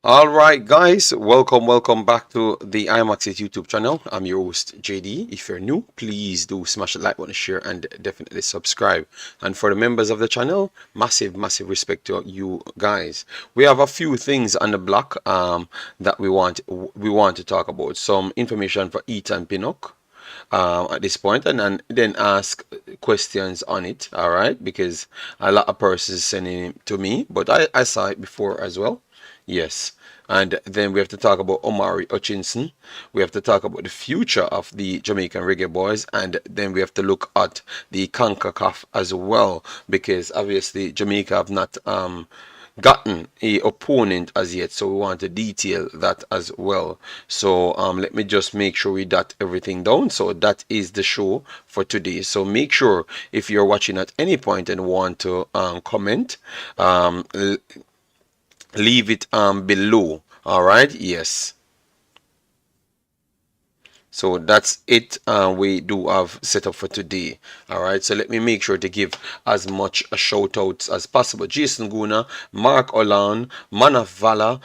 All right, guys, welcome back to the Imaxit YouTube channel. I'm your host, JD. If you're new, please do smash the like button, share, and definitely subscribe. And for the members of the channel, massive respect to you guys. We have a few things on the block that we want to talk about. Some information for Ethan Pinnock. At this point, and then ask questions on it, all right, because a lot of persons sending it to me, but I saw it before as well. Yes. And then we have to talk about Omari Hutchinson. We have to talk about the future of the Jamaican Reggae Boyz. And then we have to look at the CONCACAF as well. Because obviously Jamaica have not gotten a opponent as yet. So we want to detail that as well. So let me just make sure we dot everything down. So that is the show for today. So make sure if you're watching at any point and want to comment, leave it below. All right, yes, so that's it. We do have set up for today. All right, so let me make sure to give as much shout outs as possible. Jason Guna, Mark Olan, Man of Valor,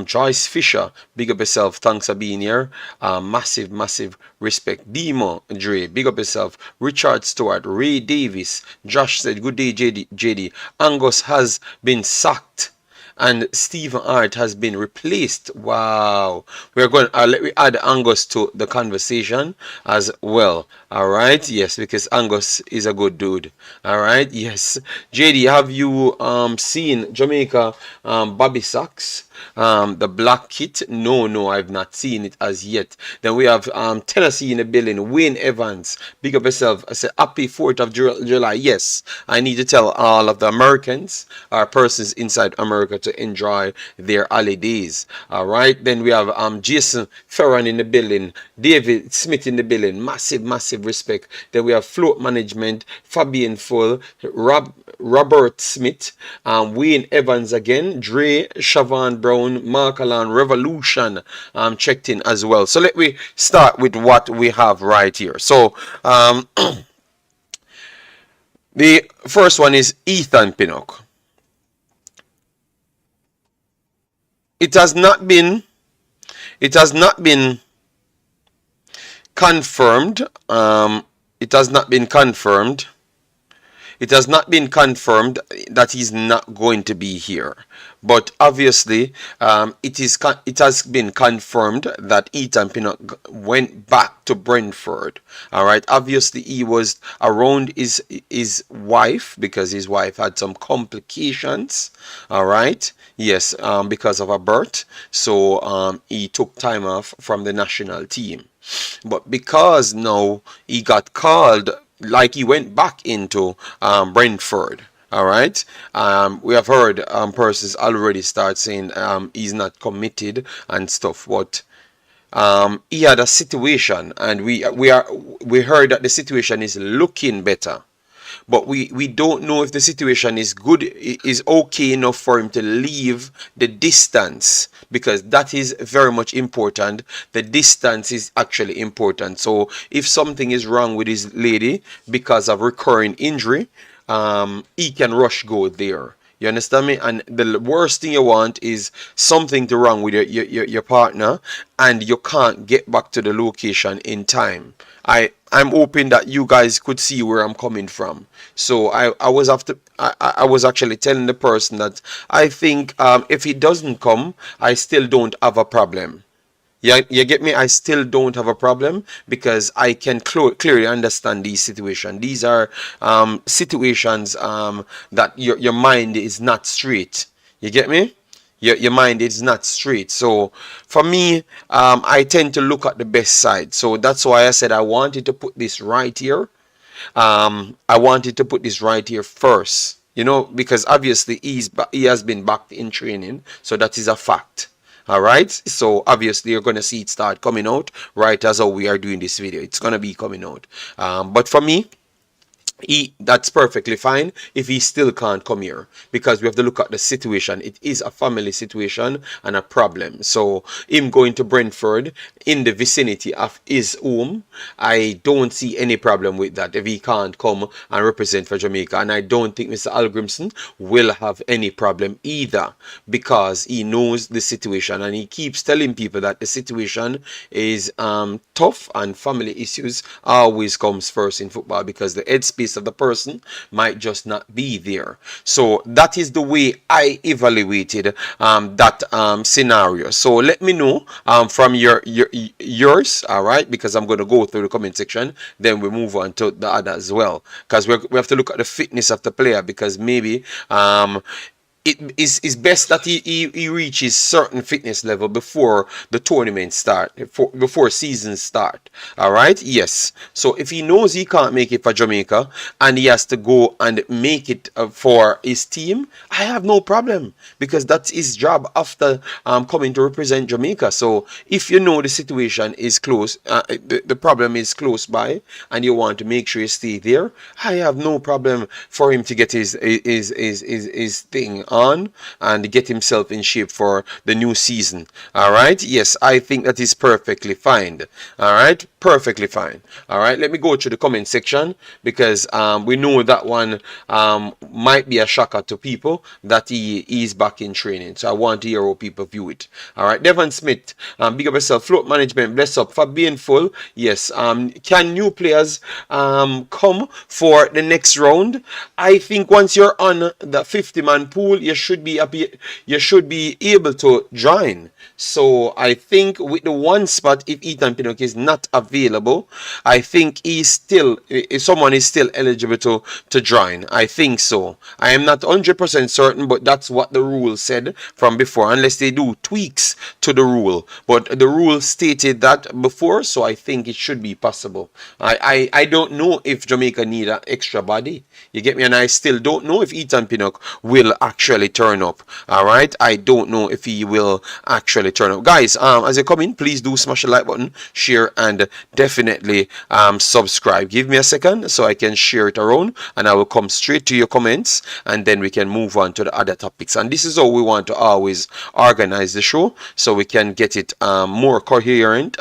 Joyce Fisher, big up yourself, thanks for being here. Massive respect. Demo Dre, big up yourself. Richard Stewart, Ray Davis, Josh said good day, JD. Angus has been sacked and Stephen Hart has been replaced. Wow. We're going to let me add Angus to the conversation as well. All right. Yes, because Angus is a good dude. All right. Yes. JD, have you seen Jamaica Bobby Sacks? The black kit? No, I've not seen it as yet. Then we have Tennessee in the building. Wayne Evans, big up yourself. I said happy 4th of July. Yes, I need to tell all of the Americans or persons inside America to enjoy their holidays. All right. Then we have Jason Ferran in the building. David Smith in the building. Massive respect. Then we have Float Management, Fabian Full, Robert Smith, Wayne Evans again, Dre, Siobhan Brown, Mark Alan, Revolution checked in as well. So let me start with what we have right here. So the first one is Ethan Pinnock. It has not been confirmed. It has not been confirmed that he's not going to be here, but obviously it has been confirmed that Ethan Pinnock went back to Brentford. All right, obviously he was around his wife because his wife had some complications. All right, yes, because of a birth, so he took time off from the national team, but because now he got called, like he went back into Brentford. All right. We have heard persons already start saying he's not committed and stuff, but he had a situation, and we heard that the situation is looking better. But we don't know if the situation is good, is okay enough for him to leave the distance, because that is very much important. The distance is actually important. So if something is wrong with his lady because of recurring injury, he can rush go there. You understand me? And the worst thing you want is something to wrong with your partner and you can't get back to the location in time. I'm hoping that you guys could see where I'm coming from. So I was actually telling the person that I think if he doesn't come, I still don't have a problem. Yeah, you get me? I still don't have a problem because I can clearly understand these situations. These are situations that your mind is not straight. You get me? Your mind is not straight. So for me, I tend to look at the best side. So that's why I said I wanted to put this right here. I wanted to put this right here first. You know, because obviously he has been back in training. So that is a fact. All right, so obviously you're going to see it start coming out right as how we are doing this video. It's going to be coming out. But for me, That's perfectly fine if he still can't come here, because we have to look at the situation. It is a family situation and a problem. So him going to Brentford in the vicinity of his home, I don't see any problem with that if he can't come and represent for Jamaica. And I don't think Mr. Algrimson will have any problem either, because he knows the situation and he keeps telling people that the situation is tough and family issues always comes first in football, because the headspace of the person might just not be there. So that is the way I evaluated that scenario. So let me know from yours, all right, because I'm going to go through the comment section, then we move on to the other as well, because we have to look at the fitness of the player, because maybe it is best that he reaches certain fitness level before the tournament start, before season start. All right, yes. So if he knows he can't make it for Jamaica and he has to go and make it for his team, I have no problem, because that's his job after coming to represent Jamaica. So if you know the situation is close, the problem is close by, and you want to make sure you stay there, I have no problem for him to get his thing on and get himself in shape for the new season. All right, yes, I think that is perfectly fine. All right, perfectly fine. All right, let me go to the comment section, because we know that one might be a shocker to people that he is back in training. So I want to hear how people view it. All right, Devon Smith, big up yourself. Float management, bless up for being full. Yes, can new players come for the next round? I think once you're on the 50-man pool, you should be able to join. So I think with the one spot, if Ethan Pinnock is not available, I think someone is still eligible to join. I think so. I am not 100% certain, but that's what the rule said from before, unless they do tweaks to the rule. But the rule stated that before, so I think it should be possible. I don't know if Jamaica need an extra body. You get me? And I still don't know if Ethan Pinnock will actually turn up. All right, I don't know if he will actually turn up. Guys, as you come in, please do smash the like button, share, and definitely subscribe. Give me a second so I can share it around, and I will come straight to your comments, and then we can move on to the other topics. And this is how we want to always organize the show, so we can get it more coherent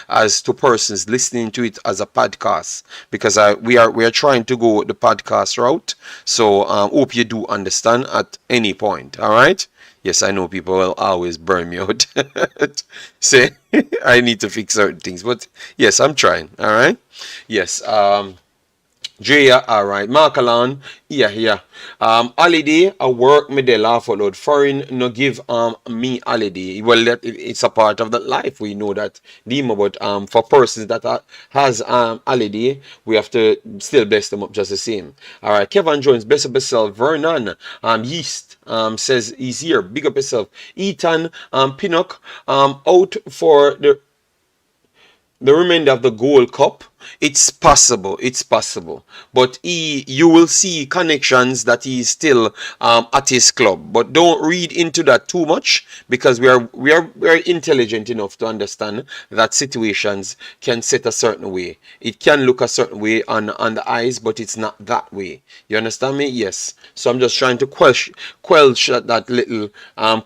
as to persons listening to it as a podcast, because we are trying to go the podcast route. So hope you do understand at any point. All right, yes, I know people will always burn me out. Say I need to fix certain things, but yes, I'm trying. All right, yes. Jaya, alright. Markalan, yeah. Holiday, I work me the laugh out loud. Foreign no give me holiday. Well, it's a part of that life. We know that, Demo, but for persons that has holiday, we have to still bless them up just the same. Alright, Kevin Jones, best of yourself. Vernon, Yeast, says he's here. Big up yourself. Ethan, Pinnock, out for the remainder of the Gold Cup. It's possible, but you will see connections that he's still at his club, but don't read into that too much, because we are intelligent enough to understand that situations can set a certain way. It can look a certain way on the eyes, but it's not that way. You understand me? Yes. So I'm just trying to quell that little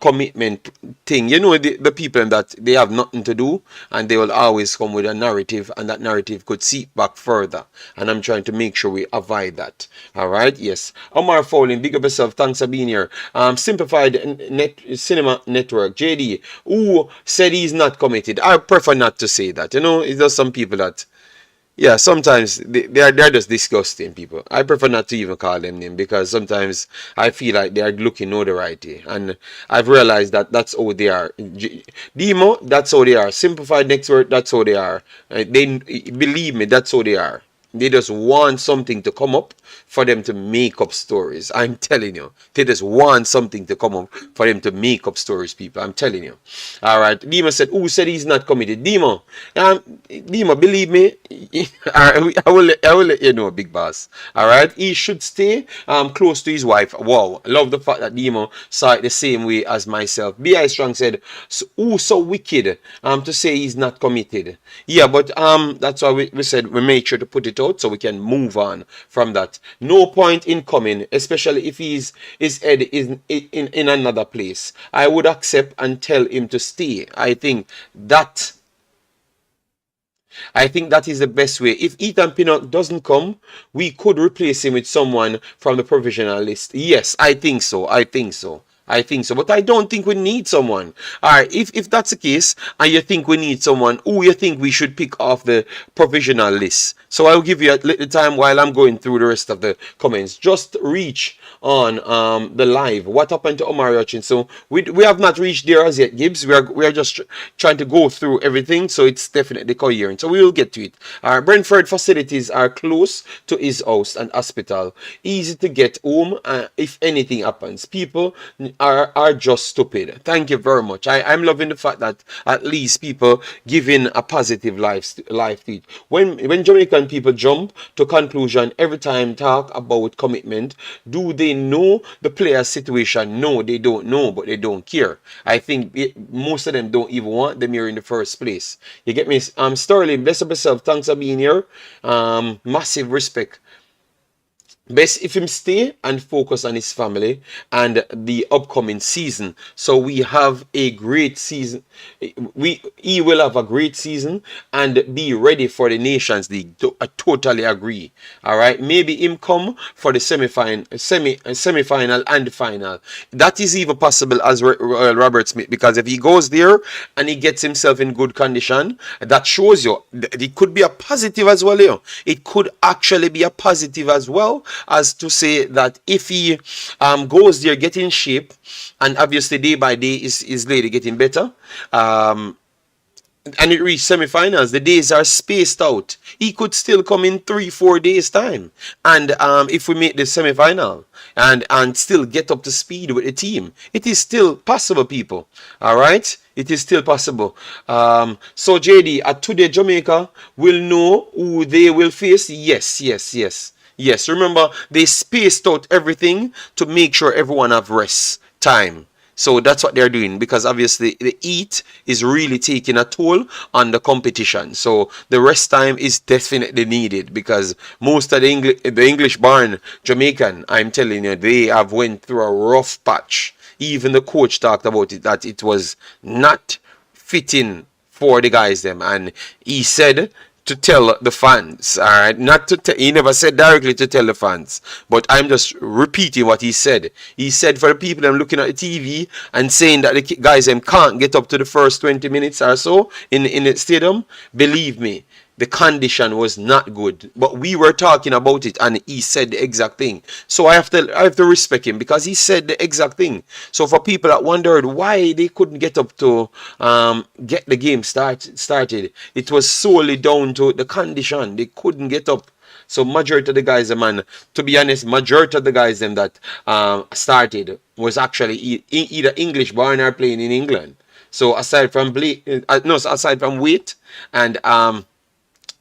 commitment thing. You know, the people that they have nothing to do, and they will always come with a narrative, and that narrative could seep back further, and I'm trying to make sure we avoid that. All right, yes. Omar Fowling, big up yourself. Thanks for being here. Simplified Cinema Network, JD, who said he's not committed. I prefer not to say that. You know, it's just some people that, yeah, sometimes they're just disgusting people. I prefer not to even call them name, because sometimes I feel like they are looking notoriety, and I've realized that that's how they are. Demo, that's how they are. Simplified Network, that's how they are. They believe me, that's how they are. They just want something to come up for them to make up stories. I'm telling you. They just want something to come up for them to make up stories, people. I'm telling you. All right. Demo said, who said he's not committed? Demo, believe me, I will let you know, big boss. All right. He should stay close to his wife. Wow. I love the fact that Demo saw it the same way as myself. B.I. Strong said, who so wicked to say he's not committed? Yeah, but that's why we said we made sure to put it out so we can move on from that. No point in coming, especially if his head is in another place. I would accept and tell him to stay. I think that is the best way. If Ethan Pinnock doesn't come, we could replace him with someone from the provisional list. Yes, I think so. But I don't think we need someone. Alright, if that's the case, and you think we need someone, who you think we should pick off the provisional list? So I'll give you a little time while I'm going through the rest of the comments. Just reach on the live. What happened to Omari Hutchinson? We have not reached there as yet, Gibbs. We are just trying to go through everything, so it's definitely coherent. So we will get to it. Brentford facilities are close to his house and hospital. Easy to get home if anything happens. People are just stupid. Thank you very much. I'm loving the fact that at least people giving a positive life to it. When Jamaican people jump to conclusion every time talk about commitment, do they know the player's situation? No, they don't know, but they don't care. I think most of them don't even want them here in the first place. You get me? Sterling, bless up yourself. Thanks for being here. Massive respect. Best if him stay and focus on his family and the upcoming season. So we have a great season. He will have a great season and be ready for the Nations League. I totally agree. All right, maybe him come for the semi-final and final. That is even possible as Robert Smith, because if he goes there and he gets himself in good condition, that shows you it could be a positive as well. It could actually be a positive as well, as to say that if he goes there, get in shape, and obviously day by day is lady getting better, and it reached semi-finals, the days are spaced out. He could still come in 3-4 days time, and if we make the semi-final and still get up to speed with the team, it is still possible, people. All right, it is still possible. So JD, today Jamaica will know who they will face. Yes, remember they spaced out everything to make sure everyone have rest time. So that's what they're doing, because obviously the heat is really taking a toll on the competition. So the rest time is definitely needed, because most of the English born Jamaican, I'm telling you, they have went through a rough patch. Even the coach talked about it, that it was not fitting for the guys them, and he said to tell the fans, all right, not to he never said directly to tell the fans, but I'm just repeating what he said. He said for the people I'm looking at the TV and saying that the guys them can't get up to the first 20 minutes or so in the stadium, believe me, the condition was not good, but we were talking about it and he said the exact thing. So I have to respect him, because he said the exact thing. So for people that wondered why they couldn't get up to get the game started, it was solely down to the condition. They couldn't get up. So majority of the guys, man, to be honest, majority of the guys them that started was actually either English born or playing in England. So aside from Wait and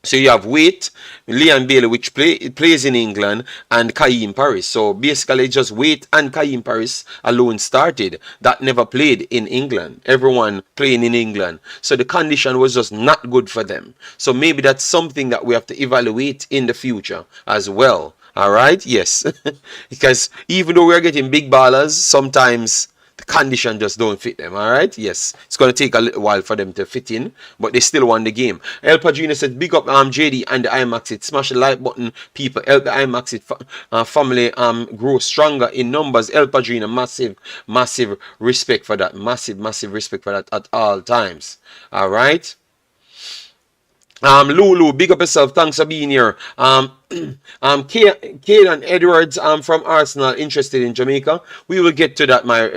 so you have Wait, Liam Bailey, which plays in England, and Kaim Paris. So basically just Wait and Kaim Paris alone started. That never played in England. Everyone playing in England. So the condition was just not good for them. So maybe that's something that we have to evaluate in the future as well. All right? Yes. Because even though we're getting big ballers, sometimes the condition just don't fit them. All right, yes, it's going to take a little while for them to fit in, but they still won the game. El Padrino said, big up JD and the Imaxit. Smash the like button, people. Help the Imaxit family grow stronger in numbers. El Padrino, massive respect for that. Massive respect for that at all times. All right. Lulu, big up yourself. Thanks for being here. Kaden Edwards from Arsenal interested in Jamaica. We will get to that, my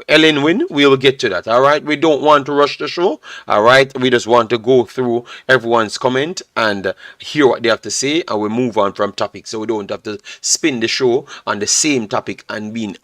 Ellen Win. We will get to that. All right. We don't want to rush the show. All right. We just want to go through everyone's comment and hear what they have to say, and we move on from topic, so we don't have to spin the show on the same topic and being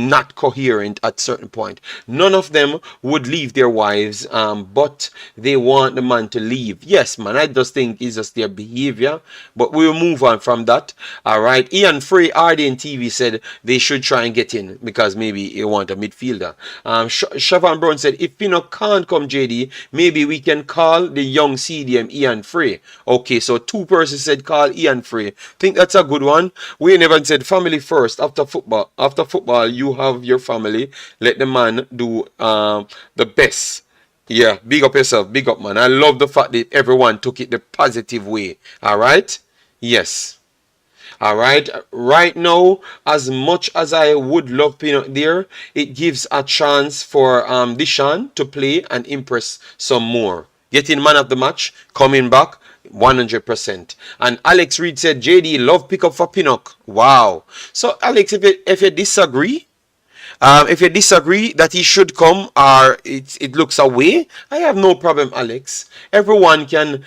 not coherent at certain point. None of them would leave their wives, but they want the man to leave. Yes, man. I just think it's just just their behavior. But we'll move on from that. All right. Ian Frey, RDN TV said they should try and get in because maybe he want a midfielder. Siobhan Brown said if Pinnock can't come, JD, maybe we can call the young CDM Ian Frey. Okay, so two persons said call Ian Frey. Think that's a good one. We never said family first. After football, you have your family. Let the man do the best. Yeah, big up yourself, big up, man. I love the fact that everyone took it the positive way. All right? Yes. All right. Right now, as much as I would love Pinnock there, it gives a chance for Dujuan to play and impress some more. Getting man of the match, coming back, 100%. And Alex Reed said, JD, love pickup for Pinnock. Wow. So, Alex, if you disagree, that he should come or it looks away, I have no problem, Alex. Everyone can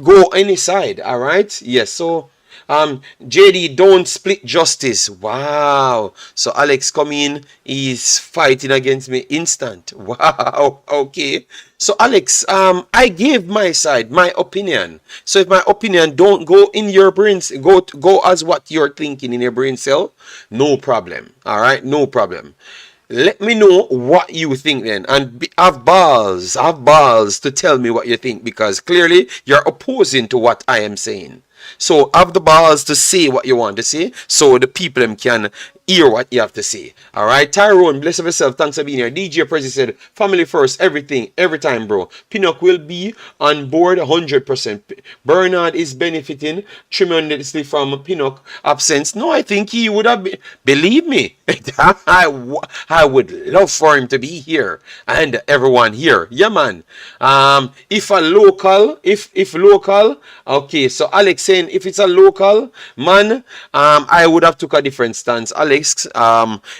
go any side, all right? Yes, so JD, don't split justice. Wow. So Alex come in, he's fighting against me instant. Wow. Okay. So Alex, I gave my side, my opinion. So if my opinion don't go in your brain, go as what you're thinking in your brain cell, no problem. All right, no problem. Let me know what you think then, and have balls to tell me what you think, because clearly you're opposing to what I am saying. So have the balls to say what you want to say, so the people can hear what you have to say. All right, Tyrone, bless of yourself. Thanks for being here. DJ Prezi said, family first, everything, every time, bro. Pinnock will be on board 100%. Bernard is benefiting tremendously from Pinnock absence. No, I think he would have been. Believe me, I would love for him to be here and everyone here. Yeah, man. If local, okay. So Alex saying if it's a local man, I would have took a different stance. Alex,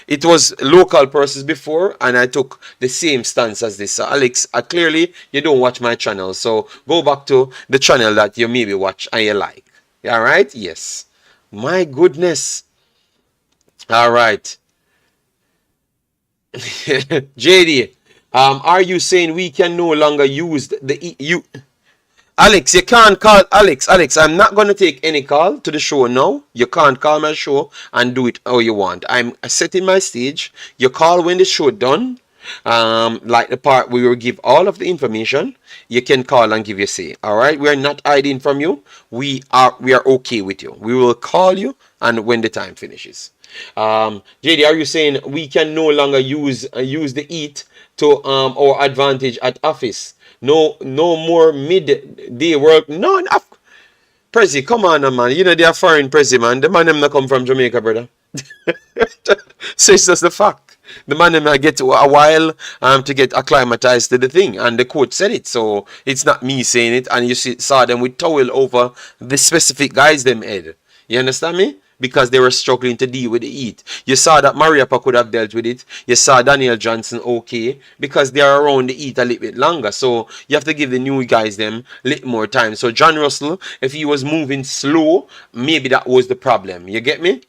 it was local persons before, and I took the same stance as this. So Alex, clearly you don't watch my channel, so go back to the channel that you maybe watch and you like. All right? Yes. My goodness. All right. JD, are you saying we can no longer use the Alex, you can't call Alex. I'm not going to take any call to the show now. You can't call my show and do it how you want. I'm setting my stage. You call when the show done. Like the part where we will give all of the information. You can call and give your say. All right, we are not hiding from you. We are okay with you. We will call you and when the time finishes. JD, are you saying we can no longer use the EAT to our advantage at office? No more midday work. No, Prezi, come on, man. You know they are foreign Prezi, man. The man them not come from Jamaica, brother. So it's just the fact. The man them get a while to get acclimatized to the thing, and the coach said it, so it's not me saying it. And you saw them with towel over the specific guys them head. You understand me? Because they were struggling to deal with the heat. You saw that Mariapa could have dealt with it. You saw Daniel Johnson okay, because they are around the heat a little bit longer. So you have to give the new guys them a little more time. So John Russell, if he was moving slow, maybe that was the problem. You get me?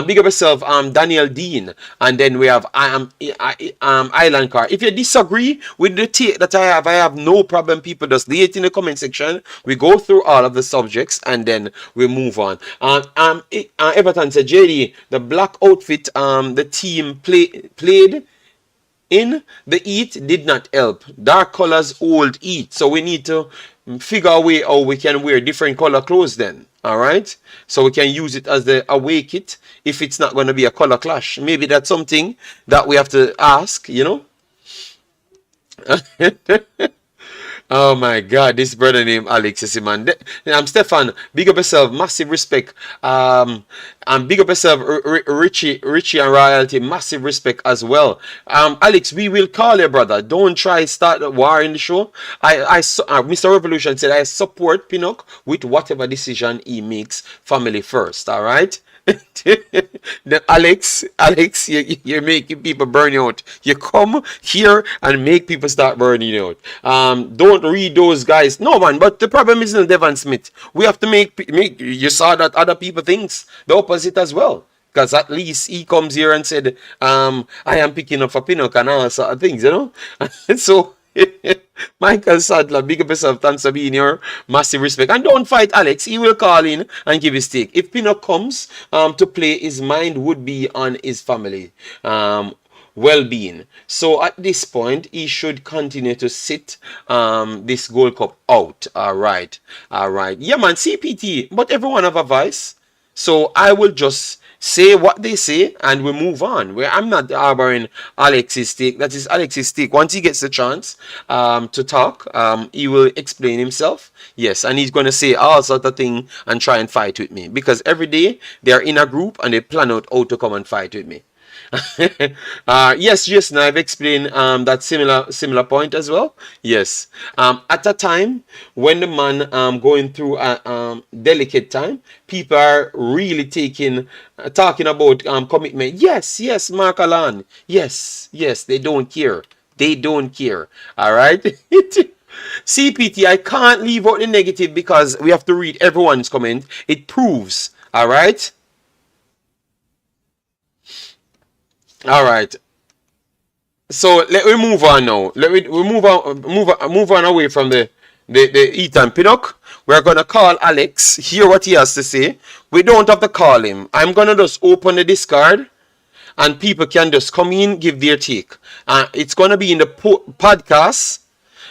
Big up yourself, Daniel Dean. And then we have Island Car. If you disagree with the take that I have no problem. People just lay it in the comment section. We go through all of the subjects and then we move on. Everton said, JD, the black outfit the team played in the heat did not help. Dark colors old heat. So we need to figure a way how we can wear different color clothes then. Alright? So we can use it as the away kit if it's not going to be a color clash. Maybe that's something that we have to ask, you know? Oh my God, this brother named Alex, man. I'm Stefan. Big up yourself, massive respect. And big up yourself, Richie and Royalty, massive respect as well. Alex, we will call you, brother. Don't try start a war in the show. Mr. Revolution said I support Pinnock with whatever decision he makes. Family first. All right. Alex, you're making people burn you out. You come here and make people start burning you out. Don't read those guys. No, man, but the problem isn't Devon Smith. We have to make you saw that other people thinks the opposite as well. Because at least he comes here and said, I am picking up for Pinnock and all sort of things, you know? So Michael Sadler, big up yourself. Thanks for being here. Massive respect. And don't fight Alex. He will call in and give his take. If Pinnock comes to play, his mind would be on his family. Well-being. So at this point, he should continue to sit this Gold Cup out. All right. Yeah, man, CPT. But everyone have a voice. So I will just say what they say and we move on. Where I'm not harboring Alex's take. That is Alex's take. Once he gets the chance to talk, he will explain himself. Yes, and he's going to say all sort of thing and try and fight with me. Because every day they're in a group and they plan out how to come and fight with me. Yes, I've explained that similar point as well. Yes, at a time when the man going through a delicate time, people are really talking about commitment. Yes, Mark Alan. Yes, they don't care. All right. CPT, I can't leave out the negative because we have to read everyone's comment. It proves. All right. All right. So let me move on now. We move on away from the Ethan Pinnock. We're gonna call Alex, hear what he has to say. We don't have to call him. I'm gonna just open the Discord and people can just come in, give their take. It's gonna be in the podcast.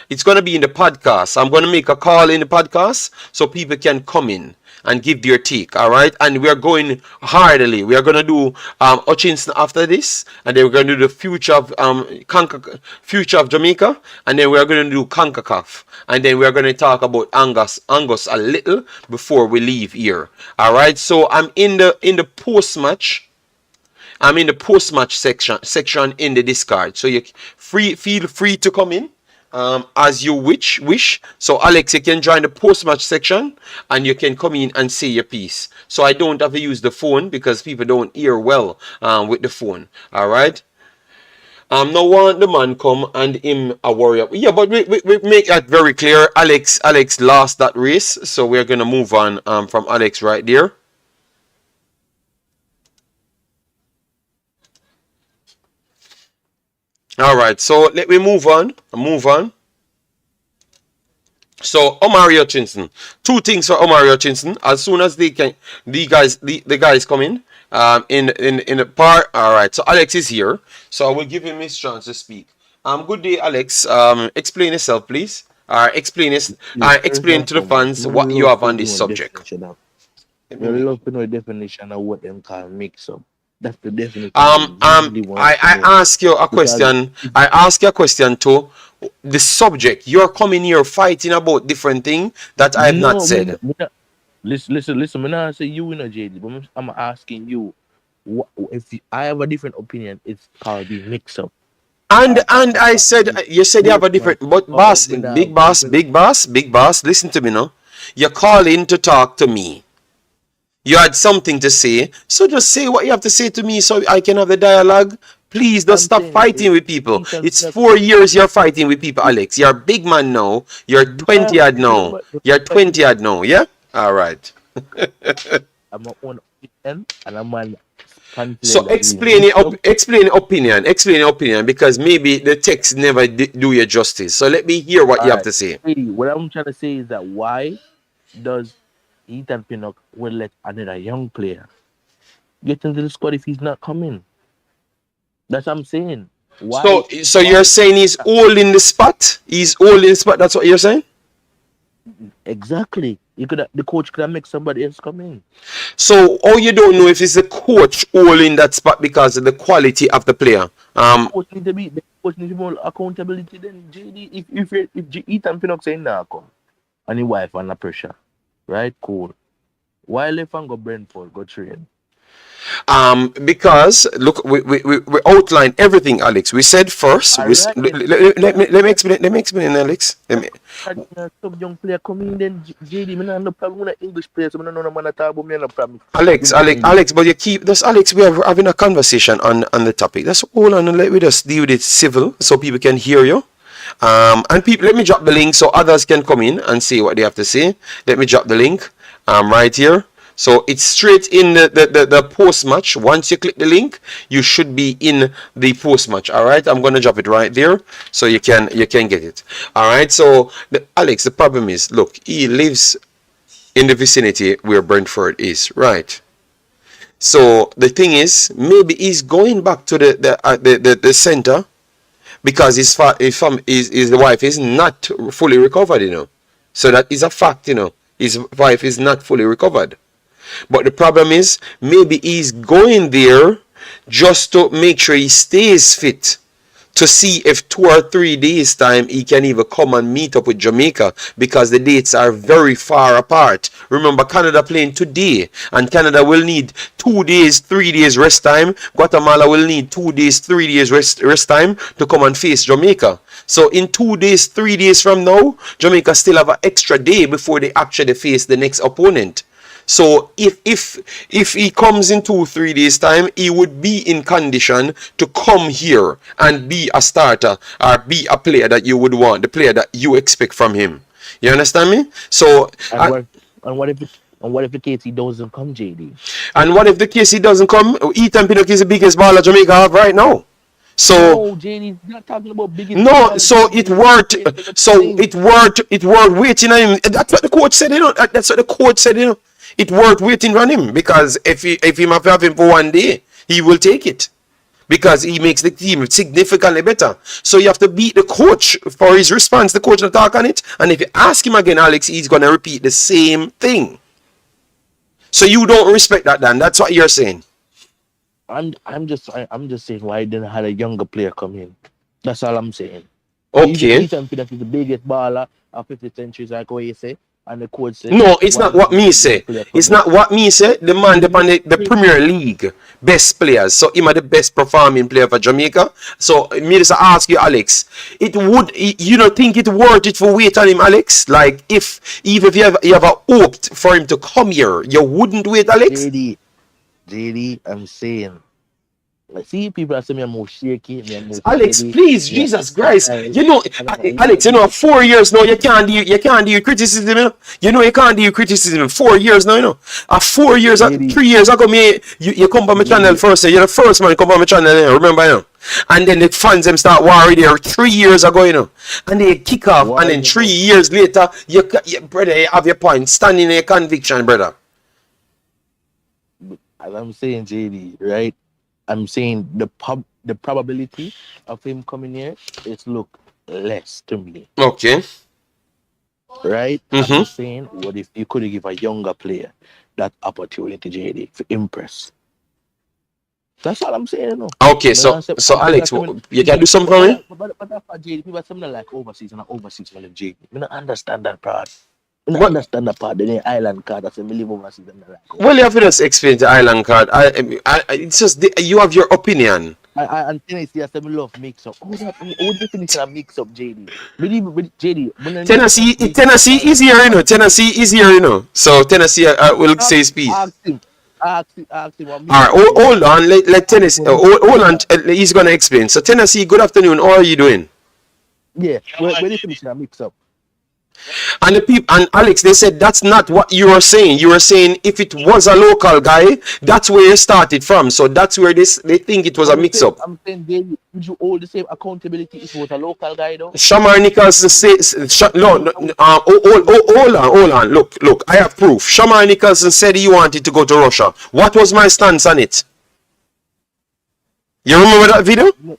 It's going to be in the podcast. I'm going to make a call in the podcast so people can come in and give their take. All right. And we are going hardly. We are going to do Hutchinson after this. And then we're going to do the future of Jamaica. And then we are going to do CONCACAF. And then we are going to talk about Angus a little before we leave here. All right. So I'm in the post-match. I'm in the post-match section in the Discord. So you feel free to come in. As you wish. So Alex, you can join the post-match section and you can come in and say your piece. So I don't have to use the phone because people don't hear well with the phone. All right. Now want the man come and him a warrior. Yeah, but we make that very clear. Alex lost that race, so we're gonna move on from Alex right there. All right, so let me move on. So Omari Hutchinson, two things for Omari Hutchinson. As soon as the guys come in the part. All right, so Alex is here, so I will give him his chance to speak. Good day, Alex. Explain yourself, please. Explain to the fans what you have on this subject. We love to know the definition of what them call mix up. That's the definition. I ask you a question. I ask you a question too. The subject you're coming here fighting about different thing that I have not said. Listen. I'm not saying you in a JD, but I'm asking you. I have a different opinion. It's called the mix up. And I said you said you have a different. But big boss. Listen to me now. You're calling to talk to me. You had something to say, so just say what you have to say to me so I can have the dialogue. Please don't stop fighting with people. It's 4 years you're fighting with people, Alex. You're a big man now. You're 20 odd now. Yeah? All right. I'm on and I'm on. So explain your opinion because maybe the text never do you justice. So let me hear what you have to say. What I'm trying to say is that why does Ethan Pinnock will let another young player get into the squad if he's not coming? That's what I'm saying. Why? So you're saying he's all in the spot? He's all in the spot. That's what you're saying? Exactly. The coach could have make somebody else come in. So you don't know if it's the coach all in that spot because of the quality of the player. The coach need to be more accountability than JD. If Ethan Pinnock saying nah come and his wife under pressure. Right, cool. Why left and go Brentford, go train? Because look, we outlined everything, Alex. We said first. Right, let me explain, Alex. Some young player coming then JD. Me no problem with English players. Me no man talk about me no problem. Alex, but you keep this, Alex. We are having a conversation on the topic. That's all, and let me just deal with it civil so people can hear you. And people, let me drop the link so others can come in and see what they have to say. Let me drop the link right here So it's straight in the post match. Once you click the link, you should be in the post match. All right, I'm gonna drop it right there so you can get it. All right. So Alex, the problem is, look, he lives in the vicinity where Brentford is, right? So the thing is, maybe he's going back to the center because his wife is not fully recovered, you know. So that is a fact, you know. His wife is not fully recovered. But the problem is, maybe he's going there just to make sure he stays fit, to see if 2 or 3 days time he can even come and meet up with Jamaica, because the dates are very far apart. Remember, Canada playing today, and Canada will need 2 days, 3 days rest time. Guatemala will need 2 days, 3 days rest time to come and face Jamaica. So in 2 days, 3 days from now, Jamaica still have an extra day before they actually face the next opponent. So if he comes in 2-3 days time, he would be in condition to come here and be a starter or be a player that you would want, the player that you expect from him. You understand me? So And what if the case he doesn't come, JD? And what if the case he doesn't come? Ethan Pinnock is the biggest baller Jamaica have right now. So no, JD, not talking about biggest. no, so it worked. So it worked waiting on him. That's what the coach said, you know. That's what the coach said, you know. It worked waiting on him, because if he have him for 1 day, he will take it, because he makes the team significantly better. So you have to beat the coach for his response. The coach will talk on it, and if you ask him again, Alex, he's gonna repeat the same thing. So you don't respect that, Dan. That's what you're saying. I'm just saying, why didn't have a younger player come in? That's all I'm saying. Okay. Ethan Pinnock is the biggest baller of 50th century, like what you say. And the coach said, no, it's not what me say. It's not what me say. The man depend the Premier League best players. So him are the best performing player for Jamaica. So me just ask you, Alex, you don't think it worth it for wait on him, Alex? Like, even if you have hoped for him to come here, you wouldn't wait, Alex? JD, I'm saying, like, see, people are saying me more shaky. Alex, steady. please, Yeah. Jesus Christ. You know, Alex, you know, 4 years now, you can't do criticism, you know. You know, you can't do criticism. 4 years now, you know. 4 years, 3 years ago, you come on my channel first. You're the first man to come on my channel, you know, remember, you know. And then the fans them start worried there 3 years ago, you know. And they kick off, and then 3 years later, brother, you have your point. Stand in your conviction, brother. As I'm saying, JD, right? I'm saying the probability of him coming here is look less to me. Okay. Right? I'm just saying, what if you could give a younger player that opportunity, JD, to impress? That's all I'm saying, you know. Okay, so Alex, you can do something for me? But that's for JD. People are something like overseas and overseas for JD. I don't understand that part. I don't understand that part. The island card that's a live overseas and like. Well, you have to just explain the island card. It's just you have your opinion. And Tennessee has some love mix up. What definition of mix up, JD? JD. Tennessee is here, you know. Tennessee is here, you know. So Tennessee will say his piece. Ask him. All right, hold on. Let Tennessee. Hold on. He's gonna explain. So Tennessee, good afternoon. How are you doing? Yeah. Where definition of mix up? And the people and Alex, they said that's not what you were saying. You were saying if it was a local guy, that's where you started from. So that's where they think it was a mix-up. I'm saying, David, would you hold the same accountability if it was a local guy, though? Shamar Nicholson says, hold on. Look, I have proof. Shamar Nicholson said he wanted to go to Russia. What was my stance on it? You remember that video?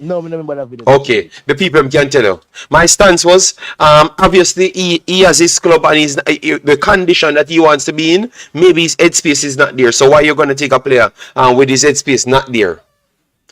No, I remember that video. Okay, the people can tell you. My stance was, obviously, he has his club and the condition that he wants to be in, maybe his headspace is not there. So why are you going to take a player with his headspace not there?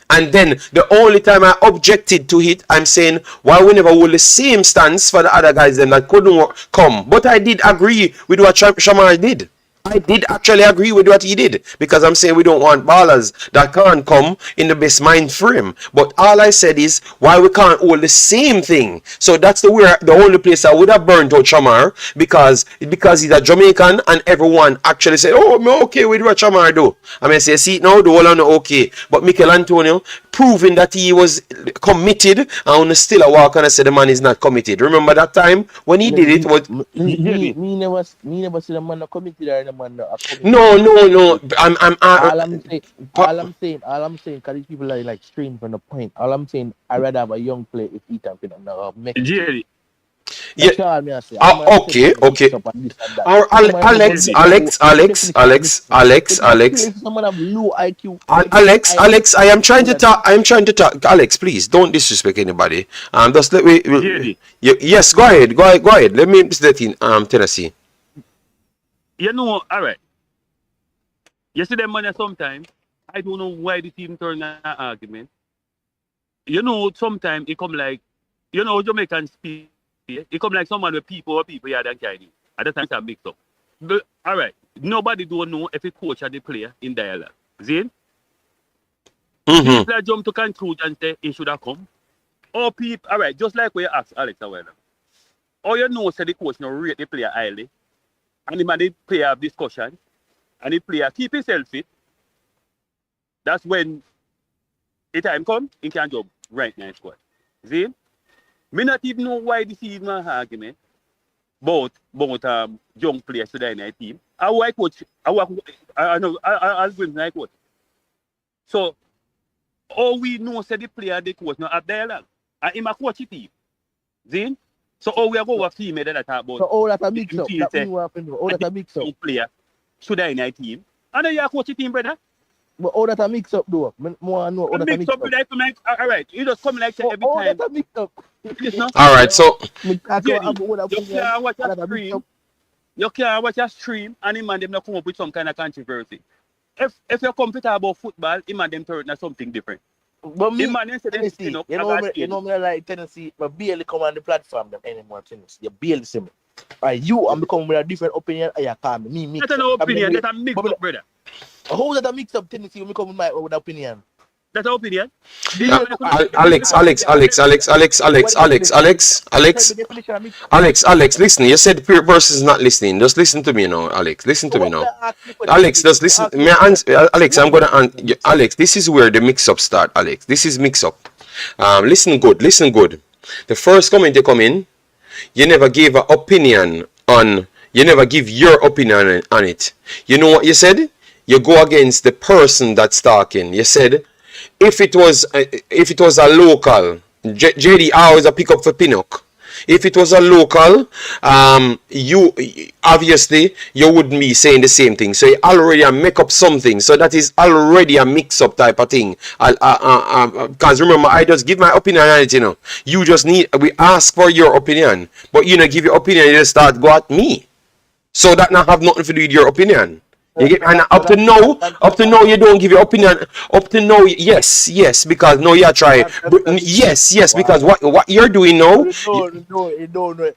And then the only time I objected to it, I'm saying, why we never hold the same stance for the other guys then that couldn't come. But I did agree with what Shamar did. I did actually agree with what he did, because I'm saying we don't want ballers that can't come in the best mind frame. But all I said is why we can't hold the same thing. So that's the only place I would have burnt out Shamar, because he's a Jamaican and everyone actually said, oh, I'm okay with what Shamar do. I mean, say, see, no, the whole on okay. But Mikel Antonio proving that he was committed, and still a walk and I said the man is not committed. Remember that time when he did it? Me never see the man not committed or the man are coming. No, no, no. All I'm saying, because these people are like straying from the point. All I'm saying, I rather have a young player if Ethan Pinnock now make it. Jerry, yeah. That's all me I say. I'm not saying Okay, mix okay. up and this and that. Or Someone who Alex, can Alex, Alex, definition of Alex, mix up. Alex, But still, Alex, if someone have low IQ, Alex, I Alex, I am trying to that talk. I am trying to talk. Alex, please don't disrespect anybody. Just let me. Jerry, Yes, go ahead, go ahead, go ahead. Let me just let in Tennessee. you know, all right. You see them money sometimes. I don't know why this even turn an argument. You know, sometimes it come like, you know, Jamaican speak. It come like someone with people yeah, that kind of. At the time, it's a mix up. But, all right. Nobody don't know if a coach or the player in dialogue. Zane? Mm-hmm. People jump to conclusion and say he should have come. Or people, all right, just like we asked Alex a while ago. Or you know, say the coach no rate the player highly. And the man, the player have discussion. And the player keep himself fit. That's when the time come, he can job right now in squad. See? Me not even know why this is my argument about young players today in the team. I'll coach. I'll bring my coach. So all we know say the player the coach not have dialogue. And him a coach the team. See? So all we are going to female that talk about. So all that a mix up. That mean what happen. All that a mix up. Player should I in the team. And then you are coach the team, brother. But all that a mix up though. More know all that a mix up. Like, all right, you just come like every all time. That a mix up. All right, so You can't watch a stream. You can't watch a stream and him and them not come up with some kind of controversy. If you come to talk about football, him and them turn into something different. But me, Him and them say them Tennessee, spin up, you know me like Tennessee, but barely come on the platform them anymore. Tennessee, you barely see me. Right, you and become with a different opinion. And you call me mix. That's an opinion. That's a mix up, brother. How that a mix up Tennessee? You come with my opinion. That's an opinion. Alex, listen. You said peer versus not listening. Just listen to me now, Alex. Listen to me now. Alex, just listen. May I answer? Alex, I'm gonna answer. Alex, this is where the mix-up start. Alex, this is mix-up. Listen good. Listen good. The first comment you come in, you never gave an opinion on. You never give your opinion on it. You know what you said? You go against the person that's talking. You said, if it was a local, JD always a pick up for Pinnock. If it was a local, you obviously you wouldn't be saying the same thing. So you already make up something. So that is already a mix-up type of thing. Because remember, I just give my opinion on it. You know, you just we ask for your opinion, but you know, give your opinion, you just start go at me. So that not have nothing to do with your opinion. You get, and up to now, you don't give your opinion. Up to now, yes, because now you try. Yes, because what you're doing now. No.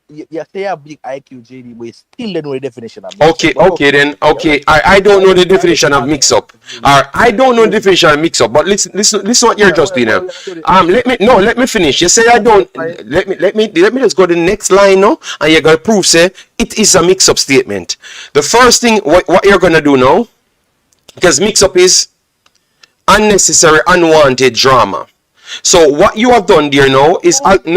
You say a big IQ, JD, but you still don't know the definition of mix-up. Okay. I don't know the definition of mix-up. I don't know the definition of mix-up. But listen what you're just doing now. Let me finish. You say I don't. Let me just go to the next line now, and you're gonna prove say it is a mix-up statement. The first thing what you're gonna do now, because mix-up is unnecessary, unwanted drama. So what you have done there now is let me.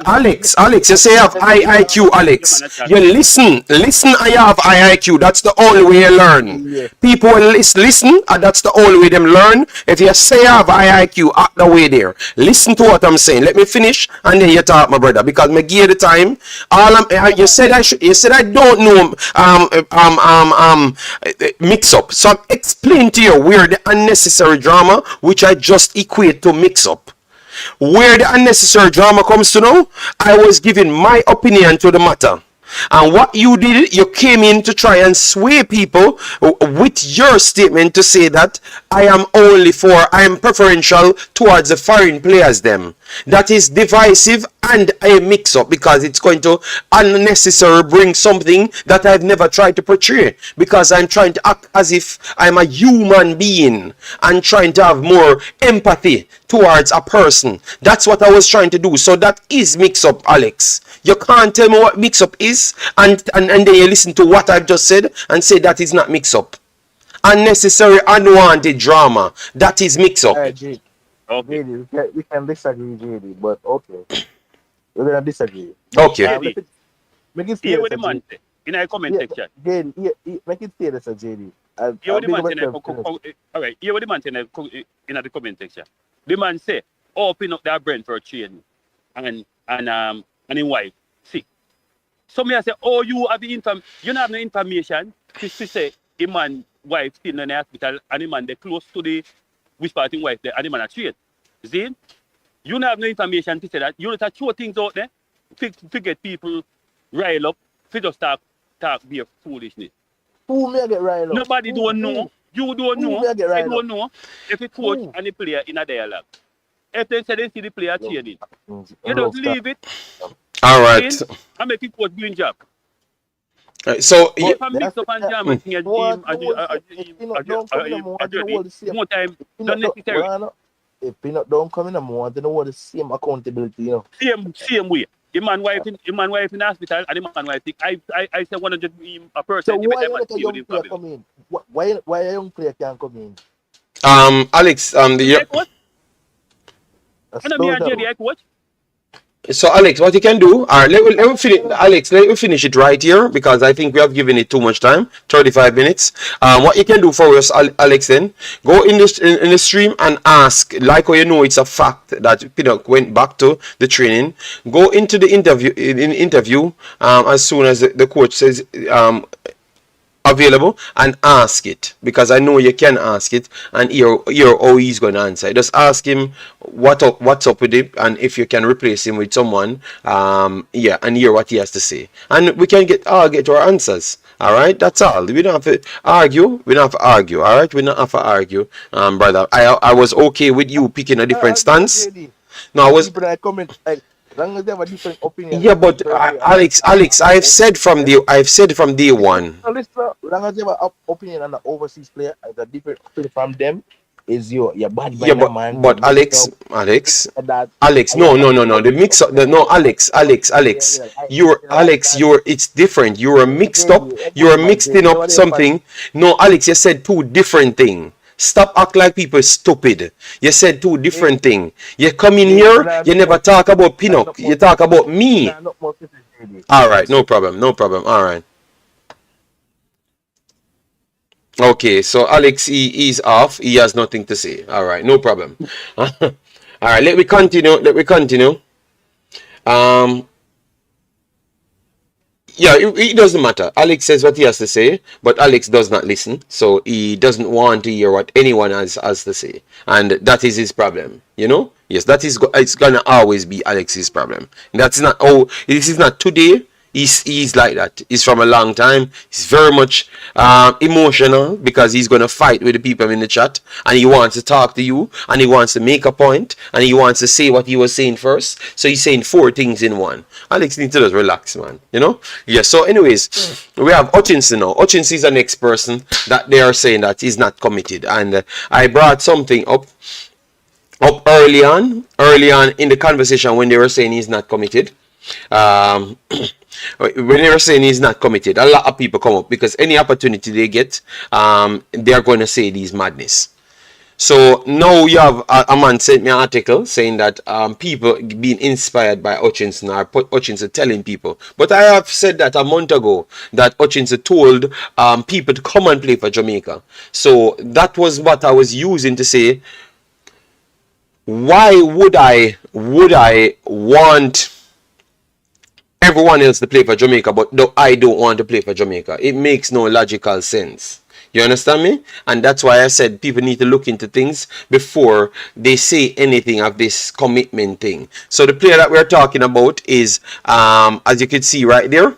Alex, you say you have IIQ, Alex. You listen, and you have IIQ. That's the only way you learn. People will listen, and that's the only way them learn. If you say you have IIQ, act the way there. Listen to what I'm saying. Let me finish, and then you talk, my brother, because me give you the time. You said I don't know mix up. So I'm explaining to you where the unnecessary drama, which I just equate to mix up. Where the unnecessary drama comes to now, I was giving my opinion to the matter. And what you did, you came in to try and sway people with your statement to say that I am preferential towards the foreign players them. That is divisive and a mix-up because it's going to unnecessarily bring something that I've never tried to portray, because I'm trying to act as if I'm a human being and trying to have more empathy towards a person. That's what I was trying to do. So that is mix-up, Alex. You can't tell me what mix-up is and then you listen to what I've just said and say that is not mix-up. Unnecessary, unwanted drama. That is mix-up. JD, we can disagree, JD, but okay. We're going to disagree. Okay. Here with the man. in a comment section. JD, make it say this, JD. You the man saying, all right, you the man saying in the comment section. The man say, oh, Pinnock that Brentford train and his wife sick. So me I say, oh, you have the you don't have no information to say the man wife still in the hospital and the man they close to the which part in wife there and the man are train. See? You don't have no information to say that. You don't have throw things out there to get people rile up, to just talk be a foolishness. Who may get riled up? Nobody don't know. You don't know. may get I riled don't know if the coach and the player in a dialogue. If they say they see the player training, you don't leave it. All right. And make it coach doing job. So If I mix up and jam and think a team, more time, not necessary. If Pinnock don't come in, I want to know what the same accountability, you know. Same way. The man wife in the hospital and the man wife sick. I say 100 a person. So why let a young player come in? Why a young player can't come in? Alex, so Alex, what you can do, all right, let me finish, Alex, let me finish it right here because I think we have given it too much time, 35 minutes. What you can do for us, Alex, then go in the stream and ask, like how you know it's a fact that Pinnock went back to the training. Go into the interview as soon as the coach says available and ask it, because I know you can ask it and hear how he's going to answer. Just ask him what's up with it and if you can replace him with someone, and hear what he has to say, and we can get our answers. All right, that's all. We don't have to argue. All right, we don't have to argue, brother. I was okay with you picking a different stance. No, I was. Long as they have a different opinion. Yeah, but Alex, I've said from day one. Long as they have an opinion on the overseas player, a different opinion from them, is your bad man. But Alex, no. The mix up, Alex. It's different. You're mixing up something. No, Alex, you said two different things. Stop act like people stupid. You said two different things. You come in here, you never talk about Pinnock. You talk about me. All right, no problem. All right. Okay, so Alex, he's off. He has nothing to say. All right, no problem. All right, let me continue. Yeah, it doesn't matter. Alex says what he has to say, but Alex does not listen, so he doesn't want to hear what anyone has to say, and that is his problem. You know? Yes, it's gonna always be Alex's problem. That's not. Oh, this is not today. He's like that. He's from a long time. He's very much emotional because he's gonna fight with the people in the chat, and he wants to talk to you, and he wants to make a point, and he wants to say what he was saying first. So he's saying four things in one. Alex needs to just relax, man. You know? Yeah. So, anyways, we have Hutchinson now. Hutchinson is the next person that they are saying that he's not committed, and I brought something up early on in the conversation when they were saying he's not committed. When they were saying he's not committed, a lot of people come up because any opportunity they get, they are going to say these madness. So now you have a man sent me an article saying that people being inspired by Hutchinson, or Hutchinson telling people. But I have said that a month ago that Hutchinson told people to come and play for Jamaica. So that was what I was using to say, why would I want everyone else to play for Jamaica, but I don't want to play for Jamaica? It makes no logical sense. You understand me? And that's why I said people need to look into things before they say anything of this commitment thing. So the player that we're talking about is, as you can see right there,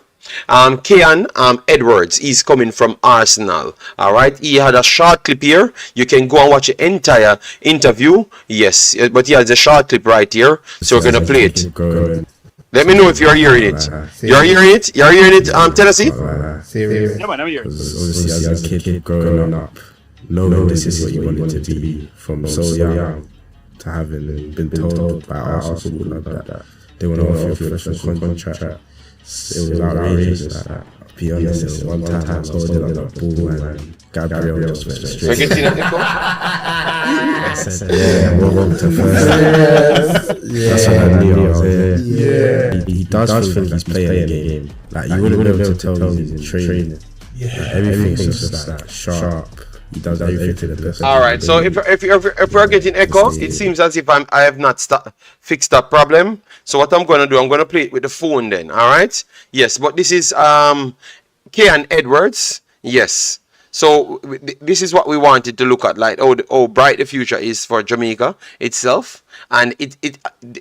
Kean Edwards. He's coming from Arsenal. All right, he had a short clip here. You can go and watch the entire interview. Yes, but he has a short clip right here, so we're gonna play it. Let me know if you're hearing it. You're hearing it, Tennessee? Yeah, man, I'm here. Obviously, as a kid growing up, knowing this is what you wanted to be from so young, to having been told by Arsenal like that they want to offer you a professional contract. It was outrageous. Be honest, there was one time I was holding up the ball and Gabriel just went straight. Forgetting it, Nico? I said, yeah, welcome to first. Yeah. That's when I knew I was here. Yeah. He does feel like he's playing the game. Like, you wouldn't be able to tell he's in training. Yeah. Like, everything's just like sharp. He does everything to the best. All right. So if we're getting echo, it seems as if I have not fixed that problem. So what I'm going to do, I'm going to play it with the phone then. All right. Yes, but this is Kian Edwards. Yes. So this is what we wanted to look at, like how bright the future is for Jamaica itself. And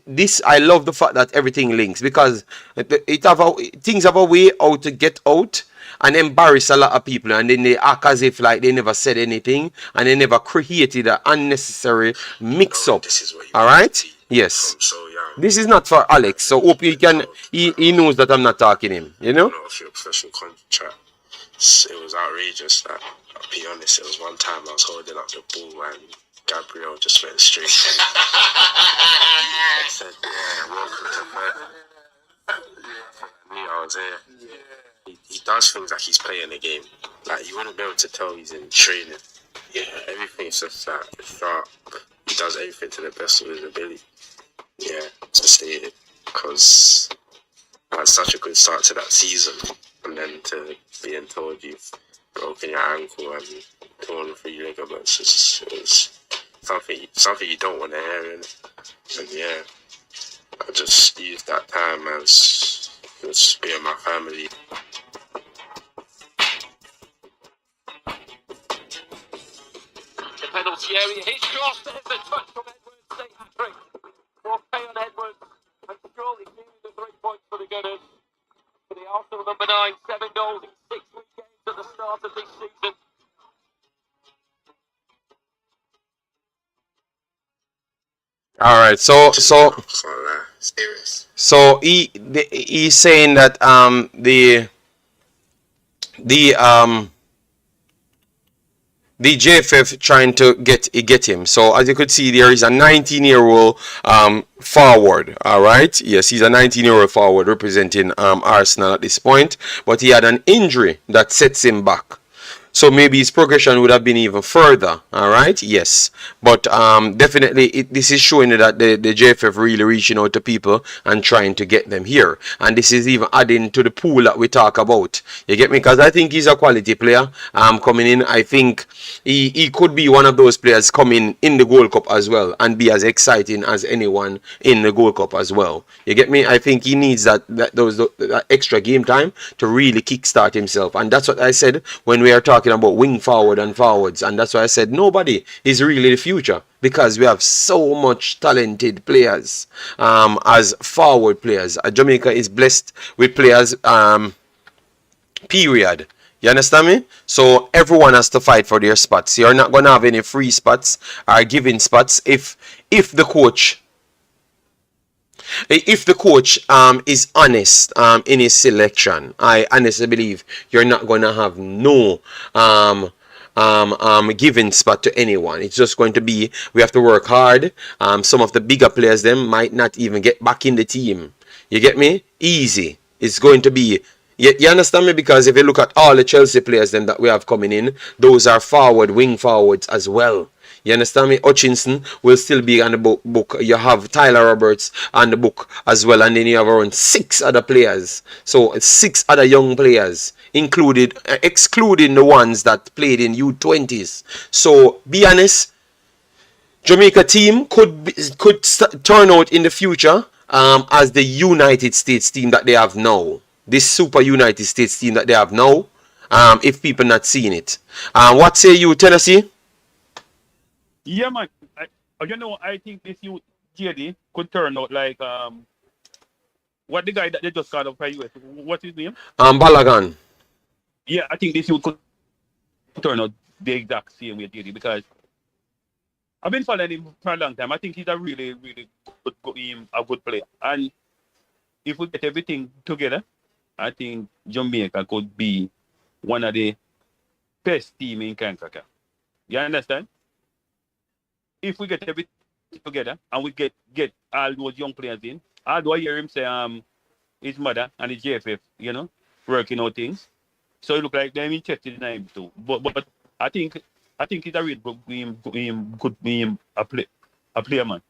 this I love the fact that everything links, because things have a way how to get out and embarrass a lot of people, and then they act as if like they never said anything and they never created an unnecessary mix-up. All right? Yes. This is not for Alex, so hope he knows that I'm not talking him. You know? Of your professional contract. It was outrageous. That, I'll be honest, it was one time I was holding up the ball and Gabriel just went straight. I said, yeah, welcome to first. I knew I was here. He does things like he's playing the game. Like, you wouldn't be able to tell he's in training. Yeah, everything's just like sharp. He does everything to the best of his ability. Yeah, to state it. Because I had such a good start to that season. And then to being told you've broken your ankle and torn 3 ligaments, it's something you don't want to hear. And yeah, I just used that time as just being my family. The penalty area, his cross, there's the touch from Edwards, St. Patrick. Okay on Edwards, and surely giving the 3 points for the Gunners. For the Arsenal number 9, 7 goals in 6 league games at the start of this season. All right, so he's saying that the JFF trying to get him. So as you could see, there is a 19-year-old forward. All right, yes, he's a 19-year-old forward representing Arsenal at this point, but he had an injury that sets him back. So maybe his progression would have been even further. All right, yes, but definitely this is showing that the JFF really reaching out to people and trying to get them here, and this is even adding to the pool that we talk about. You get me? Because I think he's a quality player coming in. I think he could be one of those players coming in the Gold Cup as well and be as exciting as anyone in the Gold Cup as well. You get me? I think he needs that extra game time to really kickstart himself, and that's what I said when we are talking about wing forward and forwards, and that's why I said nobody is really the future, because we have so much talented players as forward players. Jamaica is blessed with players, period. You understand me? So everyone has to fight for their spots. You're not gonna have any free spots or giving spots if the coach is honest in his selection. I honestly believe you're not gonna have no giving spot to anyone. It's just going to be, we have to work hard. Some of the bigger players them might not even get back in the team. You get me? Easy. It's going to be, you understand me? Because if you look at all the Chelsea players then that we have coming in, those are wing forwards as well. You understand me? Hutchinson will still be on the book. You have Tyler Roberts on the book as well. And then you have around 6 other players. So 6 other young players, excluding the ones that played in U20s. So be honest, Jamaica team could turn out in the future as the United States team that they have now. This super United States team that they have now. If people not seeing it. What say you, Tennessee? Yeah, man. I think this youth JD could turn out like what the guy that they just got up for US. What's his name? Balagan. Yeah, I think this youth could turn out the exact same way JD, because I've been following him for a long time. I think he's a really, really good player. And if we get everything together, I think Jamaica could be one of the best team in CONCACAF. You understand? If we get everything together and we get all those young players in, although I hear him say his mother and his JFF, working out things, So it look like they're interested in him too. But I think it's a real good a player man.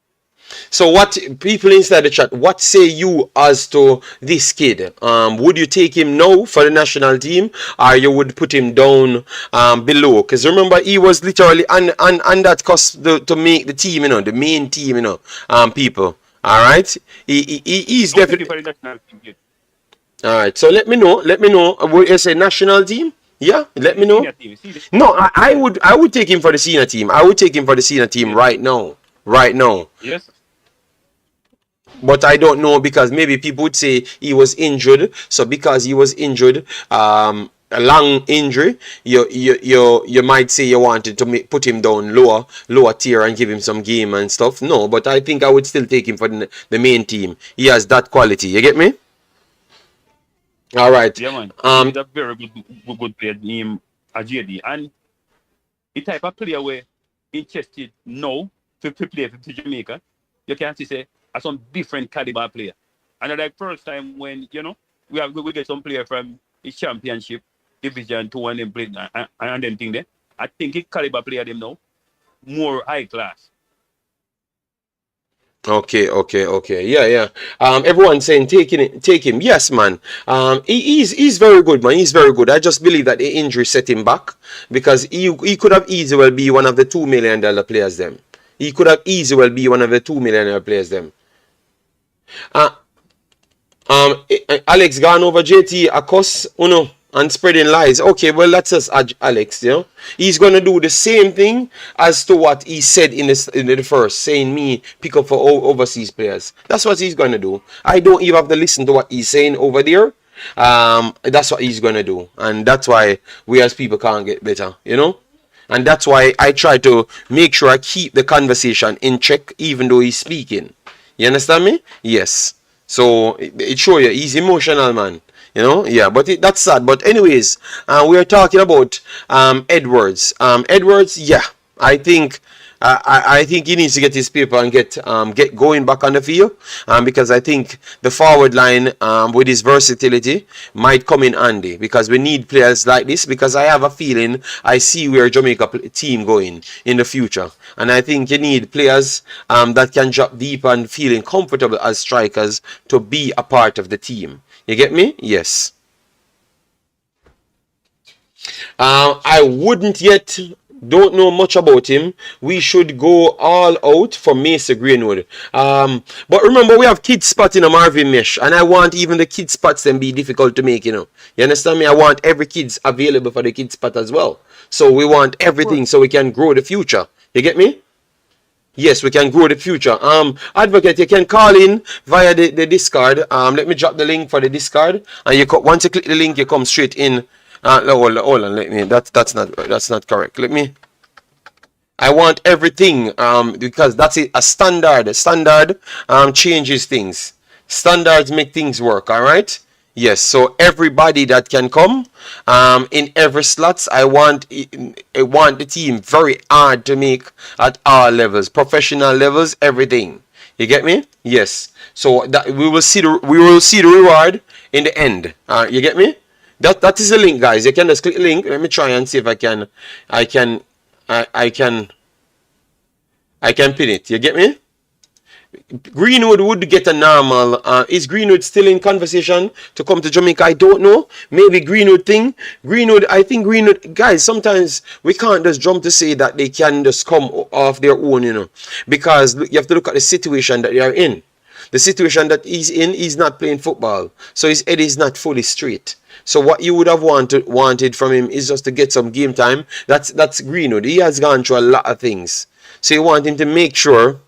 So what people inside the chat, what say you as to this kid? Would you take him now for the national team, or you would put him down below? Because remember, he was literally on that cost to make the team, the main team, people. All right, he's definitely for the national team. Yes. all right. So let me know. Would you say national team? Yeah, let me know. Senior team, see the- No, I would take him for the senior team. I would take him for the senior team right now. Right now. Yes. But I don't know, because maybe people would say he was injured. So because he was injured, a long injury, you might say you wanted to put him down lower tier and give him some game and stuff. No, but I think I would still take him for the main team. He has that quality. You get me? All right. Yeah, man. He's a very good player, him a JD. And the type of player where interested now to play for Jamaica, you can see say are some different caliber player. And like first time when we get some player from the championship division 2 and then play and then thing there. I think it caliber player them now more high class. Okay. Yeah. Everyone saying take him. Yes, man. He's very good, man. He's very good. I just believe that the injury set him back, because he could have easily well be one of the $2 million players them. He could have easily well be one of the $2 million players them. Alex gone over JT Akos Uno and spreading lies. Okay, well, that's us, Alex. He's gonna do the same thing as to what he said in the first, saying me pick up for overseas players. That's what he's gonna do. I don't even have to listen to what he's saying over there. That's what he's gonna do, and that's why we as people can't get better, And that's why I try to make sure I keep the conversation in check, even though he's speaking. You understand me? Yes. So it shows you he's emotional, man. Yeah, but that's sad. But anyways, we are talking about Edwards. Edwards, yeah, I think he needs to get his paper and get going back on the field, because I think the forward line with his versatility might come in handy, because we need players like this, because I have a feeling I see where Jamaica team going in the future, and I think you need players that can drop deep and feeling comfortable as strikers to be a part of the team. You get me? Yes. I wouldn't yet. Don't know much about him. We should go all out for Mesa Greenwood. But remember, we have kids spot in a Marvin Mesh, and I want even the kids spots then be difficult to make. You understand me? I want every kids available for the kids spot as well. So we want everything so we can grow the future. You get me? Yes, we can grow the future. Advocate, you can call in via the Discord. Let me drop the link for the Discord, and once you click the link, you come straight in. Hold on. Let me. That's not correct. I want everything. Because that's a standard. Standard changes things. Standards make things work. All right. Yes. So everybody that can come, in every slots, I want the team very hard to make at all levels, professional levels, everything. You get me? Yes. So that we will see the reward in the end. You get me? That is the link, guys. You can just click the link. Let me try and see if I can pin it. You get me? Greenwood would get a normal. Is Greenwood still in conversation to come to Jamaica? I don't know. Maybe Greenwood thing. I think Greenwood, guys, sometimes we can't just jump to say that they can just come off their own, because you have to look at the situation that they are in. The situation that he's in, he's not playing football. So his head is not fully straight. So what you would have wanted from him is just to get some game time. That's Greenwood. He has gone through a lot of things. So you want him to make sure.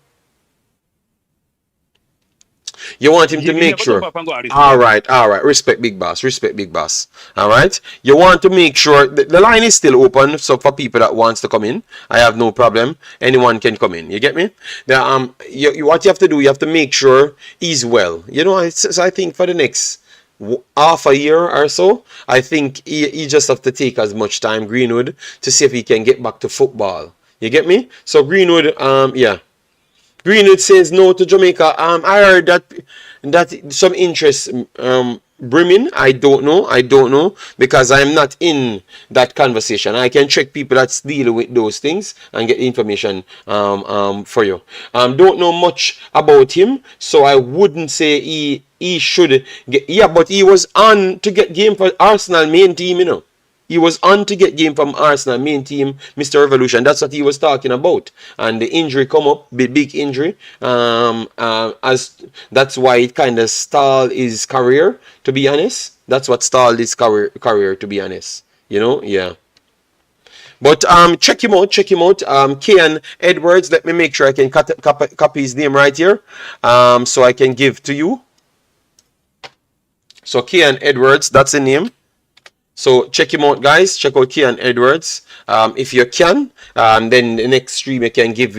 All right. Respect big boss. All right. You want to make sure the line is still open. So for people that wants to come in, I have no problem. Anyone can come in. You get me? What you have to do, you have to make sure he's well. So I think for the next half a year or so, I think he just have to take as much time, Greenwood, to see if he can get back to football. You get me? So Greenwood, yeah. Greenwood says no to Jamaica. I heard that some interest brimming? I don't know because I'm not in that conversation. I can check people that's dealing with those things and get information for you. Don't know much about him, so I wouldn't say he should get. Yeah, but he was on to get game for Arsenal main team, you know. He was on to get game from Arsenal main team, Mr. Revolution. That's what he was talking about. And the injury come up, big injury. As that's why it kind of stalled his career. To be honest, that's what stalled his career. To be honest, you know, yeah. But check him out. Kian Edwards. Let me make sure I can copy his name right here. So I can give to you. So Kian Edwards, that's the name. So check him out, guys. Check out Kian Edwards. If you can, then the next stream you can give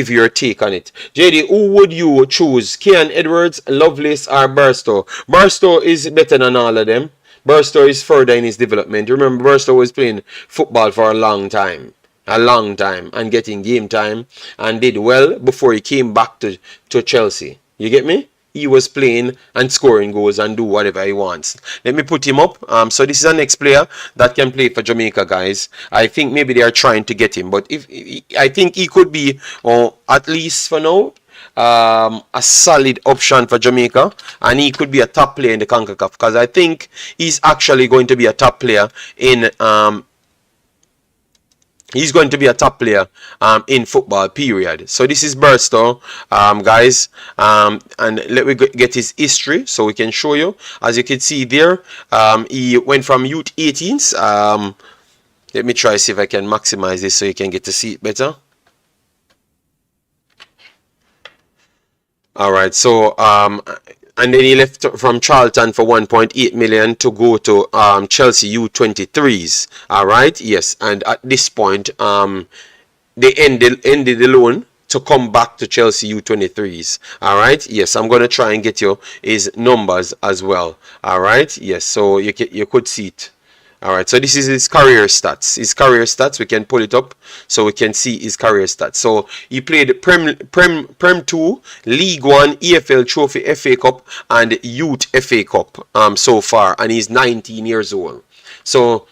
your take on it. JD, who would you choose? Kian Edwards, Lovelace, or Barstow? Barstow is better than all of them. Barstow is further in his development. Remember, Barstow was playing football for a long time, and getting game time, and did well before he came back to Chelsea. You get me? He was playing and scoring goals and do whatever he wants. Let me put him up. So this is an next player that can play for Jamaica, guys. I think maybe they are trying to get him, but I think he could be, at least for now, a solid option for Jamaica, and he could be a top player in the CONCACAF because I think he's actually going to be a top player in He's going to be a top player in football, period. So this is Barstow, guys. And let me get his history so we can show you. As you can see there, he went from youth 18s. Let me try see if I can maximize this so you can get to see it better. All right, so and then he left from Charlton for 1.8 million to go to Chelsea U23s. All right, yes, and at this point, they ended the loan to come back to Chelsea U23s. All right, yes, I'm gonna try and get you his numbers as well. All right, yes, so you could see it. All right, so this is his career stats. We can pull it up so we can see his career stats. So he played Prem 2, League 1, EFL Trophy, FA Cup, and Youth FA Cup so far, and he's 19 years old. So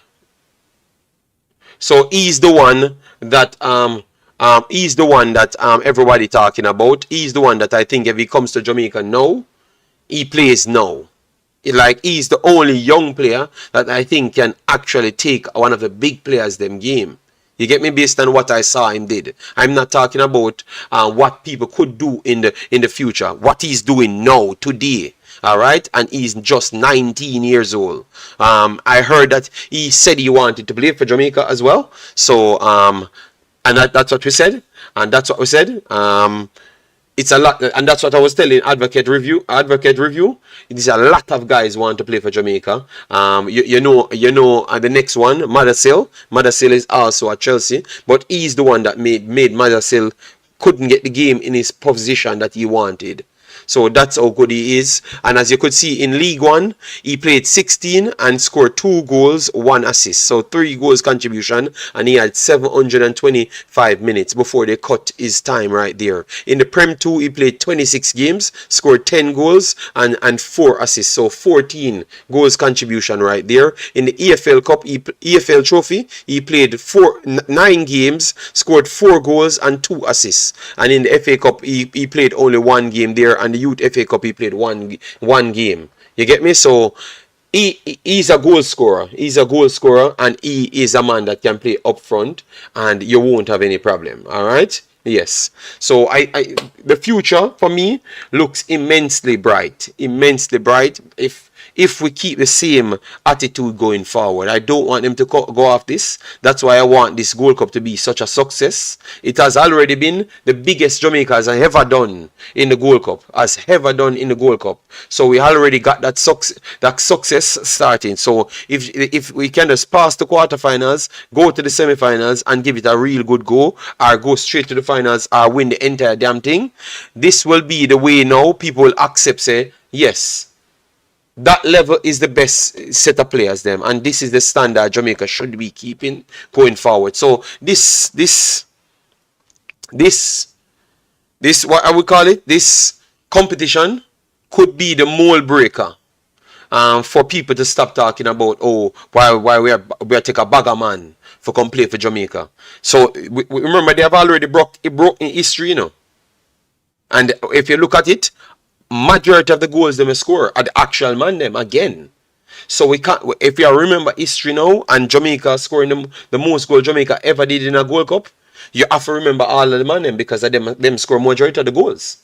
he's the one that everybody talking about. He's the one that I think if he comes to Jamaica now, he plays now. Like, he's the only young player that I think can actually take one of the big players them game. You get me? Based on what I saw him did. I'm not talking about what people could do in the future. What he's doing now, today. All right, and he's just 19 years old. I heard that he said he wanted to play for Jamaica as well. So and that's what we said. It's a lot, and that's what I was telling Advocate Review. There's a lot of guys want to play for Jamaica. You know, the next one, Madasil. Madasil is also at Chelsea, but he's the one that made Madasil couldn't get the game in his position that he wanted. So that's how good he is. And as you could see in League 1, he played 16 and scored 2 goals, 1 assist. So 3 goals contribution, and he had 725 minutes before they cut his time right there. In the Prem 2, he played 26 games, scored 10 goals and 4 assists. So 14 goals contribution right there. In the EFL Cup, EFL Trophy, he played 9 games, scored 4 goals and 2 assists. And in the FA Cup, he played only 1 game there, and the Youth FA Cup he played one game. You get me? So he's a goal scorer. And he is a man that can play up front, and you won't have any problem. All right? Yes. So the future for me looks immensely bright. If we keep the same attitude going forward. I don't want them to go off this. That's why I want this Gold Cup to be such a success. It has already been the biggest Jamaica has ever done in the Gold Cup. So we already got that success starting. So if we can just pass the quarterfinals, go to the semifinals and give it a real good go, or go straight to the finals, or win the entire damn thing, this will be the way now people will accept, say, yes, that level is the best set of players them, and this is the standard Jamaica should be keeping going forward. So this what I would call it, this competition could be the mold breaker for people to stop talking about why we are take a bagger man for come play for Jamaica. So we remember they have already broke in history, you know. And if you look at it, majority of the goals they may score are the actual man them again. So we can't, if you remember history now, and Jamaica scoring the most goal Jamaica ever did in a Gold Cup, you have to remember all of the man them because of them score majority of the goals.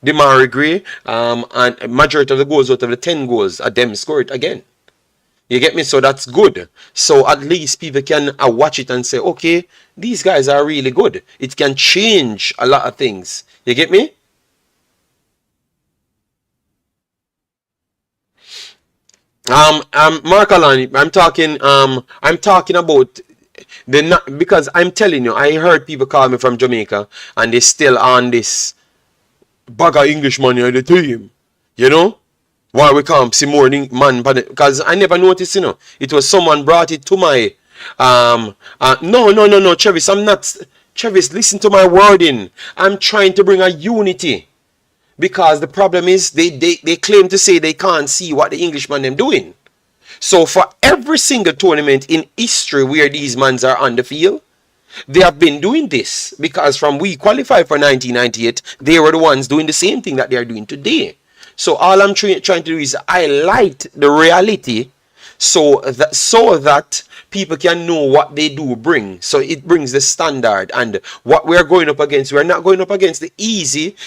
Demarai, and majority of the goals out of the 10 goals are them score it again. You get me? So that's good. So at least people can watch it and say, okay, these guys are really good. It can change a lot of things. You get me? Mark Alani, I'm talking about because I'm telling you, I heard people call me from Jamaica and they still on this bagger Englishman in the team. You know? Why we can't see more man, because I never noticed, you know. It was someone brought it to my no, Travis, I'm not. Travis, listen to my wording. I'm trying to bring a unity. Because the problem is they claim to say they can't see what the Englishman them doing. So for every single tournament in history where these mans are on the field, they have been doing this. Because from we qualified for 1998, they were the ones doing the same thing that they are doing today. So all I'm trying to do is highlight the reality so that people can know what they do bring. So it brings the standard and what we're going up against. We're not going up against the easy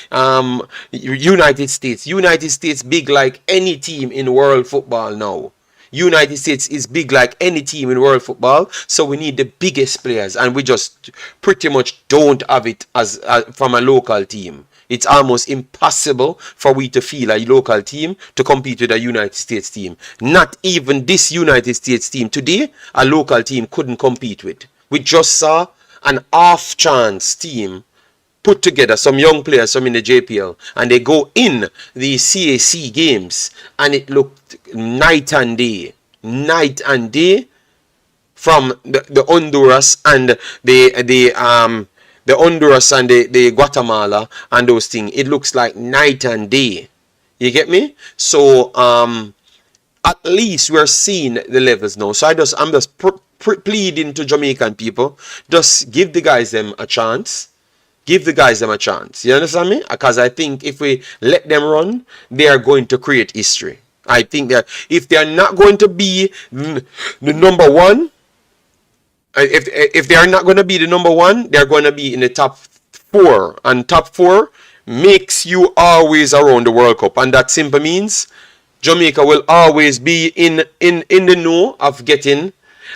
United States. United States big like any team in world football now. United States is big like any team in world football. So we need the biggest players and we just pretty much don't have it as from a local team. It's almost impossible for we to feel a local team to compete with a United States team. Not even this United States team today, a local team couldn't compete with. We just saw an off-chance team put together, some young players, some in the JPL, and they go in the CAC games, and it looked night and day from the Honduras and the Honduras and the Guatemala and those things. It looks like night and day. You get me? So at least we're seeing the levels now. So I'm just pleading to Jamaican people, just give the guys them a chance. Give the guys them a chance. You understand me? Because I think if we let them run, they are going to create history. I think that if they are not going to be the number one, if they are not going to be the number one, they're going to be in the top 4. And top 4 makes you always around the World Cup. And that simply means Jamaica will always be in the know of getting.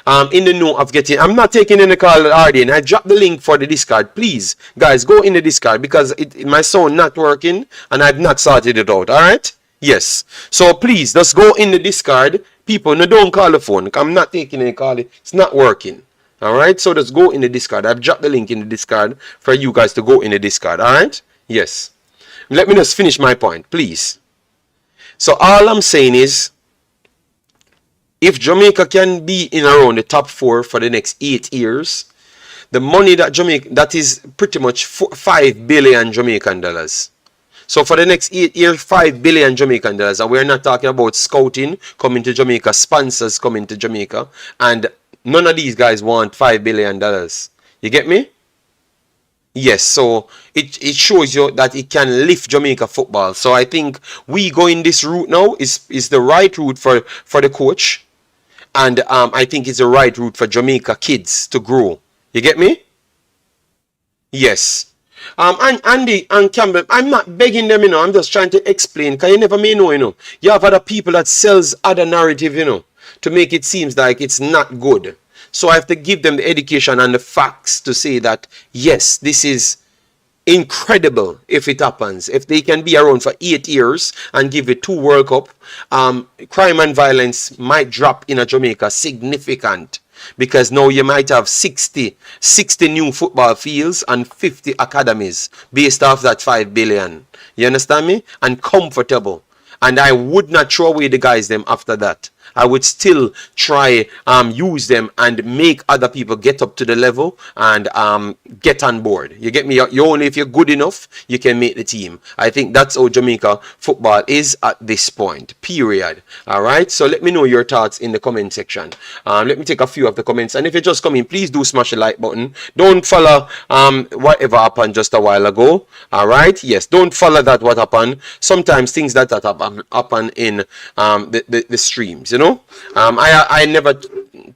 I'm not taking any call already, and I dropped the link for the Discord. Please, guys, go in the Discord because my sound not working and I've not sorted it out. All right? Yes. So please, just go in the Discord. People, no, don't call the phone. I'm not taking any call. It's not working. Alright, so just go in the Discord. I've dropped the link in the Discord for you guys to go in the Discord. Alright? Yes. Let me just finish my point, please. So all I'm saying is, if Jamaica can be in around the top 4 for the next 8 years, the money that Jamaica, that is pretty much 5 billion Jamaican dollars. So for the next 8 years, 5 billion Jamaican dollars. And we're not talking about scouting coming to Jamaica, sponsors coming to Jamaica, and none of these guys want $5 billion. You get me? Yes, so it shows you that it can lift Jamaica football. So I think we going this route now is the right route for the coach. And I think it's the right route for Jamaica kids to grow. You get me? Yes. And Andy and Campbell, I'm not begging them, you know. I'm just trying to explain. Because you never may know, you know. You have other people that sells other narrative, you know, to make it seem like it's not good. So I have to give them the education and the facts to say that, yes, this is incredible if it happens. If they can be around for 8 years and give it 2 World Cup, crime and violence might drop in a Jamaica significant. Because now you might have 60 new football fields and 50 academies based off that 5 billion. You understand me? And comfortable. And I would not throw away the guys them after that. I would still try use them and make other people get up to the level and get on board. You get me? You only if you're good enough, you can make the team. I think that's how Jamaica football is at this point. Period. All right. So let me know your thoughts in the comment section. Let me take a few of the comments, and if you just come in, please do smash the like button. Don't follow whatever happened just a while ago. All right. Yes. Don't follow that. What happened? Sometimes things that happen in the streams. You know. I never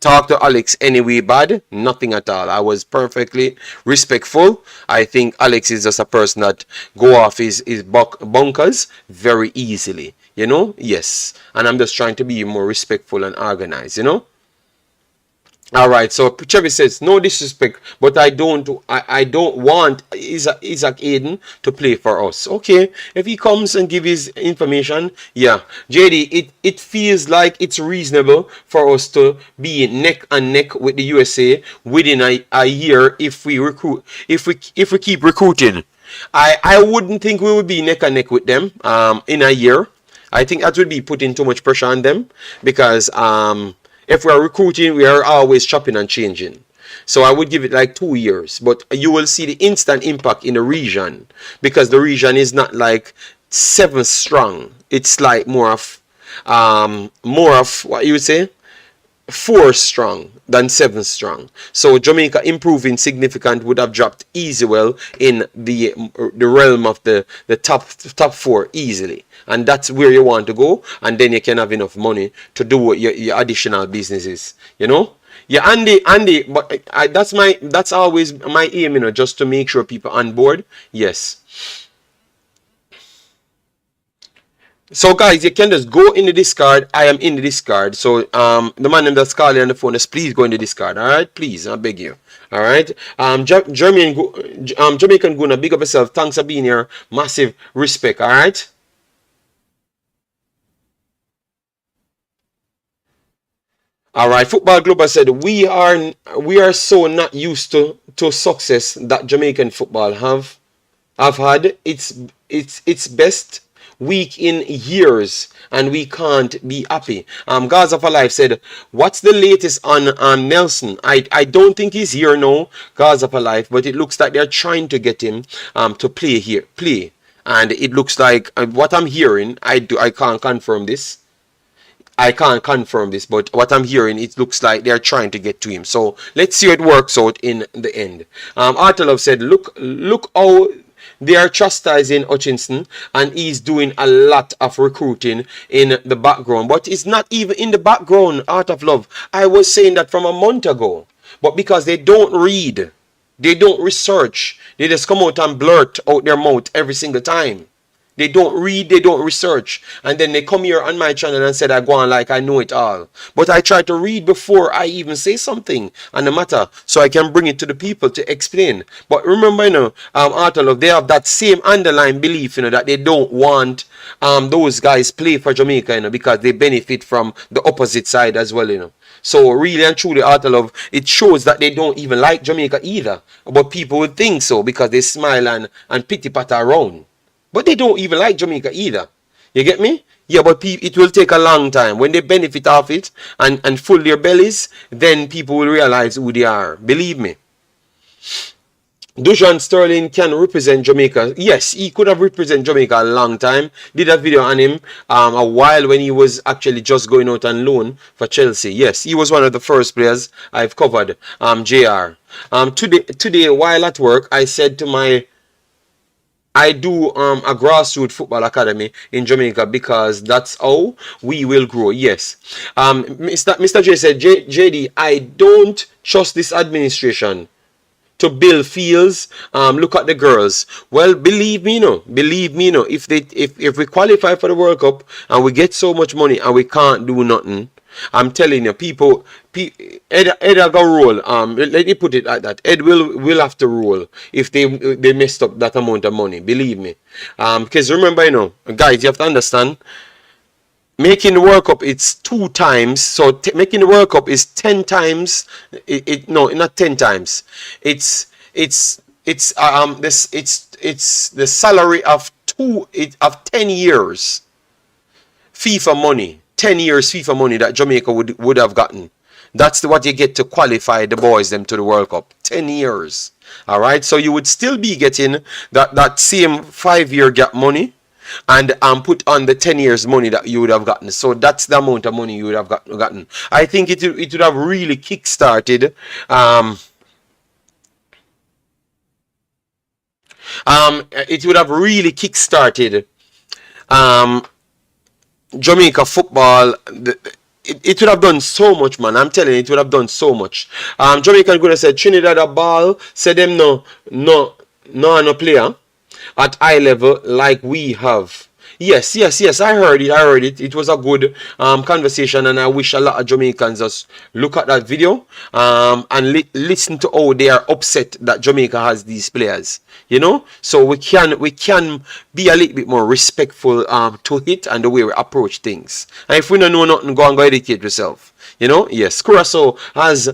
talked to Alex anyway bad. Nothing at all. I was perfectly respectful. I think Alex is just a person that go off his bunkers very easily. You know, yes, and I'm just trying to be more respectful and organized, you know. All right, so Chevy says no disrespect, but I don't want Isaac Aiden to play for us. Okay, if he comes and give his information, yeah, JD, it feels like it's reasonable for us to be neck and neck with the USA within a year if we keep recruiting. I wouldn't think we would be neck and neck with them in a year. I think that would be putting too much pressure on them because if we are recruiting, we are always chopping and changing. So I would give it like 2 years, but you will see the instant impact in the region because the region is not like 7 strong. It's like more of what you would say 4 strong than 7 strong. So Jamaica improving significant would have dropped easy well in the realm of the top 4 easily. And that's where you want to go, and then you can have enough money to do your additional businesses, you know. Yeah, Andy, but that's always my aim, you know, just to make sure people on board. Yes. So guys, you can just go in the Discord. I am in the Discord. So the man that's calling on the phone, just please go in the Discord. All right, please, I beg you. All right. Jamaican Guna, big up yourself. Thanks for being here. Massive respect. All right. All right, Football Global said we are so not used to success that Jamaican football have had. It's best week in years, and we can't be happy. Gaza for Life said, what's the latest on Nelson? I don't think he's here now, Gaza for Life, but it looks like they're trying to get him to play, and it looks like what I'm hearing. I can't confirm this. But what I'm hearing, it looks like they're trying to get to him. So let's see how it works out in the end. Artelov said, look how they are chastising Hutchinson, and he's doing a lot of recruiting in the background. But it's not even in the background, Art of Love. I was saying that from a month ago. But because they don't read, they don't research, they just come out and blurt out their mouth every single time. They don't read, they don't research. And then they come here on my channel and said I go on like I know it all. But I try to read before I even say something on the matter, so I can bring it to the people to explain. But remember, you know, Artelov, they have that same underlying belief, you know, that they don't want those guys play for Jamaica, you know, because they benefit from the opposite side as well, you know. So really and truly, Artelov, it shows that they don't even like Jamaica either. But people would think so because they smile and pity-pat around. But they don't even like Jamaica either. You get me? Yeah, but it will take a long time. When they benefit off it and fill their bellies, then people will realize who they are. Believe me. Dujuan Sterling can represent Jamaica. Yes, he could have represented Jamaica a long time. Did a video on him a while when he was actually just going out on loan for Chelsea. Yes, he was one of the first players I've covered. JR. Today, while at work, I said to I do a grassroots football academy in Jamaica because that's how we will grow. Yes. Mr. J said, JD, I don't trust this administration to build fields. Look at the girls. Well, believe me, if we qualify for the World Cup and we get so much money and we can't do nothing, I'm telling you, Ed will roll. Let me put it like that. Ed will have to roll if they messed up that amount of money. Believe me. Because remember, you know, guys, you have to understand. Making the World Cup, it's 2 times. So making the World Cup is 10 times. No, not 10 times. It's the salary of 10 years. FIFA money. 10 years FIFA money that Jamaica would have gotten. That's what you get to qualify the boys them to the World Cup. 10 years. All right. So you would still be getting that same 5-year gap money, and put on the 10 years money that you would have gotten. So that's the amount of money you would have gotten. I think it would have really kick-started it would have really kick-started Jamaica football. It would have done so much, man. I'm telling you, it would have done so much. Jamaica gonna say Trinidad a ball, say them no player at high level like we have. Yes. I heard it. It was a good conversation, and I wish a lot of Jamaicans just look at that video and listen to how they are upset that Jamaica has these players. You know, so we can be a little bit more respectful to it and the way we approach things. And if we don't know nothing, go and go educate yourself. You know, yes. Curacao has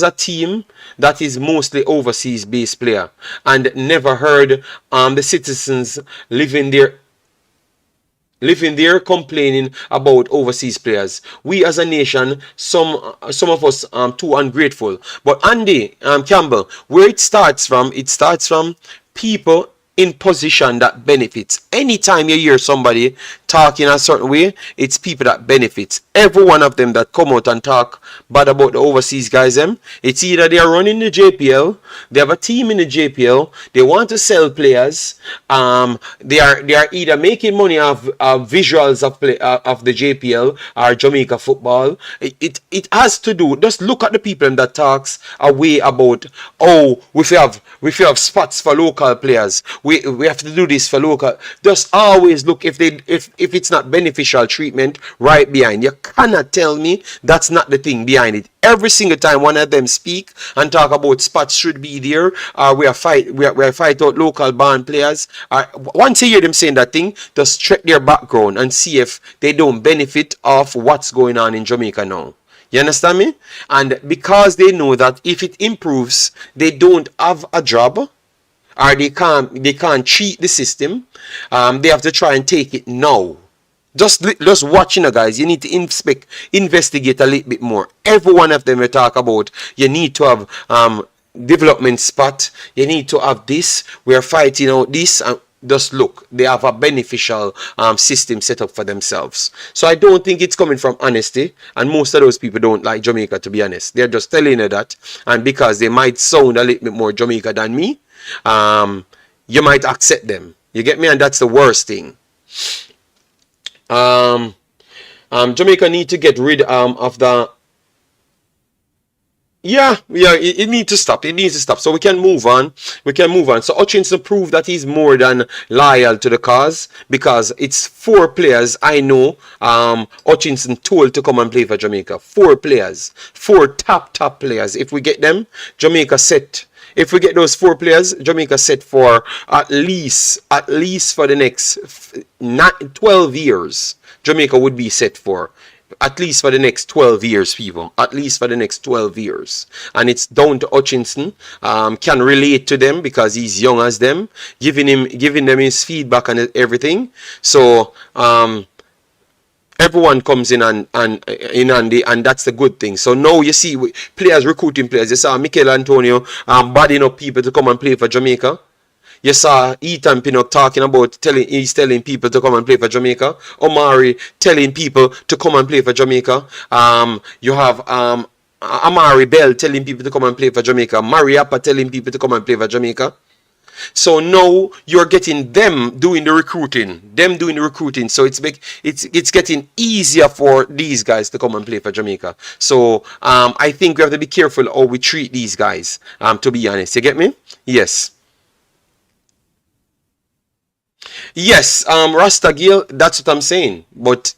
a team that is mostly overseas based player, and never heard the citizens living there complaining about overseas players. We as a nation, some of us too ungrateful. But Andy Campbell, where it starts from people in position that benefits. Anytime you hear somebody talking a certain way, it's people that benefits. Every one of them that come out and talk bad about the overseas guys, it's either they are running the JPL, they have a team in the JPL, they want to sell players, they are either making money off visuals of the JPL or Jamaica football. It has to do. Just look at the people that talks away about, oh, if we have spots for local players, we have to do this for local. Just always look if it's not beneficial treatment right behind. You cannot tell me that's not the thing behind it. Every single time one of them speak and talk about spots should be there, we are fight out local band players. Once you hear them saying that thing, just check their background and see if they don't benefit off what's going on in Jamaica now. You understand me? And because they know that if it improves, they don't have a job, or they can't cheat the system, they have to try and take it now. Just watching, guys. You need to investigate a little bit more. Every one of them we talk about. You need to have development spot. You need to have this. We are fighting out this. Just look, they have a beneficial system set up for themselves. So I don't think it's coming from honesty, and most of those people don't like Jamaica, to be honest. They're just telling you that, and because they might sound a little bit more Jamaica than me, you might accept them. You get me? And that's the worst thing. Jamaica need to get rid of the. Yeah, it needs to stop. It needs to stop. So we can move on. So Hutchinson proved that he's more than loyal to the cause, because it's 4 players I know Hutchinson told to come and play for Jamaica. 4 players. 4 top players. If we get them, Jamaica set. If we get those 4 players, Jamaica set for at least for the next 12 years. Jamaica would be set for. At least for the next 12 years, people. At least for the next 12 years. And it's down to Hutchinson. Can relate to them because he's young as them. Giving them his feedback and everything. So, everyone comes in and that's the good thing. So now you see players recruiting players. You saw Mikel Antonio badding up people to come and play for Jamaica. You saw Ethan Pinnock talking about he's telling people to come and play for Jamaica. Omari telling people to come and play for Jamaica. You have Amari Bell telling people to come and play for Jamaica. Mariappa telling people to come and play for Jamaica. So now you're getting them doing the recruiting. So it's getting easier for these guys to come and play for Jamaica. So I think we have to be careful how we treat these guys. To be honest, you get me? Yes. Yes, Rasta Gil, that's what I'm saying. But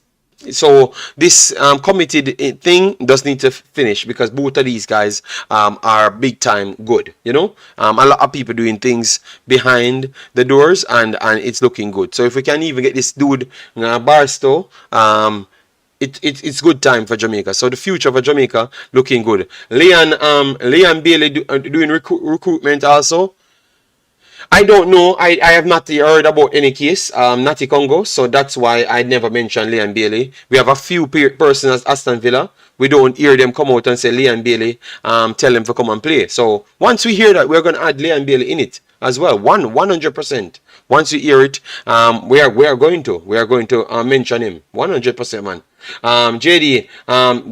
so this committed thing does need to finish, because both of these guys are big time good. You know, a lot of people doing things behind the doors, and it's looking good. So if we can even get this dude Barstow, it's good time for Jamaica. So the future for Jamaica looking good. Leon Bailey doing recruitment also. I don't know. I have not heard about any case, Natty Congo, so that's why I never mentioned Leon Bailey. We have a few persons at Aston Villa. We don't hear them come out and say Leon Bailey, tell them to come and play. So once we hear that, we're going to add Leon Bailey in it as well. 100%. Once you hear it, we are going to mention him 100%, man. JD,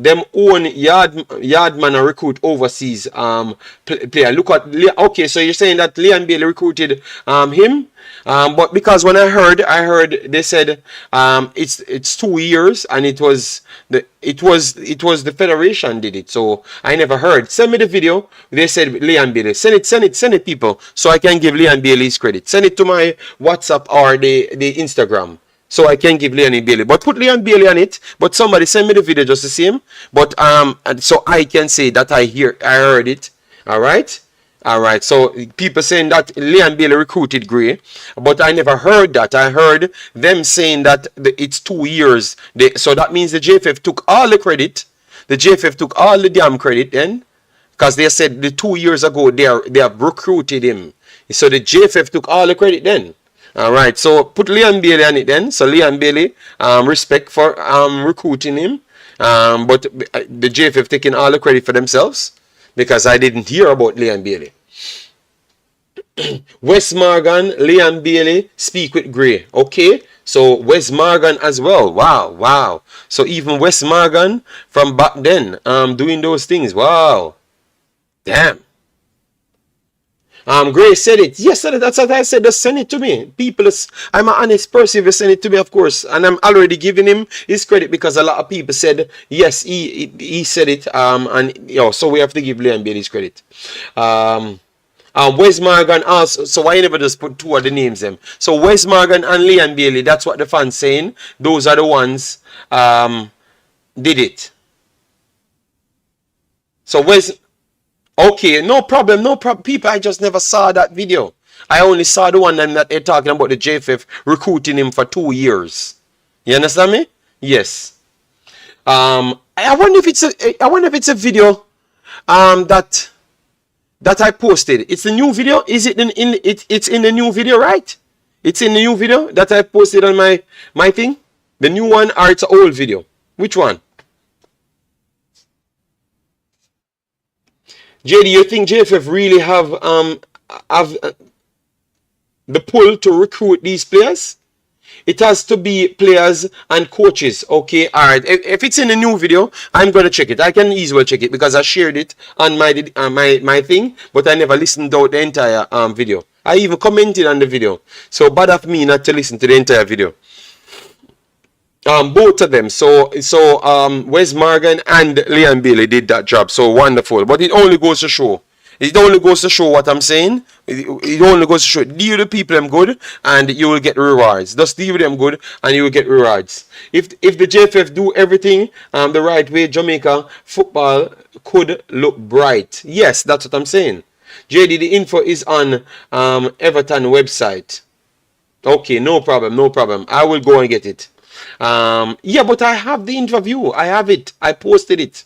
them own Yardman and recruit overseas player. Look at okay, so you're saying that Leon Bailey recruited him, but because when I heard they said it's 2 years and it was the federation did it. So I never heard. Send me the video. They said Leon Bailey. Send it, people, so I can give Leon Bailey's credit. Send it to my WhatsApp or the Instagram, so I can give Leon Bailey. But put Leon Bailey on it. But somebody send me the video just the same. But and so I can say that I heard it. Alright? Alright. So people saying that Leon Bailey recruited Gray. But I never heard that. I heard them saying that it's 2 years. So that means the JFF took all the credit. The JFF took all the damn credit then. Because they said the 2 years ago they have recruited him. So the JFF took all the credit then. Alright, so put Leon Bailey on it then. So Leon Bailey, respect for recruiting him. But the JFF taking all the credit for themselves, because I didn't hear about Leon Bailey. Wes Morgan, Leon Bailey, speak with Gray. Okay, so Wes Morgan as well. Wow. So even Wes Morgan from back then, doing those things. Wow. Damn. Gray said it. Yes, that's what I said. Just send it to me. People, I'm an honest person. If you send it to me, of course. And I'm already giving him his credit because a lot of people said, yes, he said it. And so we have to give Leon Bailey his credit. Wes Morgan also. So why never just put two of the names them? So Wes Morgan and Leon Bailey, that's what the fans saying. Those are the ones did it. So Wes. Okay, no problem. People, I just never saw that video. I only saw the one that they're talking about the JFF recruiting him for 2 years. You understand me? Yes. I wonder if it's a video that I posted. It's the new video. Is it it's in the new video, right? It's in the new video that I posted on my thing. The new one, or it's an old video? Which one? JD, you think JFF really have the pull to recruit these players? It has to be players and coaches. Okay, all right. If it's in the new video, I'm gonna check it. I can easily check it because I shared it on my thing, but I never listened to the entire video. I even commented on the video. So bad of me not to listen to the entire video. Both of them. So Wes Morgan and Leon Bailey did that job. So wonderful. But it only goes to show. It only goes to show what I'm saying. It only goes to show. Deal with the people them good and you will get rewards. Just deal with them good and you will get rewards. If the JFF do everything the right way, Jamaica football could look bright. Yes, that's what I'm saying. JD, the info is on Everton website. Okay, no problem. I will go and get it. Yeah, but I have the interview. I have it. I posted it,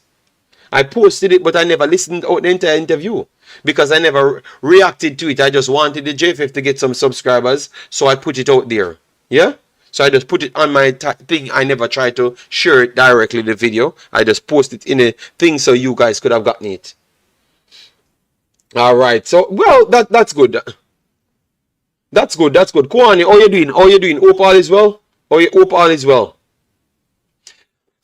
but I never listened to the entire interview because I never reacted to it. I just wanted the JFF to get some subscribers, so I put it out there. Yeah? So I just put it on my thing. I never tried to share it directly, the video. I just posted it in a thing so you guys could have gotten it. All right. So, well, that's good. That's good. Kwani, how you doing? Hope all is well? Hope all is well.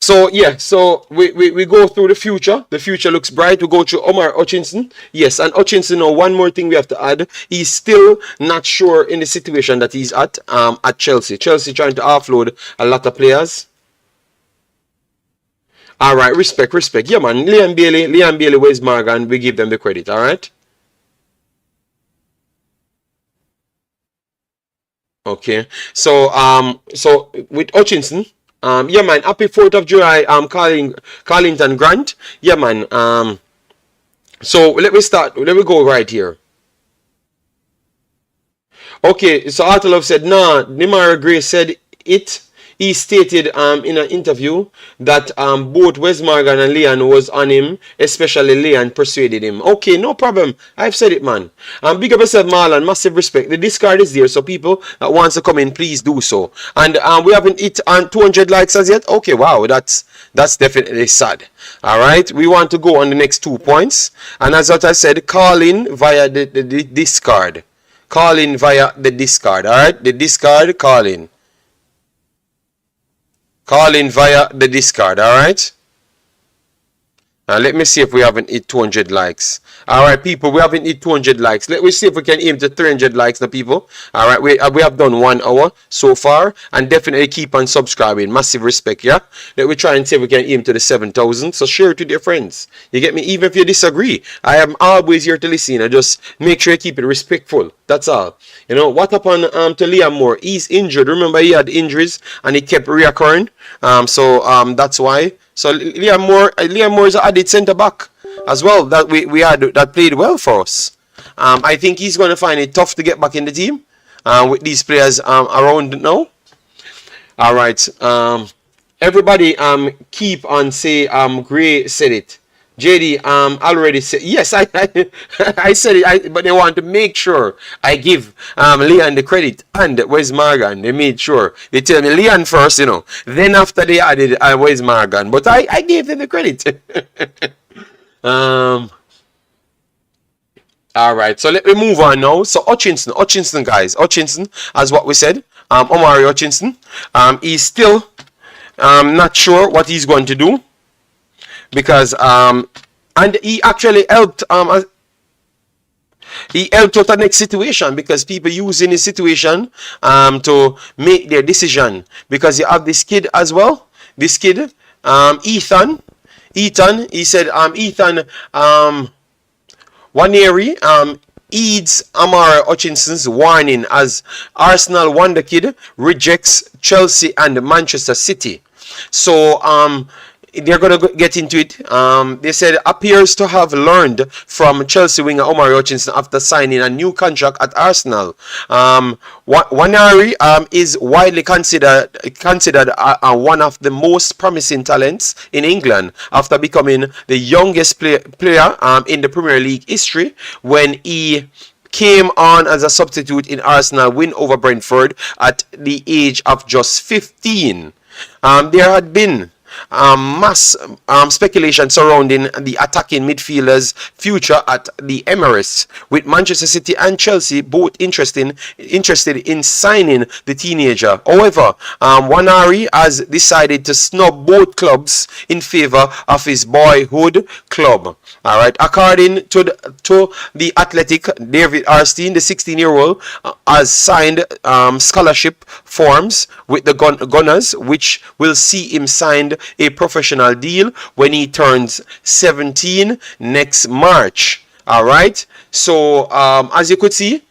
So yeah, so we go through the future. The future looks bright. We go through Omari Hutchinson. Yes, and Hutchinson, one more thing we have to add. He's still not sure in the situation that he's at Chelsea. Chelsea trying to offload a lot of players. All right, respect. Yeah, man. Leon Bailey, Wes Morgan, we give them the credit. All right. Okay, so with Hutchinson, yeah man, happy 4th of July, Carlington Grant, yeah man, so let me go right here. Okay, so Artelov said, nah, Demarai Gray said it he stated in an interview that both Wes Morgan and Leon was on him, especially Leon persuaded him. Okay, no problem. I've said it, man. Big up yourself, Marlon. Massive respect. The discard is there, so people that wants to come in, please do so. And we haven't hit 200 likes as yet. Okay, wow, that's definitely sad. All right, we want to go on the next 2 points, and as what I said, call in via the discard. Call in via the discard. All right, the discard. Call in. Call in via the discard. All right. Let me see if we haven't hit 200 likes. All right, people, we haven't hit 200 likes. Let me see if we can aim to 300 likes, the people. All right, we have done 1 hour so far, and definitely keep on subscribing. Massive respect, yeah. Let me try and see if we can aim to the 7,000. So share it with your friends. You get me? Even if you disagree, I am always here to listen. I just make sure you keep it respectful. That's all. You know what happened to Liam Moore? He's injured. Remember, he had injuries and it kept reoccurring. That's why. So Liam Moore is an added centre back as well that we had that played well for us. I think he's going to find it tough to get back in the team with these players around now. All right. Everybody keep on say Gray said it. JD already said yes. I said it, but they want to make sure I give Leon the credit and Wes Morgan. They made sure they tell me Leon first, you know. Then after they added Wes Morgan, but I gave them the credit. All right, so let me move on now. So Hutchinson, guys, Hutchinson, as what we said, Omari Hutchinson, he's still not sure what he's going to do. Because and he actually helped out the next situation, because people using his situation to make their decision, because you have this kid as well, Ethan, he said Ethan Waneri heeds Omari Hutchinson's warning as Arsenal wonder kid rejects Chelsea and Manchester City. So they're going to get into it. They said appears to have learned from Chelsea winger Omari Hutchinson after signing a new contract at Arsenal. Wanari is widely considered one of the most promising talents in England after becoming the youngest player in the Premier League history when he came on as a substitute in Arsenal win over Brentford at the age of just 15. There had been mass speculation surrounding the attacking midfielder's future at the Emirates, with Manchester City and Chelsea both interested in signing the teenager. However, Wanari has decided to snub both clubs in favor of his boyhood club. All right, according to the Athletic, David Arstein, the 16-year-old, has signed scholarship forms with the Gunners, which will see him signed a professional deal when he turns 17 next March. All right. So as you could see,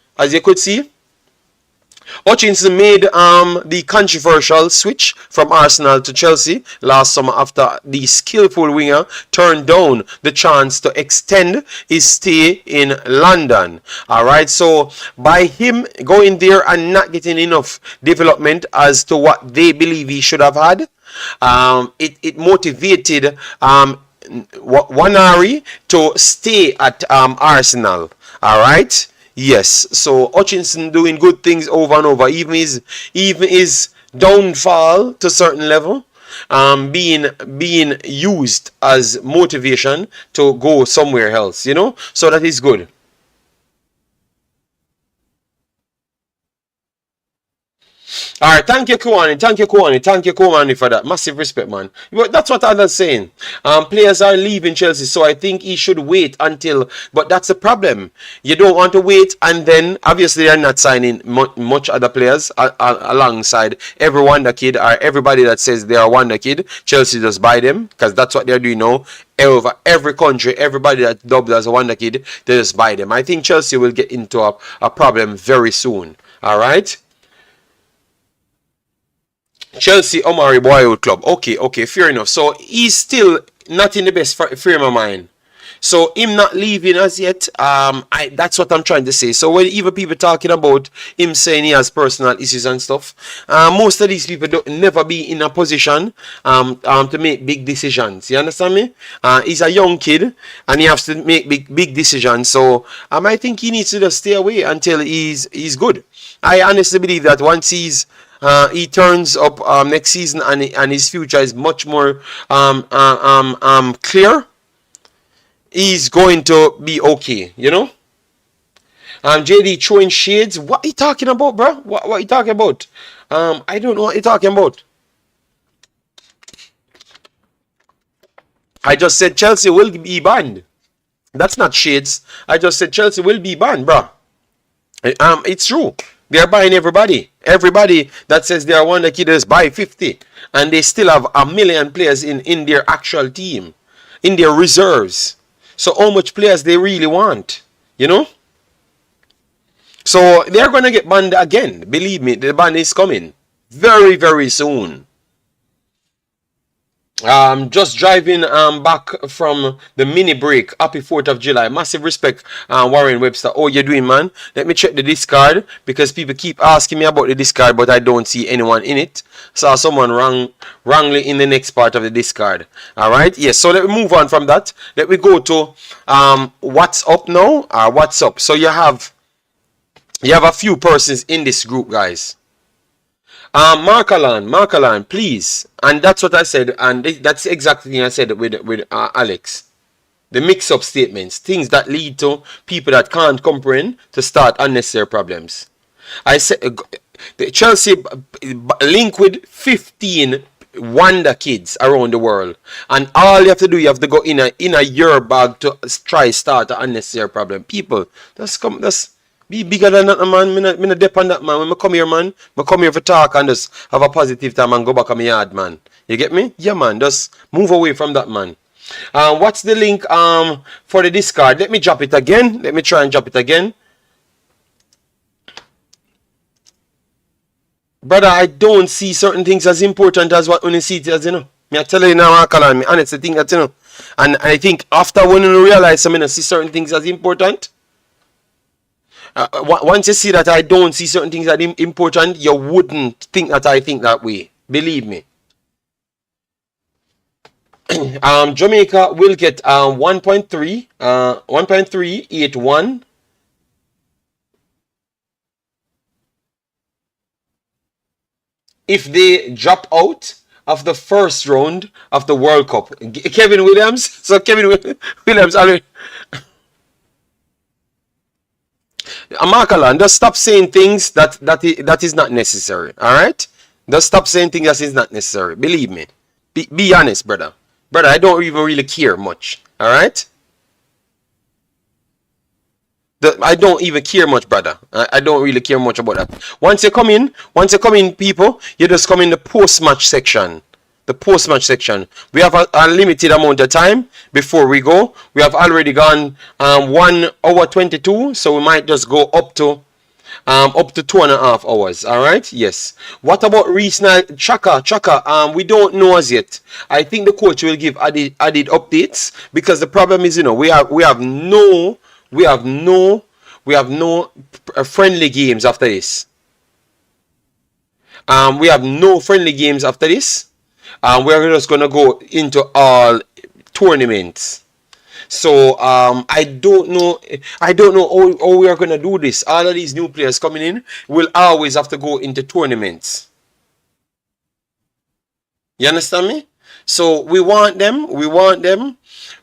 Hutchinson made the controversial switch from Arsenal to Chelsea last summer after the skillful winger turned down the chance to extend his stay in London. All right, so by him going there and not getting enough development as to what they believe he should have had, it motivated Wanari to stay at Arsenal. All right. Yes, so Hutchinson doing good things over and over, even his downfall to a certain level, being used as motivation to go somewhere else, you know, so that is good. All right, thank you, Kouani, for that. Massive respect, man. But that's what others saying. Players are leaving Chelsea, so I think he should wait until. But that's the problem. You don't want to wait, and then obviously they're not signing much other players alongside every wonder kid or everybody that says they are wonder kid. Chelsea just buy them because that's what they're doing now. Over every country, everybody that's dubbed as a wonder kid, they just buy them. I think Chelsea will get into a problem very soon. All right. Chelsea Omari Boyhood Club. Okay, fair enough. So he's still not in the best frame of mind. So him not leaving as yet, that's what I'm trying to say. So when even people talking about him saying he has personal issues and stuff, most of these people don't never be in a position to make big decisions. You understand me? He's a young kid and he has to make big decisions. So I think he needs to just stay away until he's good. I honestly believe that once he turns up next season and his future is much more clear, he's going to be okay, you know. JD throwing shades. What are you talking about, bro? What are you talking about? I don't know what you're talking about. I just said Chelsea will be banned. That's not shades. I just said Chelsea will be banned, bro. It's true. They're buying everybody. Everybody that says they are one the kids buy 50, and they still have a million players in their actual team, in their reserves. So how much players they really want, you know? So they're going to get banned again. Believe me, the ban is coming very, very soon. Just driving back from the mini break. Happy 4th of July. Massive respect, Warren Webster. Oh, you doing, man? Let me check the discard because people keep asking me about the discard, but I don't see anyone in it. Saw someone wrongly in the next part of the discard. All right. Yes. So let me move on from that. Let me go to what's up now. What's up? So you have a few persons in this group, guys. Markalan, please. And that's what I said, and that's exactly what I said with Alex. The mix-up statements, things that lead to people that can't comprehend to start unnecessary problems. I said the Chelsea link with 15 wonder kids around the world, and all you have to do, you have to go in a year bag to try start an unnecessary problem. People, that's be bigger than that, man. Me not depend on that, man. When I come here, man, I come here for talk and just have a positive time and go back on my yard, man. You get me? Yeah, man. Just move away from that, man. What's the link for the discard? Let me drop it again. Let me try and drop it again. Brother, I don't see certain things as important as what when you see it as, you know. Me I tell you now, Markalan, me honestly think that, you know. And I think after when you realize I see certain things as important, once you see that I don't see certain things that important, you wouldn't think that I think that way. Believe me. Jamaica will get 1.381. If they drop out of the first round of the World Cup. Kevin Williams. So Kevin Williams already. Markalan, just stop saying things that is not necessary. Alright? Just stop saying things that is not necessary. Believe me. Be honest, brother. Brother, I don't even really care much. Alright? I don't even care much, brother. I don't really care much about that. Once you come in, people, you just come in the post-match section. The post-match section. We have a limited amount of time before we go. We have already gone 1 hour 22, so we might just go up to 2.5 hours. All right. Yes. What about Reese Chaka? We don't know as yet. I think the coach will give added updates because the problem is, you know, we have no friendly games after this. We have no friendly games after this. We're just gonna go into all tournaments. So I don't know how we are gonna do this. All of these new players coming in will always have to go into tournaments. You understand me? So we want them,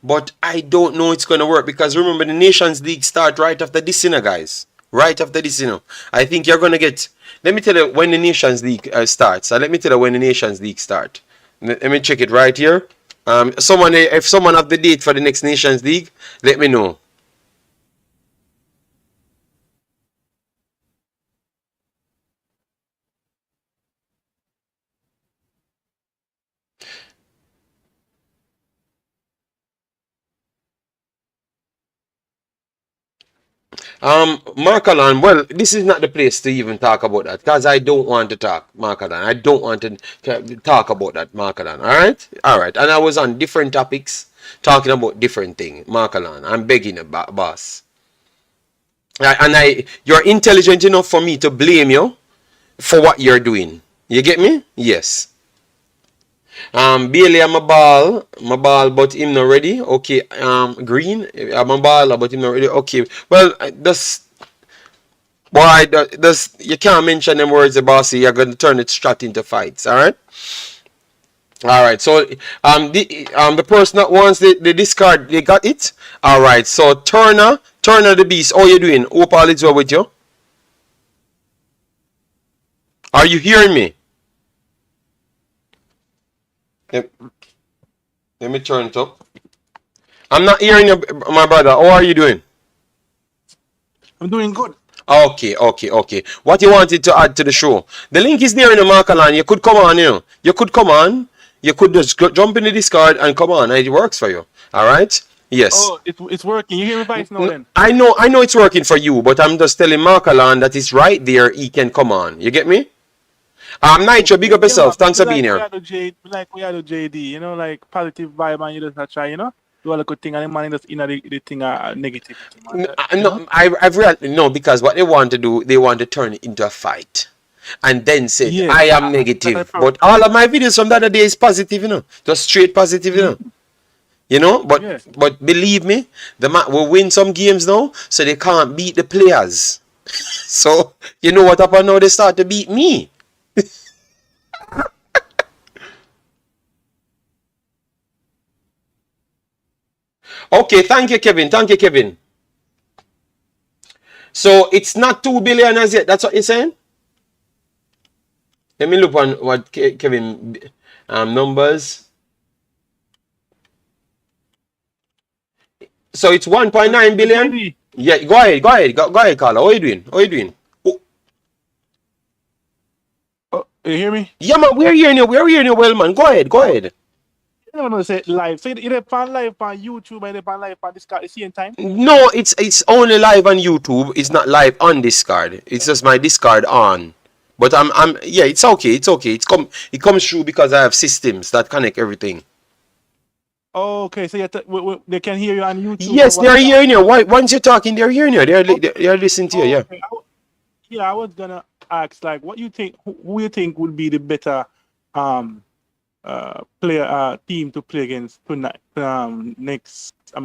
but I don't know it's gonna work because remember the Nations League start right after this, you know, guys. Right after this, you know. I think you're gonna get. Let me tell you when the Nations League starts. Let me tell you when the Nations League starts. Let me check it right here. If someone have the date for the next Nations League, let me know. Markalan, well, this is not the place to even talk about that because I don't want to talk, Markalan. I don't want to talk about that, Markalan. All right. And I was on different topics. talking about different thing. Markalan, I'm begging you, boss. You're intelligent enough for me to blame you for what you're doing. You get me? Yes. Bailey, I'm a ball, but him not ready. Okay. Green, I'm a ball, but him not ready. Okay. Well, you can't mention them words, bossy. You're gonna turn it straight into fights. All right. All right. So the person that wants the discard, they got it. All right. So Turner the Beast. How you doing? Hope all is well with you. Are you hearing me? Let me turn it up. I'm not hearing you, my brother. How are you doing? I'm doing good. Okay. What you wanted to add to the show? The link is there in the marker line. You could come on, You could come on. You could just jump in the Discord and come on. It works for you. All right? Yes. Oh, it's working. You hear me voice now then? I know it's working for you, but I'm just telling Markalan that it's right there. He can come on. You get me? Nitro, big up yourself. Thanks for being here. We are the JD, like positive vibe, and you just not try, do all the good thing, and the man just the thing negative. I've realized no, because what they want to do, they want to turn it into a fight, and then say I am negative. But all of my videos from the other day is positive, just straight positive, But believe me, the man will win some games now, so they can't beat the players. So you know what happened now? They start to beat me. Okay, thank you, Kevin. So it's not 2 billion as yet. That's what you're saying? Let me look on what Kevin numbers. So it's 1.9 billion. Yeah, go ahead, Carla. How are you doing? Oh, you hear me? Yeah, man, we're hearing you well, man. Go ahead. I don't know, say live. So you're on live on YouTube and you're on live on Discord at the same time? No, it's only live on YouTube. It's not live on Discord. It's just my Discord on. But it's okay. It comes through because I have systems that connect everything. Oh, okay, so they can hear you on YouTube. Yes, they're hearing you. Once you're talking, they're hearing you. They're listening to you. Yeah. Okay. I was gonna ask, like, what you think? Who you think would be the better player team to play against tonight?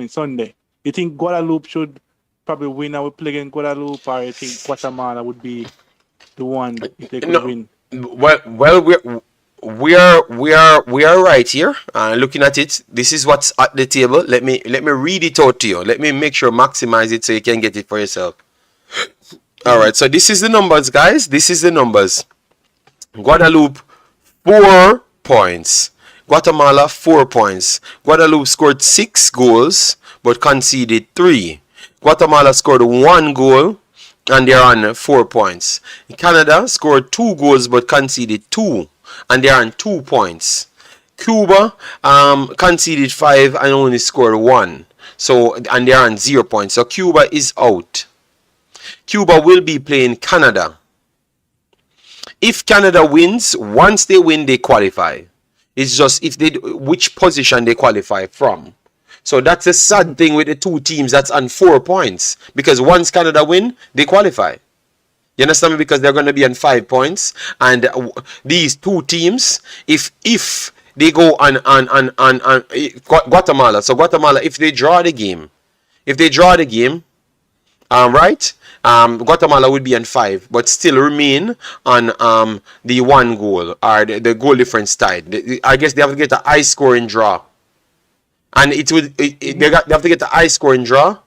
Sunday. You think Guadeloupe should probably win and we play against Guadeloupe, or you think Guatemala would be the one if they could win? Well, we are right here. Looking at it, this is what's at the table. Let me read it out to you. Let me make sure maximize it so you can get it for yourself. All right. So this is the numbers, guys. This is the numbers. Guadeloupe 4 points. Guatemala 4 points. Guadeloupe scored 6 goals but conceded 3. Guatemala scored 1 goal and they're on 4 points. Canada scored 2 goals but conceded 2 and they're on 2 points. Cuba conceded 5 and only scored 1. And they're on 0 points. So Cuba is out. Cuba will be playing Canada. If Canada wins, once they win, they qualify. It's just which position they qualify from. So that's a sad thing with the two teams that's on 4 points. Because once Canada win, they qualify. You understand me? Because they're going to be on 5 points. And these two teams, if they go on Guatemala. So Guatemala, if they draw the game, right? Guatemala would be on 5, but still remain on the 1 goal or the goal difference tied. I guess they have to get a high scoring draw, and they have to get a high scoring draw.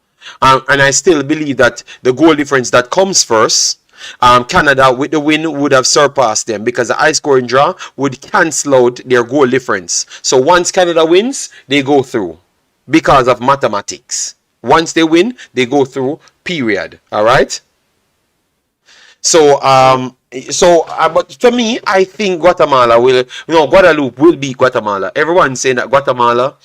And I still believe that the goal difference that comes first, Canada with the win would have surpassed them because the high scoring draw would cancel out their goal difference. So once Canada wins, they go through because of mathematics. Once they win, they go through, period. All right? So, but to me, I think Guadeloupe will beat Guatemala. Everyone's saying that Guatemala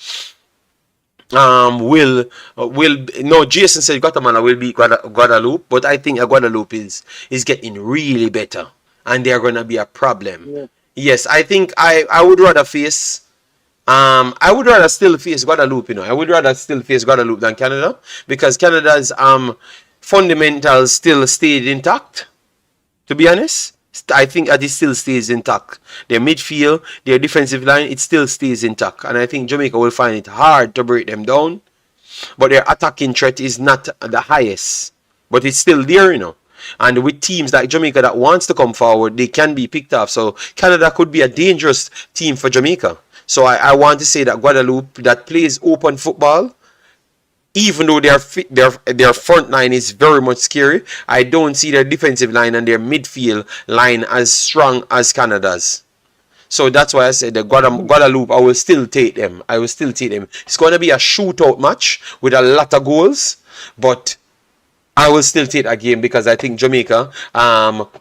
Jason said Guatemala will beat Guadeloupe, but I think Guadeloupe is getting really better, and they're going to be a problem. Yeah. Yes, I think I would rather face I would rather still face Guadeloupe, you know. I would rather still face Guadeloupe than Canada because Canada's fundamentals still stayed intact. To be honest, I think that it still stays intact. Their midfield, their defensive line, it still stays intact, and I think Jamaica will find it hard to break them down. But their attacking threat is not the highest, but it's still there, you know. And with teams like Jamaica that wants to come forward, they can be picked off. So Canada could be a dangerous team for Jamaica. So I want to say that Guadeloupe that plays open football, even though their front line is very much scary, I don't see their defensive line and their midfield line as strong as Canada's. So that's why I said the Guadeloupe, I will still take them. I will still take them. It's going to be a shootout match with a lot of goals, but I will still take a game because I think Jamaica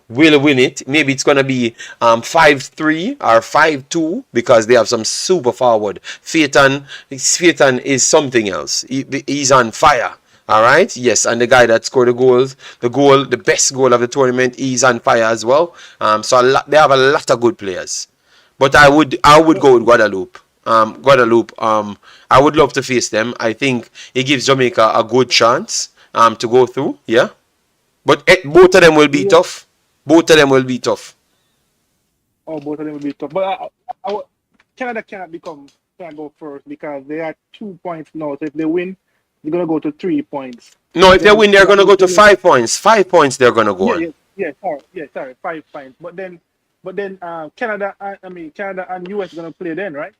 will win it. Maybe it's going to be 5-3 or 5-2 because they have some super forward. Phaeton is something else. He's on fire. All right. Yes, and the guy that scored the best goal of the tournament, he's on fire as well. So they have a lot of good players. But I would go with Guadeloupe. I would love to face them. I think it gives Jamaica a good chance to go through. Yeah. But both of them will be tough. Both of them will be tough. Oh, both of them will be tough. But Canada can't go first because they are 2 points now. So if they win, they're gonna go to 3 points. No, if they win, they're gonna go to 5 points. 5 points they're gonna go on. Sorry, 5 points. But then Canada and US gonna play then, right?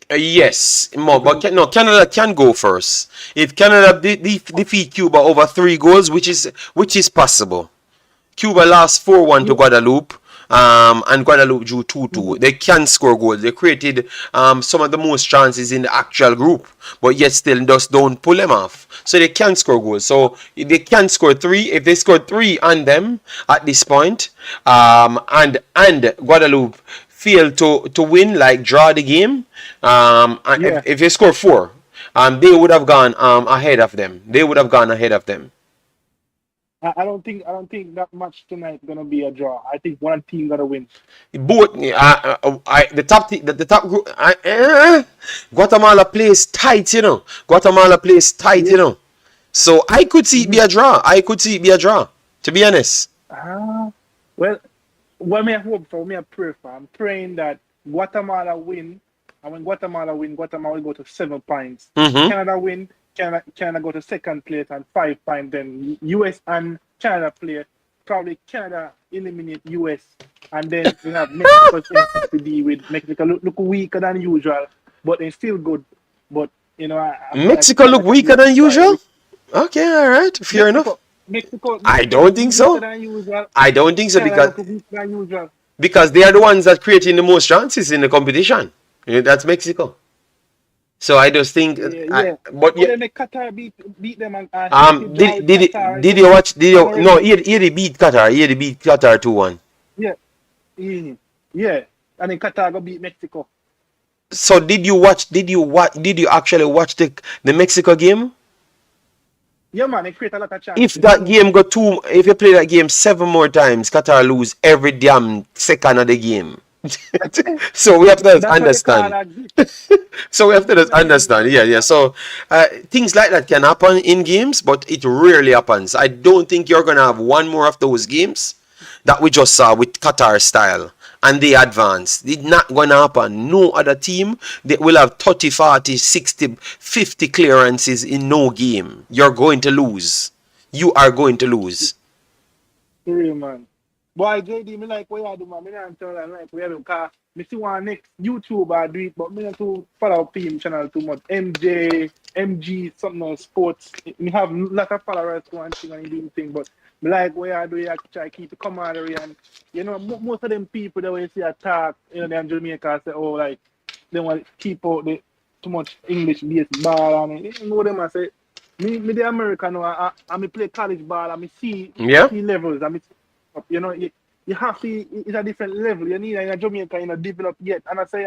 Yes, but Canada can go first. If Canada defeat Cuba over 3 goals, which is possible. Cuba lost 4-1 to Guadeloupe, and Guadeloupe drew 2-2. They can score goals. They created some of the most chances in the actual group, but yet still just don't pull them off. So they can score goals. So they can score 3. If they score 3 on them at this point, and Guadeloupe fail to win, like draw the game, if they score 4, they would have gone ahead of them. I don't think that match tonight gonna be a draw. I think one team gonna win. Both the top group. Guatemala plays tight, you know. You know. So I could see it be a draw. To be honest. Well, what me I hope for, me I pray for. I'm praying that Guatemala win, and when Guatemala win, Guatemala will go to 7 points. Canada win, Canada go to second place and 5 points. Then US and Canada play. Probably Canada eliminate US, and then we have Mexico to deal with. Mexico look weaker than usual, but they still good. But you know, Mexico look weaker than usual. Okay, all right, fair enough. Mexico. I don't think so. I don't think so because they are the ones that creating the most chances in the competition. You know, that's Mexico. So I just think. But then the Qatar beat them. Did you watch? No, he beat Qatar. He beat Qatar 2-1. Yeah, and then Qatar go beat Mexico. So did you actually watch the Mexico game? Yeah, man, they create a lot of chances. If you play that game 7 more times, Qatar lose every damn second of the game. So we have to understand. Yeah. So things like that can happen in games, but it rarely happens. I don't think you're gonna have one more of those games that we just saw with Qatar style. And they advance. It's not going to happen. No other team that will have 30, 40, 60, 50 clearances in no game. You're going to lose. You are going to lose. Real man. Boy, JD, me like what you do, man. Me not tell you like what you do. Because me see one next YouTuber do it, but me not to follow him channel too much. MG, something on sports. Me have a lot of followers to and thing and doing thing, but me like what you do, you try to keep the camaraderie. And you know, most of them people that we see attack, you know, they in Jamaica say, oh, like they want to keep out the too much English based ball, and you know them. I say, me the American, I me play college ball, and me see levels, and me, you know, you have to. It's a different level. You need in Jamaica, you know, develop yet. And I say,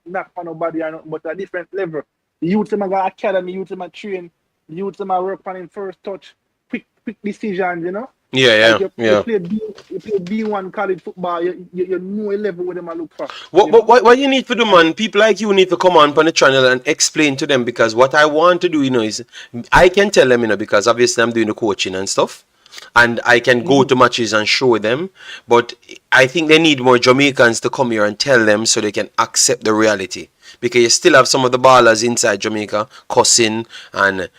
not for nobody, but a different level. The youth them go academy, youth them train, the youth them work on in first touch, quick decisions, you know. Yeah, Like you yeah. play B1 college football, you know a level where them a look for. What you need to do, man, people like you need to come on the channel and explain to them, because what I want to do, is I can tell them, because obviously I'm doing the coaching and stuff, and I can go to matches and show them, but I think they need more Jamaicans to come here and tell them so they can accept the reality, because you still have some of the ballers inside Jamaica cussing and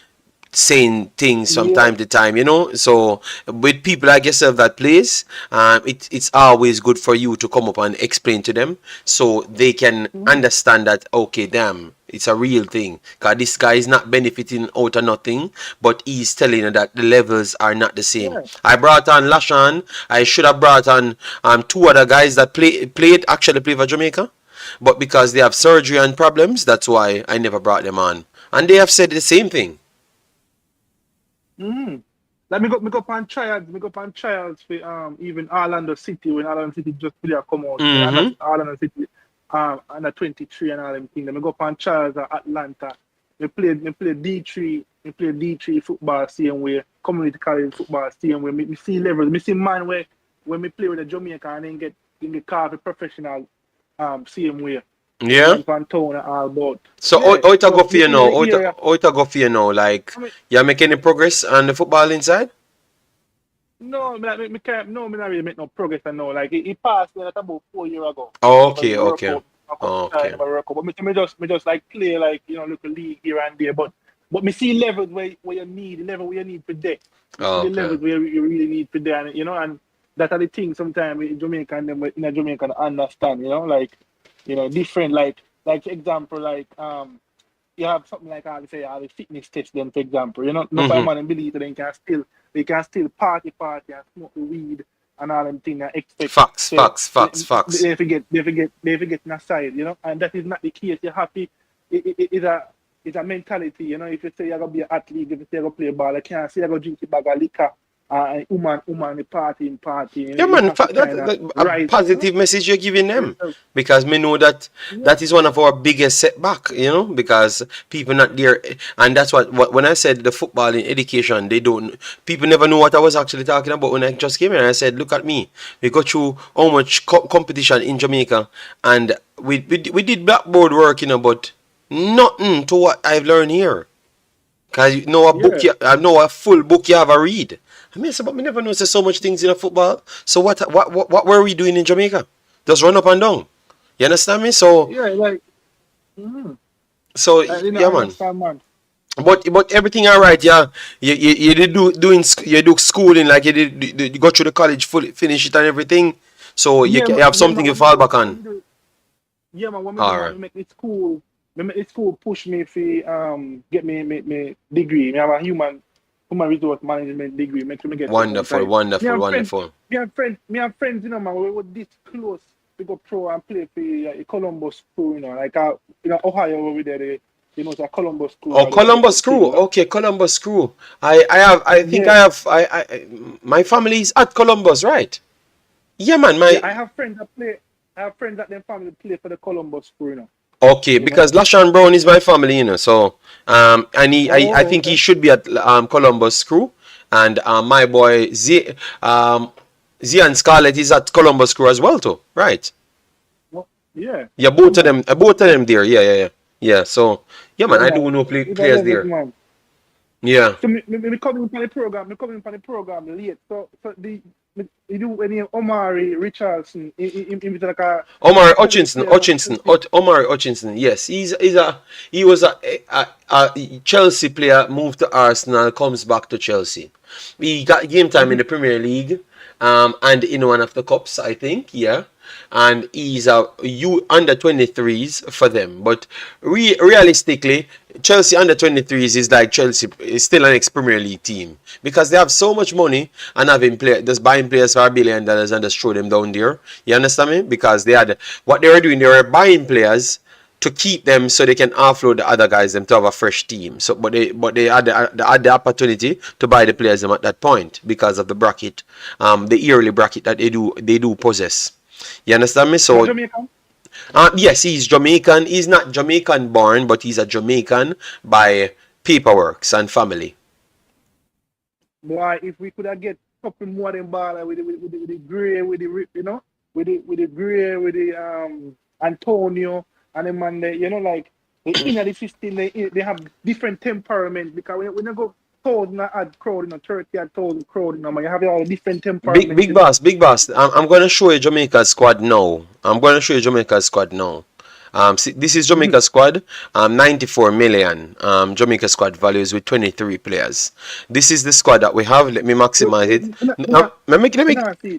saying things from time to time, So with people like yourself that plays, it's always good for you to come up and explain to them so they can understand that, okay, damn, it's a real thing. Because this guy is not benefiting out of nothing, but he's telling you that the levels are not the same. Yeah. I brought on Lashan. I should have brought on two other guys that actually play for Jamaica. But because they have surgery and problems, that's why I never brought them on. And they have said the same thing. Like me go on trials for even Orlando City when Orlando City just play come out. And that's Orlando City under 23 and all them things. Me go on trials at Atlanta. Me play D3 football same way, community college football same way. Me see levels. Me see man where when me play with a Jamaica and then get called for professional same way. Yeah. So how it go for you now? How it go for you now? Like, you make any progress on the football inside? No, me not really make no progress now. Like it passed me about 4 years ago. Okay. But me just like play like local league here and there. But me see levels where you need for there. The levels where you really need for there, and that are the things sometimes in Jamaica and them in Jamaica understand, like. Different like example, like you have something like I would say the fitness test them, for example. Nobody man and believe that they can still party and smoke the weed and all them things and expect facts. They forget aside, and that is not the case. You're happy. It's a mentality, if you say you're gonna be an athlete, if you say you're gonna play ball, I can't say you're gonna drink a bag of liquor. Woman, party. Yeah, man, a positive message you're giving them, because me know that is one of our biggest setback, because people not there, and that's what when I said the football in education, people never know what I was actually talking about when I just came here. And I said, look at me, we go through how much competition in Jamaica, and we did blackboard work, but nothing to what I've learned here. Because I know a full book you have a read. But me never know there's so much things in a football. So what were we doing in Jamaica? Just run up and down. You understand me? So So yeah, man. But everything alright, yeah. You did you do schooling, like you go through the college, finish it and everything. So you have something you fall back on. Yeah, man. When make the school push me for get me degree. Me have a human resource management degree. Make me get wonderful. Me have friends, man. We were this close to go pro and play for Columbus Crew, like Ohio over there. It's a Columbus Crew. Oh, Columbus Crew. Okay, Columbus Crew. I think my family is at Columbus, right? Yeah, man. I have friends that their family play for the Columbus Crew, Okay, because Lashan Brown is my family, so and I think he should be at Columbus Crew, and my boy Z and Scarlett is at Columbus Crew as well too, right? Well, yeah. Yeah, both of them there. Yeah. So yeah, man, I do know players there. Man. Yeah. So me coming from the program late. So you do any Omari Richardson like a Omari Hutchinson. Yes, he was a Chelsea player, moved to Arsenal, comes back to Chelsea. He got game time in the Premier League, and in one of the cups, I think. Yeah. And he's a under 23s for them, but realistically, Chelsea under 23s is like Chelsea is still an ex-Premier League team, because they have so much money and just buying players for $1 billion and just throw them down there. You understand me? Because what they were doing, they were buying players to keep them so they can offload the other guys them to have a fresh team. So, but they had the opportunity to buy the players them at that point because of the bracket, the yearly bracket that they do possess. You understand me? So, Jamaican? Yes, he's Jamaican. He's not Jamaican born, but he's a Jamaican by paperwork and family. Boy, if we could have get couple more than baller with the Gray, with the you know, with the Gray, with the Antonio and the man that, you know, like the inner the system they have different temperament because when you go 1,000 odd crowd, 30 odd thousand crowd, man, you have all different temperament. Big boss. I'm gonna show you Jamaica's squad now. See, this is Jamaica squad. 94 million. Jamaica squad values with 23 players. This is the squad that we have. Let me maximize it.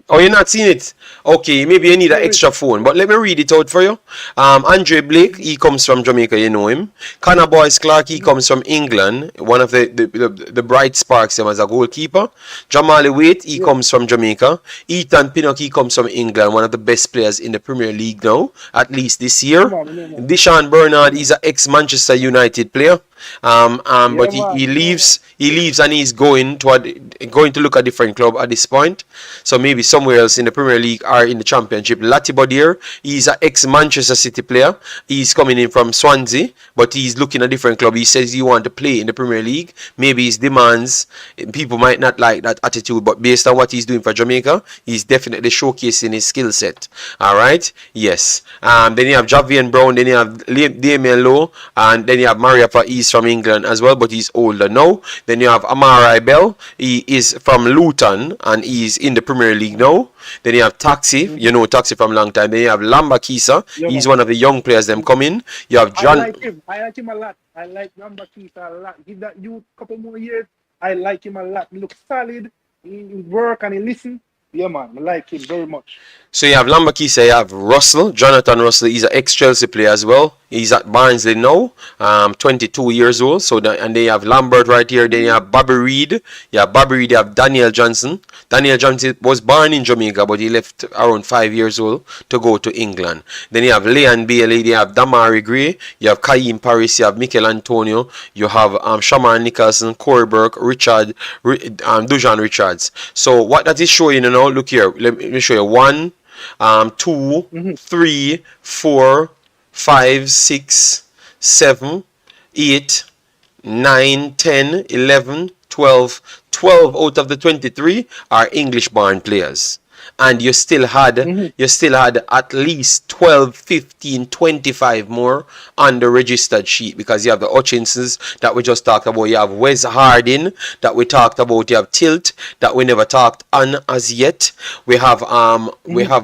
Oh, you're not seeing it? Okay, maybe you need an extra phone, but let me read it out for you. Andre Blake, he comes from Jamaica, you know him. Connor Boyce Clark, he comes from England, one of the bright sparks as a goalkeeper. Jamali Waite, he comes from Jamaica. Ethan Pinnock, he comes from England, one of the best players in the Premier League now, at least this year. Deshaun Bernard, he's an ex-Manchester United player. But he leaves and he's going to look at a different club at this point. So maybe somewhere else in the Premier League or in the Championship. Latibodir, he's an ex-Manchester City player. He's coming in from Swansea, but he's looking at a different club. He says he wants to play in the Premier League. Maybe his demands, people might not like that attitude, but based on what he's doing for Jamaica, he's definitely showcasing his skill set. Alright? Yes. Then you have Javian Brown, then you have Damien Lowe, and then you have Maria for East from England as well, but he's older now. Then you have Omari Bell, he is from Luton and he's in the Premier League now. Then you have Taxi, you know Taxi from a long time. Then you have Lamba Kisa, he's one of the young players them coming. You have John. I like him a lot. I like Lamba Kisa a lot. Give that youth a couple more years. I like him a lot. He looks solid. He work and he listen. Yeah, man, I like him very much. So you have Lambakisa, you have Russell, Jonathan Russell. He's an ex-Chelsea player as well. He's at Barnsley now, 22 years old. So and they have Lambert right here. Then you have Bobby Reid. You have Daniel Johnson. Daniel Johnson was born in Jamaica, but he left around 5 years old to go to England. Then you have Leon Bailey. You have Demarai Gray. You have Kaim Paris. You have Mikel Antonio. You have Shamar Nicholson, Corey Burke, Dujuan Richards. So what that is showing, you know, look here. Let me show you. 1, 2, 3, 4, 5, 6, 7, 8, 9, 10, 11, 12. 12 out of the 23 are English born players. And you still had at least 12, 15, 25 more on the registered sheet, because you have the Hutchinsons that we just talked about, you have Wes Harding that we talked about, you have Tilt that we never talked on as yet. We have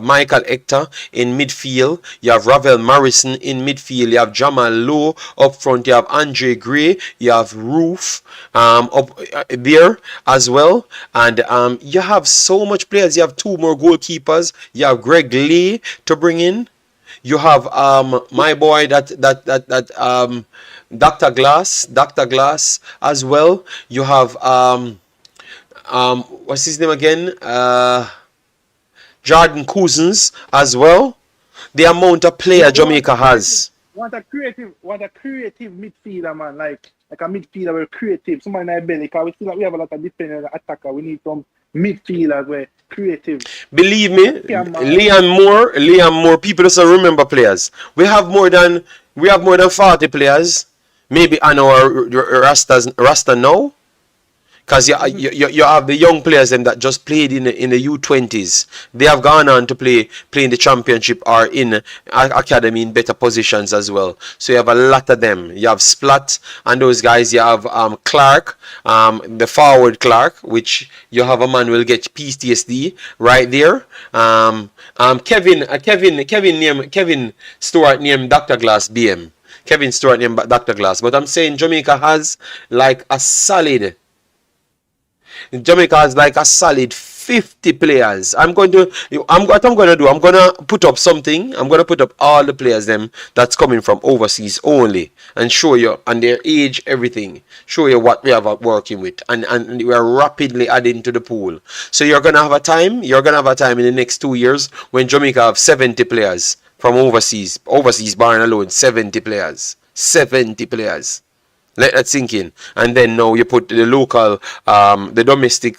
Michael Hector in midfield, you have Ravel Morrison in midfield, you have Jamal Lowe up front, you have Andre Gray, you have Roof up there as well, and you have so much players. You have 2 more goalkeepers. You have Greg Lee to bring in. You have my boy Dr. Glass as well. You have what's his name again? Jordan Cousins as well. The amount of player Jamaica has. What a creative midfielder, man. Like a midfielder very creative. Somebody in our belly, because we feel like we have a lot of defender attacker. We need some midfielders where creative. Believe me, Liam Moore, people doesn't remember players. We have more than 40 players. Maybe on our Rasta now. Because you have the young players them that just played in the U20s. They have gone on to play in the championship or in academy in better positions as well. So you have a lot of them. You have Splat and those guys. You have Clark, the forward Clark, which you have a man will get PTSD right there. Kevin Stewart named Dr. Glass BM. Kevin Stewart named Dr. Glass. But I'm saying Jamaica has like a solid 50 players. I'm going to put up something. I'm going to put up all the players them that's coming from overseas only and show you and their age, everything. Show you what we are working with, and we are rapidly adding to the pool. So you're going to have a time in the next 2 years when Jamaica have 70 players from overseas barring alone. 70 players. Let that sink in. And then now you put the local, the domestic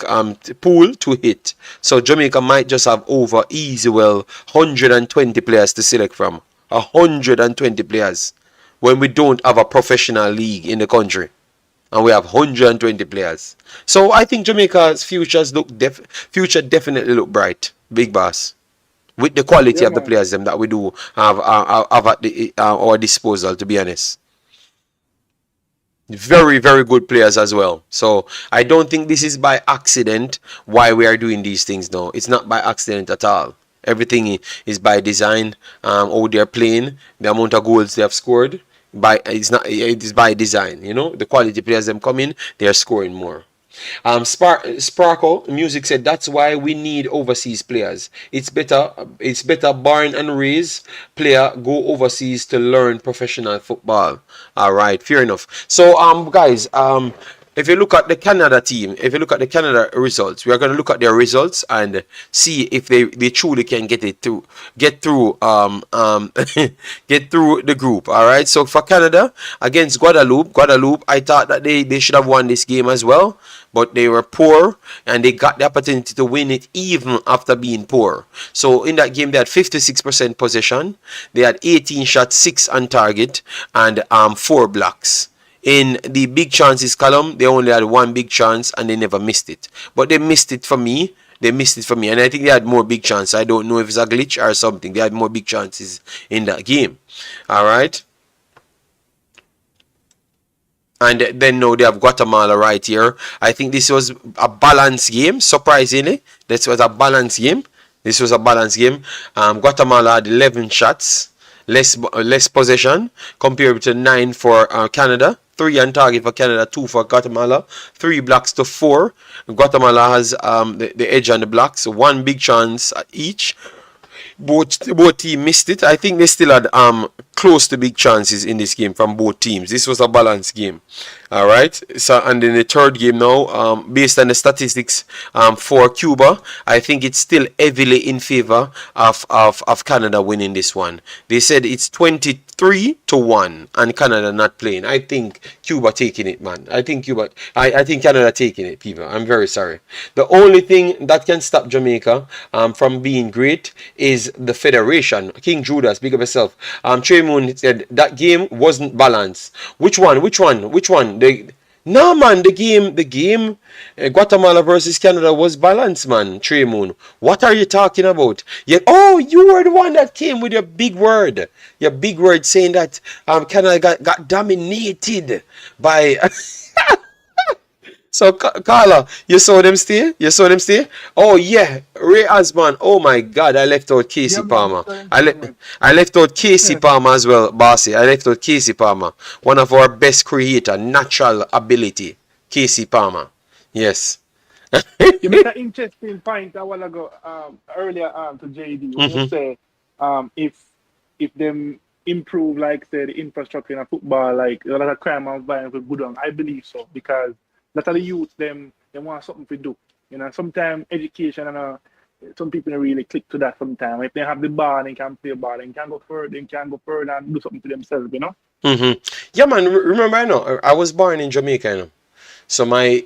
pool to hit. So Jamaica might just have over easy 120 players to select from. 120 players when we don't have a professional league in the country. and we have 120 players. So I think Jamaica's future definitely look bright, big boss, with the quality Yeah, of the man. players them that we do have at our disposal. To be honest, very very good players as well. So I don't think this is by accident why we are doing these things now. It's not by accident at all. Everything is by design. How they're playing, the amount of goals they have scored. It is by design. You know, the quality players them come in, they are scoring more. Sparkle Music said that's why we need overseas players. It's better born and raised player go overseas to learn professional football. All right, fair enough. So guys, if you look at the Canada team, if you look at the Canada results, we are going to look at their results and see if they truly can get through get through the group. All right. So for Canada against Guadeloupe, I thought that they should have won this game as well, but they were poor and they got the opportunity to win it even after being poor. So in that game they had 56% possession, they had 18 shots, 6 on target, and 4 blocks. In the big chances column, they only had 1 big chance and they never missed it. But they missed it for me. And I think they had more big chances. I don't know if it's a glitch or something. They had more big chances in that game. All right. And then now they have Guatemala right here. I think this was a balanced game, surprisingly. This was a balanced game. Guatemala had 11 shots, less possession compared to 9 for Canada. 3 on target for Canada, 2 for Guatemala, 3 blocks to 4. Guatemala has the edge on the blocks, 1 big chance each. Both teams missed it. I think they still had close to big chances in this game from both teams. This was a balanced game. All right. So and in the third game now, based on the statistics for Cuba, I think it's still heavily in favor of Canada winning this one. They said it's 23-1 and Canada not playing. I think Cuba taking it, man. I think Canada taking it, people. I'm very sorry. The only thing that can stop Jamaica from being great is the federation. King Judas, big up yourself. Trey Moon said that game wasn't balanced. Which one? No, man, the game Guatemala versus Canada was balanced, man. Trey Moon, what are you talking about? You were the one that came with your big word saying that Canada got dominated by. So Carla, you saw them stay? Oh yeah, Ray Osman. Oh my God, I left out Casey Yeah, man. Palmer. Man. I left out Casey Palmer as well, Bossy. I left out Casey Palmer, one of our best creator, natural ability, Casey Palmer. Yes. You made an interesting point a while ago, earlier to JD, when you say if them improve, like say the infrastructure in football, like a lot of crime and violence will go down. I believe so, because a lot of the youth them want something to do. You know, sometimes education and some people don't really click to that sometimes. If they have the ball, they can play ball, they can go further, and do something to themselves, you know? Yeah, man, remember I know I was born in Jamaica, you know. So my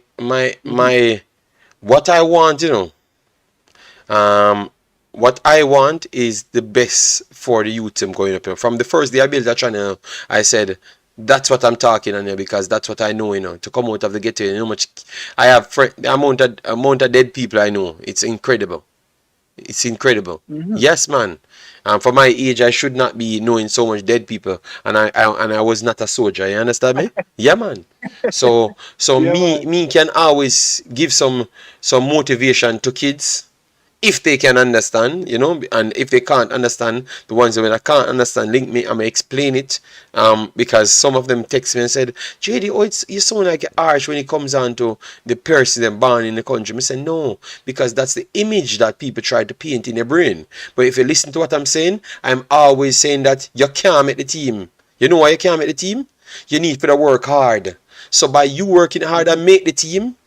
what I want, you know, what I want is the best for the youth team going up here. From the first day I built that channel, I said that's what I'm talking on here, because that's what I know, you know, to come out of the ghetto. You know how much I have the amount of dead people I know. It's incredible. Yes, man. For my age, I should not be knowing so much dead people, and I was not a soldier. You understand me? Yeah, man. So Yeah, me can always give some motivation to kids if they can understand, you know, and if they can't understand, the ones that I can't understand, link me. I'm gonna explain it, because some of them text me and said, JD, you sound like harsh when it comes on to the person them born in the country. I said no, because that's the image that people try to paint in their brain. But if you listen to what I'm saying, I'm always saying that you can't make the team. You know why you can't make the team? You need to work hard. So by you working hard and make the team,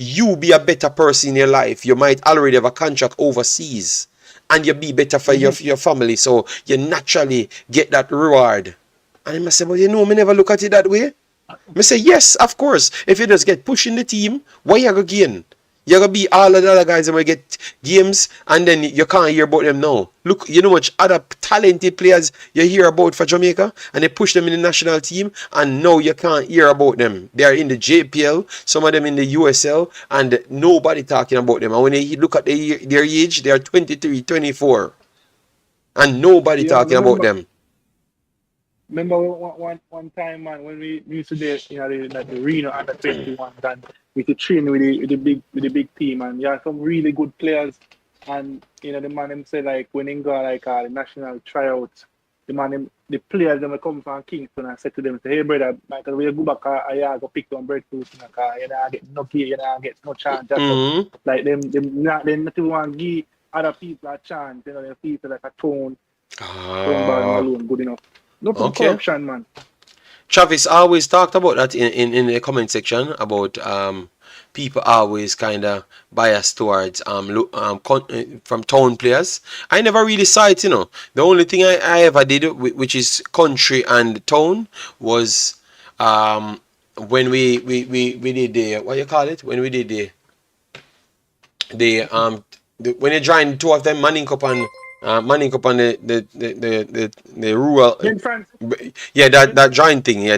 you be a better person in your life. You might already have a contract overseas, and you be better for your family, so you naturally get that reward. And I must say, well, you know, me never look at it that way. I say, yes, of course. If you just get pushed in the team, what you go gain? You're gonna beat all of the other guys and we get games, and then you can't hear about them now. Look, you know much other talented players you hear about for Jamaica, and they push them in the national team, and now you can't hear about them. They are in the JPL, some of them in the USL, and nobody talking about them. And when you look at their age, they are 23, 24, and nobody Yeah, talking about them. remember one time, man, when we used to do, the Reno under 21, and we could train with the big team, and yeah, some really good players, and the man him say like when he got like the national tryouts, the players them come from Kingston and said to them, say, hey brother, Michael, we go back go pick some breadfruit, you get no key, you get no chance. Like them not even want to give other people a chance, they feel like a tone alone good enough. No corruption, man. Travis always talked about that in the comment section about people always kind of biased towards from town players. I never really saw it, The only thing I ever did, which is country and town, was when we did the what you call it? When we did when you joined two of them, Manning Cup and the rural, yeah, that joint thing, yeah.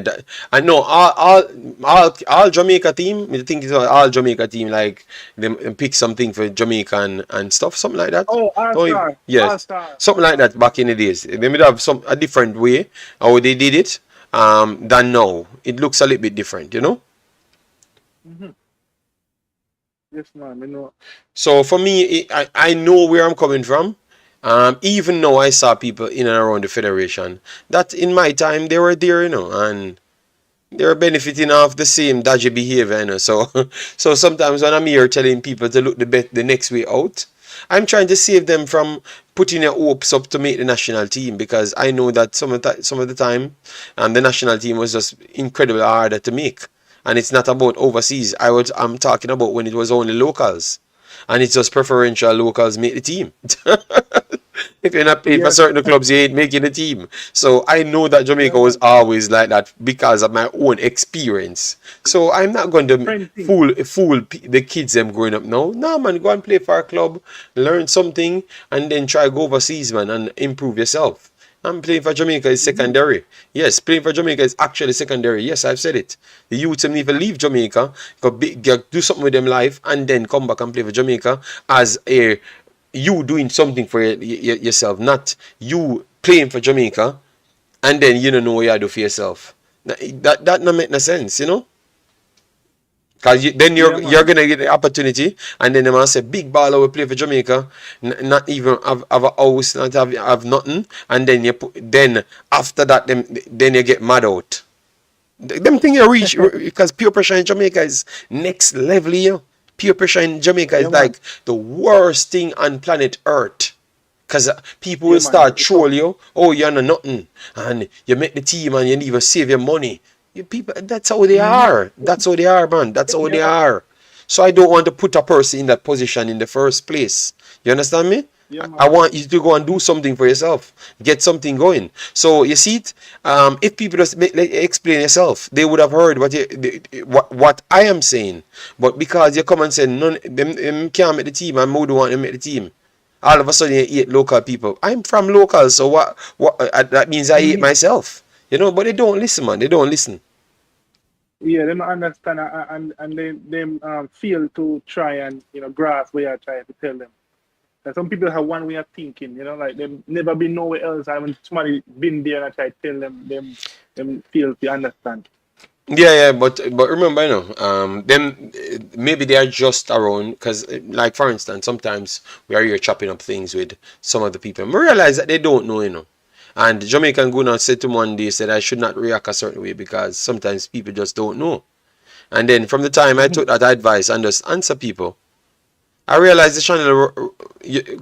I know all Jamaica team. I think it's all Jamaica team. Like them pick something for Jamaica and stuff, something like that. Oh, All-Star. Yes, All-Star. something like that back in the days. They would have a different way how they did it than now. It looks a little bit different, Yes, man. So for me, I know where I'm coming from. Even though I saw people in and around the federation that in my time they were there, and they were benefiting off the same dodgy behavior, So, so sometimes when I'm here telling people to look the next way out, I'm trying to save them from putting their hopes up to make the national team, because I know that some of the time, the national team was just incredibly harder to make, and it's not about overseas. I'm talking about when it was only locals. And it's just preferential locals make the team. If you're not playing for certain clubs, you ain't making the team. So I know that Jamaica was always like that because of my own experience. So I'm not going to fool the kids them growing up now. No, man, go and play for a club, learn something, and then try to go overseas, man, and improve yourself. And playing for Jamaica is secondary. Yes, playing for Jamaica is actually secondary. Yes, I've said it. The youth need to leave Jamaica, do something with them life, and then come back and play for Jamaica as you doing something for yourself, not you playing for Jamaica and then you don't know what you do for yourself. That don't make no sense, Because then you're gonna get the opportunity, and then they must say big baller will play for Jamaica, not even have a house, not have nothing, and then after that then you get mad out. Them thing you reach because peer pressure in Jamaica is next level, Peer pressure in Jamaica is like the worst thing on planet Earth. Because people will start troll you. Oh, you're not nothing. And you make the team and you need to save your money. People, that's how they are. That's how they are, man. That's how they are. So I don't want to put a person in that position in the first place. You understand me? I want you to go and do something for yourself. Get something going. So you see it. If people just explain yourself, they would have heard what I am saying. But because you come and say none them can't make the team, and more don't want to make the team. All of a sudden you hate local people. I'm from local, so what that means I hate myself. But they don't listen, man. They don't listen. Yeah, they don't understand and they feel to try and grasp what you're trying to tell them. And some people have one way of thinking, like they've never been nowhere else. And when somebody been there and I try to tell them feel to understand. Yeah, but remember, them maybe they are just around because, like for instance, sometimes we are here chopping up things with some of the people. And we realize that they don't know, And Jamaican Guna said to me one day, said I should not react a certain way because sometimes people just don't know. And then from the time I took that advice and just answer people, I realized the channel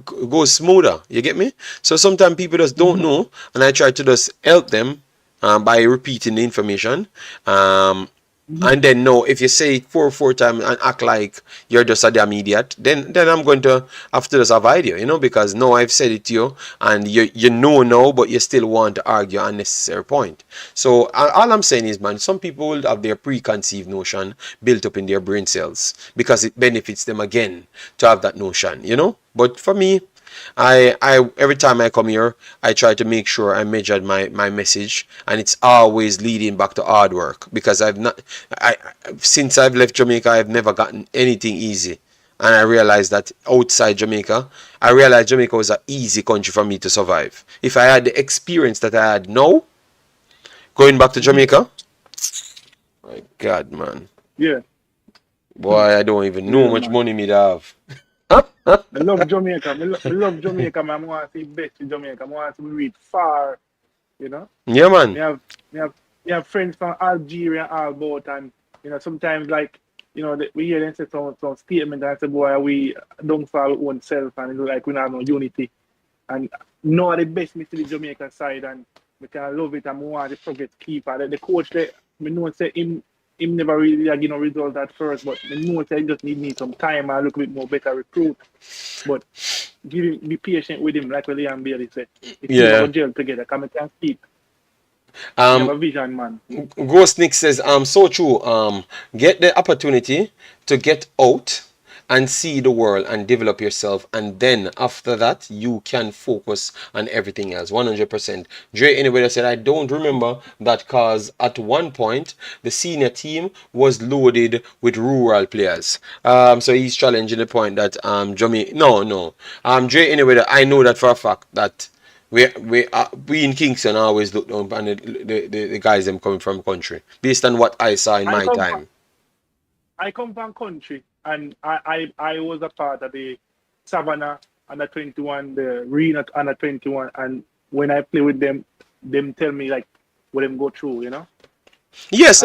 goes smoother. You get me? So sometimes people just don't know, and I try to just help them by repeating the information. And then no, if you say it 4 times and act like you're just a damn idiot, then I'm going to have to just avoid you, because no, I've said it to you, and you know now, but you still want to argue an unnecessary point. So all I'm saying is, man, some people will have their preconceived notion built up in their brain cells because it benefits them again to have that notion, But for me, I every time I come here, I try to make sure I measured my message, and it's always leading back to hard work, because since I've left Jamaica, I've never gotten anything easy. And I realized that outside Jamaica, Jamaica was an easy country for me to survive. If I had the experience that I had now, going back to Jamaica, my God, man. Yeah. Boy, I don't even know how much money me have. I love Jamaica. I love Jamaica, man. I want to see best in Jamaica. I want to read far, Yeah, man. We have friends from Algeria and all about, and sometimes we hear them say some statement and say, boy, we don't follow our own self, and it's like we don't have no unity. And know the best me see the Jamaican side, and we can love it, and we want the progress keeper. The coach there, we know say him never really give no result at first, but we know say he just need some time and look a bit more better recruit. But be patient with him, like Liam Bailey said. If you have a gel together, come and can speak. You have a vision, man. Ghost Nick says, so true. Get the opportunity to get out and see the world and develop yourself, and then after that you can focus on everything else. 100%. Dre anyway said, I don't remember that, cause at one point the senior team was loaded with rural players. So he's challenging the point that Dre anyway, I know that for a fact that we in Kingston always look down on the guys them coming from country, based on what I saw in my time. I come from country, and I was a part of the Savannah under 21, the Reno under 21, and when I play with them tell me like what them go through, Yes,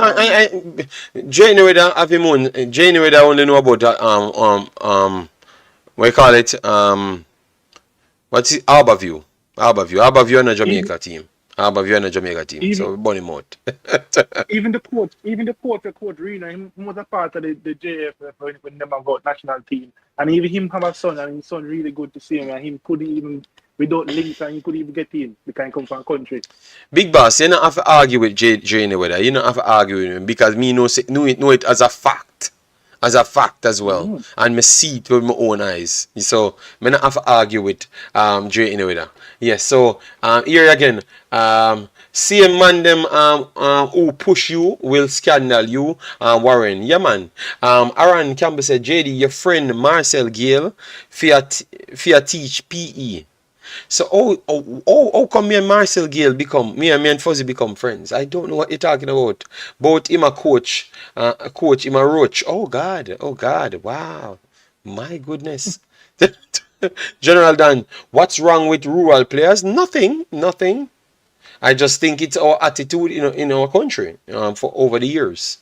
January have him on. January only know about what you call it, what's it, Harborview on a Jamaica team. Harborview on a Jamaica team. So burn him out. even the coach Reno, he was a part of the JFF when them got national team. And even him have a son, and his son really good to see him, and him couldn't even without links, and he couldn't even get in because he come from country. Big boss, you don't have to argue with Jane whether you don't have to argue with him, because me know it as a fact. As a fact as well. And me see it with my own eyes. So me not have to argue with Jay anyway. Yes, so here again, same man them who push you will scandal you, Warren. Yeah, man. Aaron Campbell said, JD, your friend Marcel Gale fear teach PE. So how come me and Marcel Gale me and Fuzzy become friends? I don't know what you're talking about. Both him a coach, him a roach. Oh God, wow. My goodness. General Dan, what's wrong with rural players? Nothing. I just think it's our attitude in our country for over the years,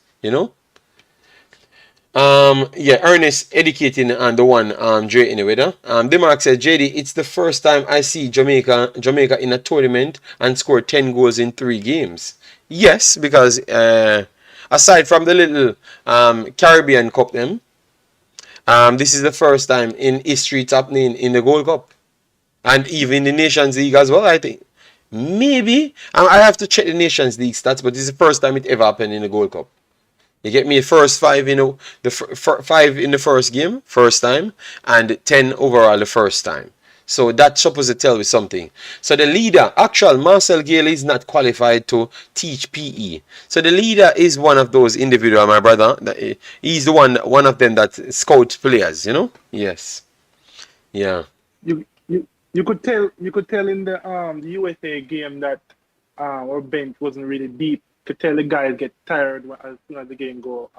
Ernest educating on the one Dre anyway. Demarai said, JD, it's the first time I see Jamaica in a tournament and score 10 goals in 3 games. Yes, because aside from the little Caribbean Cup this is the first time in history it's happening in the Gold Cup. And even in the Nations League as well, I think. Maybe I have to check the Nations League stats, but this is the first time it ever happened in the Gold Cup. You get me? First 5 the 5 in the first game, first time, and 10 overall the first time. So that's supposed to tell me something. So the leader, Marcel Gale, is not qualified to teach PE. So the leader is one of those individuals, my brother. He's the one of them that scouts players. Yes. Yeah. You could tell in the USA game that our bench wasn't really deep. Could tell the guys get tired as soon as the game go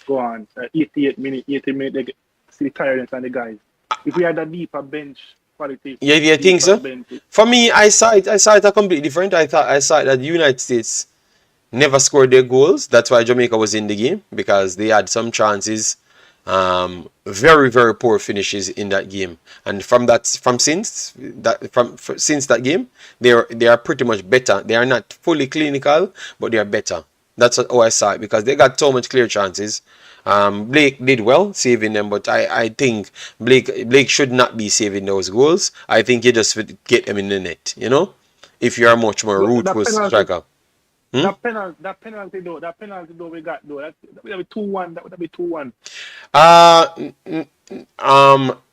on. 88 minutes, they get see tiredness on the guys. If we had a deeper bench quality. Yeah, you think so? Bench. For me, I saw it completely different. I saw that the United States never scored their goals. That's why Jamaica was in the game, because they had some chances. Very, very poor finishes in that game, and since that game, they are pretty much better. They are not fully clinical, but they are better. That's how I saw it because they got so much clear chances. Blake did well saving them, but I think Blake should not be saving those goals. I think you just would get them in the net, you know, if you are much more But that ruthless penalty, striker. that penalty though we got though. That would be 2-1. That would be 2-1.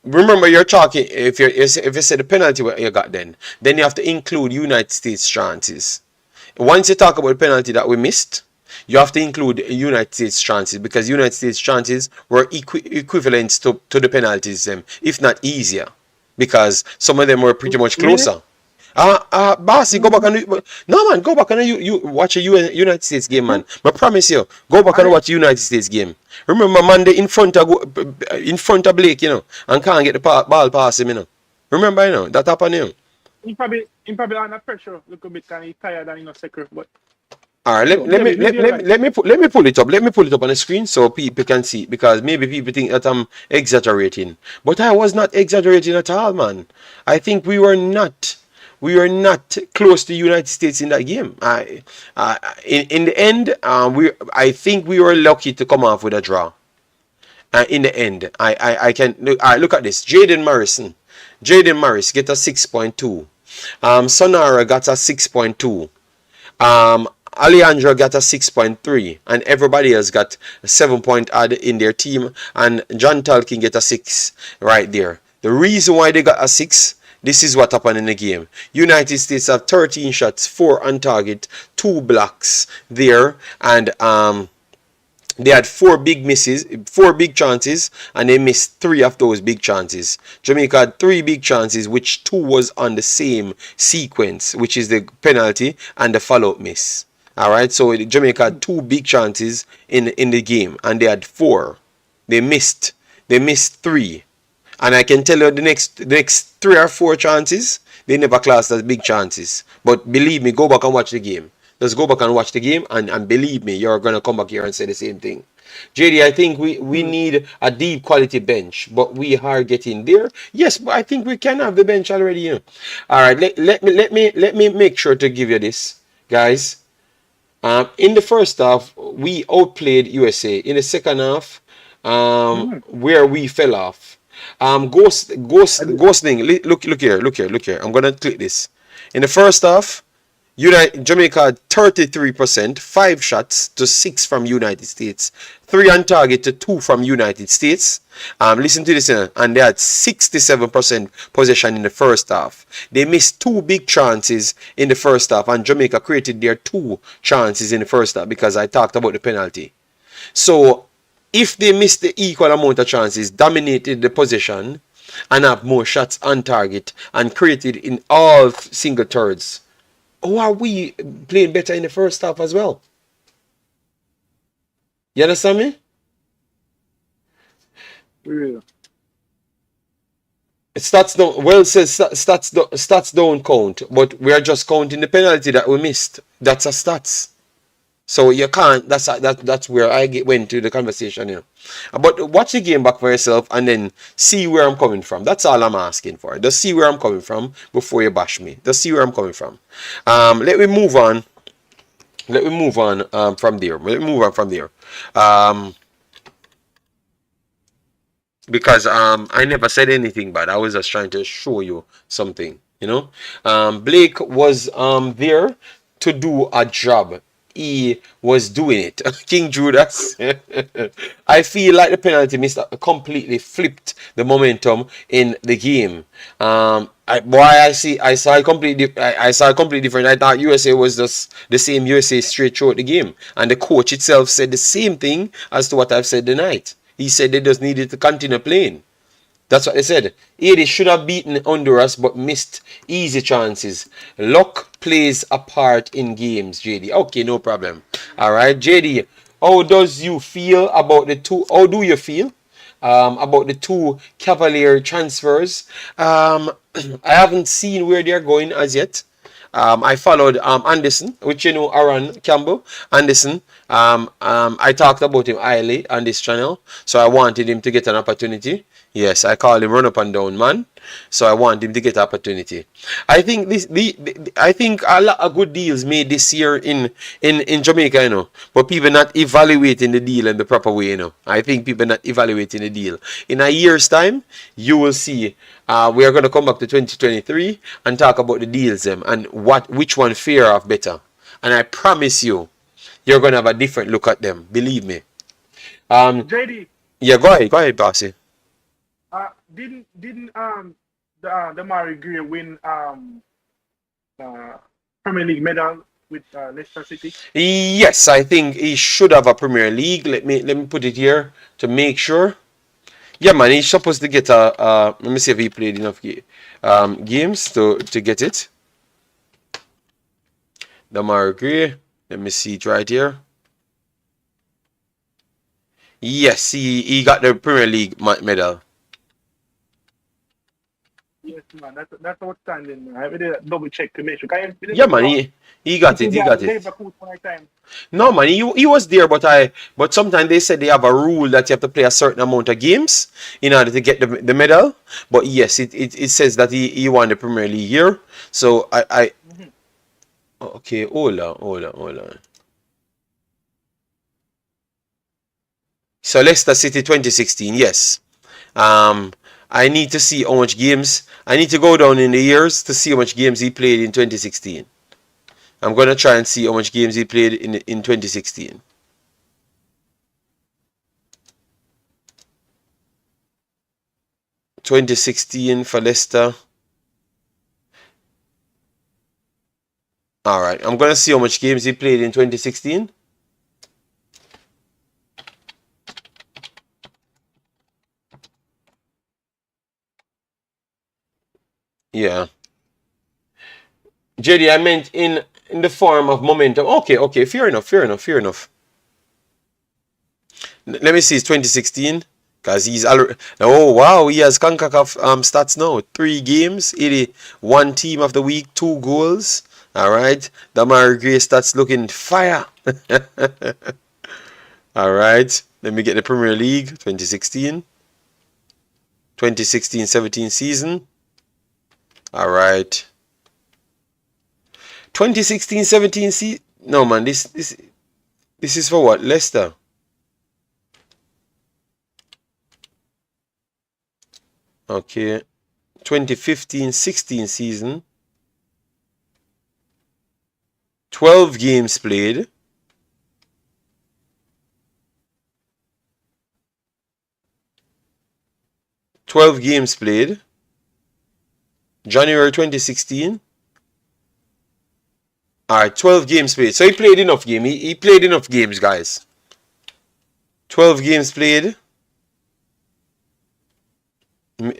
Remember you're talking if you say the penalty what you got then you have to include United States chances. Once you talk about the penalty that we missed, you have to include United States chances because United States chances were equivalent to the penalties, if not easier, because some of them were pretty much closer. Bossy, go back and no man, go back and you watch a United States game, man. I promise you, go back and watch a United States game. Remember, man, they in front of Blake, you know, and can't get the ball past him, you know. Remember, you know, that happened to him. He probably under pressure a little bit and he tired and second, but all right, let me pull it up. Let me pull it up on the screen so people can see, because maybe people think that I'm exaggerating, but I was not exaggerating at all, man. I think we were not close to the United States in that game. In the end, I think we were lucky to come off with a draw. In the end, I can look. All right, look at this. Jaden Morris get a 6.2. Sonara got a 6.2. Alejandro got a 6.3, and everybody else got a 7-point add in their team, and John Talkin get a 6 right there. The reason why they got a 6, this is what happened in the game. United States have 13 shots, 4 on target, 2 blocks there, and they had 4 big misses, 4 big chances, and they missed 3 of those big chances. Jamaica had 3 big chances, which 2 was on the same sequence, which is the penalty and the follow-up miss. All right, so Jamaica had 2 big chances in the game, and they had 4. They missed 3, and I can tell you the next 3 or 4 chances they never classed as big chances. But believe me, go back and watch the game. Just go back and watch the game, and believe me, you're gonna come back here and say the same thing. JD, I think we need a deep quality bench, but we are getting there. Yes, but I think we can have the bench already. You know. All right, let me make sure to give you this, guys. In the first half, we outplayed USA. In the second half, where we fell off, ghosting. Look here. I'm gonna click this. In the first half, Jamaica had 33%, 5 shots to 6 from United States, 3 on target to 2 from United States. Listen to this, and they had 67% possession in the first half. They missed 2 big chances in the first half, and Jamaica created their 2 chances in the first half because I talked about the penalty. So if they missed the equal amount of chances, dominated the possession, and have more shots on target and created in all single thirds, how are we playing better in the first half as well? You understand me? Yeah. Stats don't, well says stats don't count, but we are just counting the penalty that we missed. That's a stats. So you can't. That's where I went to the conversation here. But watch the game back for yourself and then see where I'm coming from. That's all I'm asking for. Just see where I'm coming from before you bash me. Just see where I'm coming from. Let me move on. From there. Because I never said anything bad. I was just trying to show you something. You know, Blake was there to do a job. He was doing it. King Judas. I feel like the penalty missed completely flipped the momentum in the game. I saw it completely different. I thought USA was just the same USA straight throughout the game, and the coach itself said the same thing as to what I've said tonight. He said they just needed to continue playing. That's what they said. Haiti should have beaten Honduras but missed easy chances. Luck plays a part in games, JD. Okay, no problem. All right, JD, how do you feel about the 2 Cavalier transfers? I haven't seen where they're going as yet. I followed Anderson, which you know, Aaron Campbell Anderson. I talked about him highly on this channel, so I wanted him to get an opportunity. Yes, I call him run up and down man. So I want him to get opportunity. I think I think a lot of good deals made this year in Jamaica, you know, but people not evaluating the deal in the proper way, you know. I think people not evaluating the deal. In a year's time, you will see. We are going to come back to 2023 and talk about the deals and which one fare off better. And I promise you, you're going to have a different look at them. Believe me. JD, Yeah, go ahead, bossy. didn't the Mari Gray win Premier League medal with Leicester City? Yes, I think he should have a Premier League. Let me put it here to make sure. Yeah, man, he's supposed to get a. Let me see if he played enough games to get it. Demarai Gray. Let me see it right here. Yes, he got the Premier League medal. Yes, man, that's outstanding. Man. I did a double check to make sure. Yeah, man, he got it. He got it. Liverpool for my time. No, man, he was there, but sometimes they said they have a rule that you have to play a certain amount of games in order to get the medal. But yes, it says that he won the Premier League here. So okay, hold on. So Leicester City 2016, yes. I need to see how much games. I need to go down in the years to see how much games he played in 2016. I'm going to try and see how much games he played in 2016. (2016) for Leicester. Alright, I'm going to see how much games he played in 2016. Yeah. JD, I meant in the form of momentum. Okay, fair enough. Let me see, it's 2016. Because he's already. Oh, wow, he has CONCACAF stats now. 3 games, 81 team of the week, 2 goals. Alright. Demarai Gray stats looking fire. Alright. Let me get the Premier League, 2016. 2016-17 season. Alright. 2016-17 season. No, man, this is for what? Leicester. Okay. 2015-16 season. 12 games played. January 2016. Alright, 12 games played. So he played enough games. He played enough games, guys. 12 games played.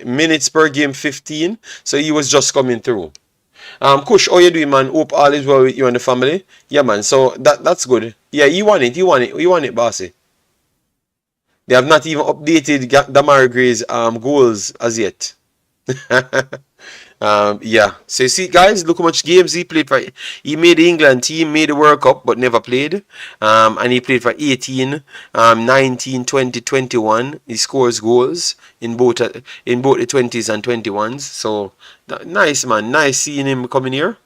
Minutes per game 15. So he was just coming through. Kush, how you doing, man? Hope all is well with you and the family. Yeah, man. So that's good. Yeah, you want it, bossy. They have not even updated Demarai Gray's goals as yet. Yeah. So you see, guys, look how much games he played for. He made the England team, made the World Cup, but never played. And he played for 18, 19, 20, 21. He scores goals in both the 20s and 21s. So nice, man. Nice seeing him coming here.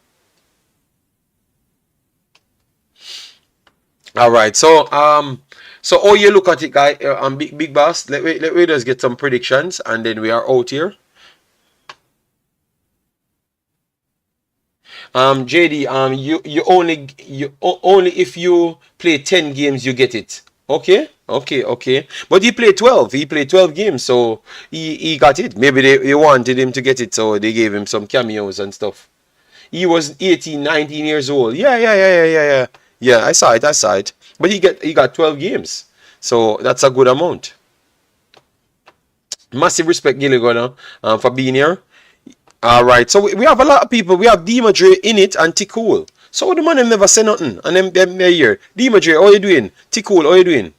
All right. So how you look at it, guy? Big boss. Let me just get some predictions, and then we are out here. JD, you only if you play 10 games you get it. Okay. But he played 12. He played 12 games, so he got it. Maybe they wanted him to get it, so they gave him some cameos and stuff. He was 18, 19 years old. Yeah. Yeah, I saw it. But he got 12 games, so that's a good amount. Massive respect, Gilligan, for being here. Alright, so we have a lot of people. We have Demarai in it and T-Cool. So the man them never say nothing. And them they're here. Demarai, how you doing? T-Cool, how you doing?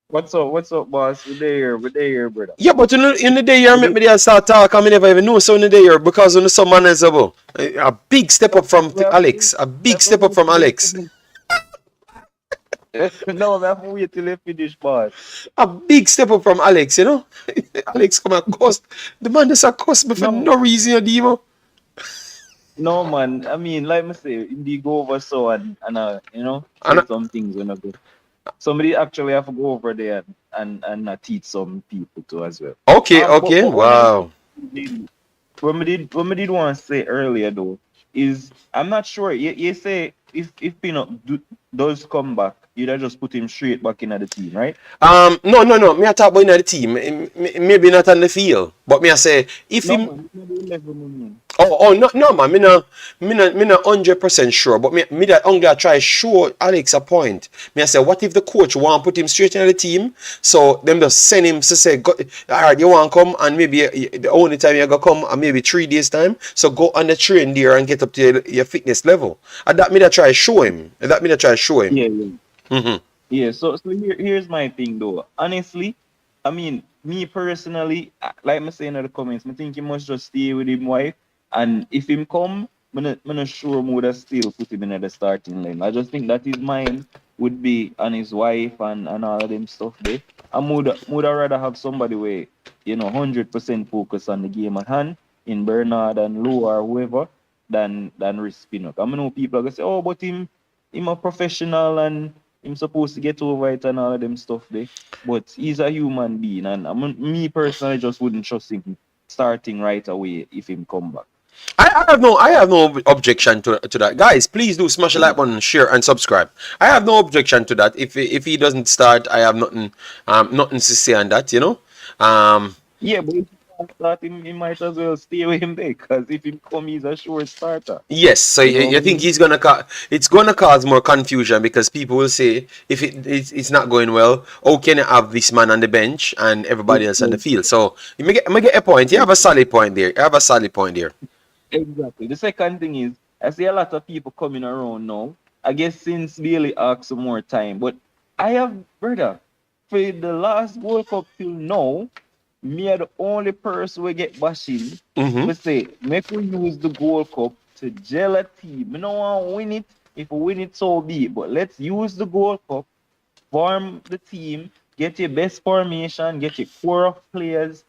What's up, boss? We're there, brother. Yeah, but in the day here, make me there start talking. I never even know so in the day here because on the some manners about. A big step up from Alex. A big step up from Alex. No, I have to wait till they finish, boss. A big step up from Alex, you know. Alex come and cuss. The man just a cuss me for No, no reason, you Demo. no, man. I mean, like I say, they go over so and And say some things when I go. Somebody actually have to go over there and teach some people too as well. okay, But okay, one of the wow. things what we did want to say earlier though is I'm not sure. You say if Pinnock does come back, you'd just put him straight back in the team, right? No. Me I talk about in the team. Maybe not on the field, but me I say if No him. man, maybe 11 Oh, no, man. Me not 100% sure, but me that only I try show Alex a point. Me I say, what if the coach want put him straight in the team? So them just send him to say, go, all right, you want to come, and maybe the only time you gonna come, and maybe 3 days time. So go on the train there and get up to your fitness level. And that me that try show him. And that me that try show him. Yeah, yeah. Mm-hmm. Yeah, so here's my thing though. Honestly, I mean, me personally, like I say in the comments, I think he must just stay with him wife. And if him come, I'm not sure I would have still put him in the starting line. I just think that his mind would be on his wife and all of them stuff there. I would rather have somebody where, 100% focus on the game at hand in Bernard and Lou or whoever than risk Pinnock. I know people are gonna say, oh, but him a professional and him supposed to get over it and all of them stuff there. But he's a human being, and me personally just wouldn't trust him starting right away if him come back. I have no objection to that. Guys, please do smash the like button, share, and subscribe. I have no objection to that. If he doesn't start, I have nothing to say on that. Yeah, but if he can't start him, he might as well stay with him there, because if him come, he's a sure starter. Yes. So You know you what I think mean? it's gonna cause more confusion because people will say if it's not going well, how can you have this man on the bench and everybody else on the field? So you may get a point. You have a solid point there. You have a solid point there. Exactly. The second thing is, I see a lot of people coming around now. I guess since Bailey asked some more time, but I have, brother, for the last World Cup till now, me are the only person we get bashing. Mm-hmm. We say, make we use the Gold Cup to gel a team. We don't want to win it. If we win it, so be it. But let's use the Gold Cup, form the team, get your best formation, get your core of players,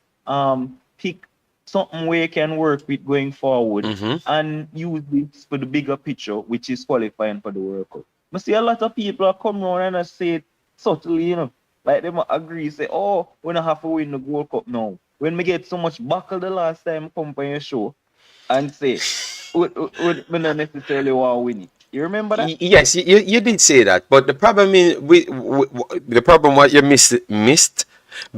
pick something where you can work with going forward, Mm-hmm. and use this for the bigger picture, which is qualifying for the World Cup. I see a lot of people are come around and I say it subtly, like they might agree, say, oh, we don't have to win the Gold Cup now. When we get so much buckle the last time I come on your show and say, we don't necessarily want to win it. You remember that? Yes, you did say that, but the problem is the problem what you missed.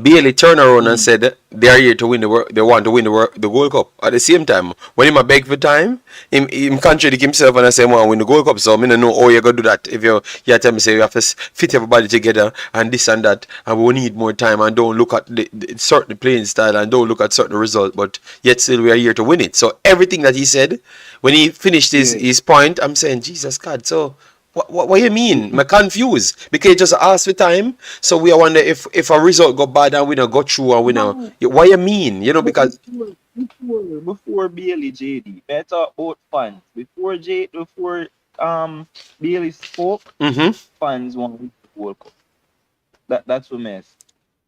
Bailey turned around and said that they are here to win the world. They want to win the Gold Cup. At the same time, when him a beg for time, him contradict himself and I say, "I want to win the Gold Cup." So I don't know how you gonna do that. If you tell me say you have to fit everybody together and this and that, and we need more time and don't look at the certain playing style and don't look at certain result, but yet still we are here to win it. So everything that he said when he finished Yeah. his point, I'm saying, Jesus God, so what you mean? I'm confused because you just ask for time. So we wonder if a result go bad and we don't go through and we don't. No. What you mean? But Because before Bailey JD, better about fans. Before Bailey spoke, mm-hmm. fans want to win the World Cup. That's a mess.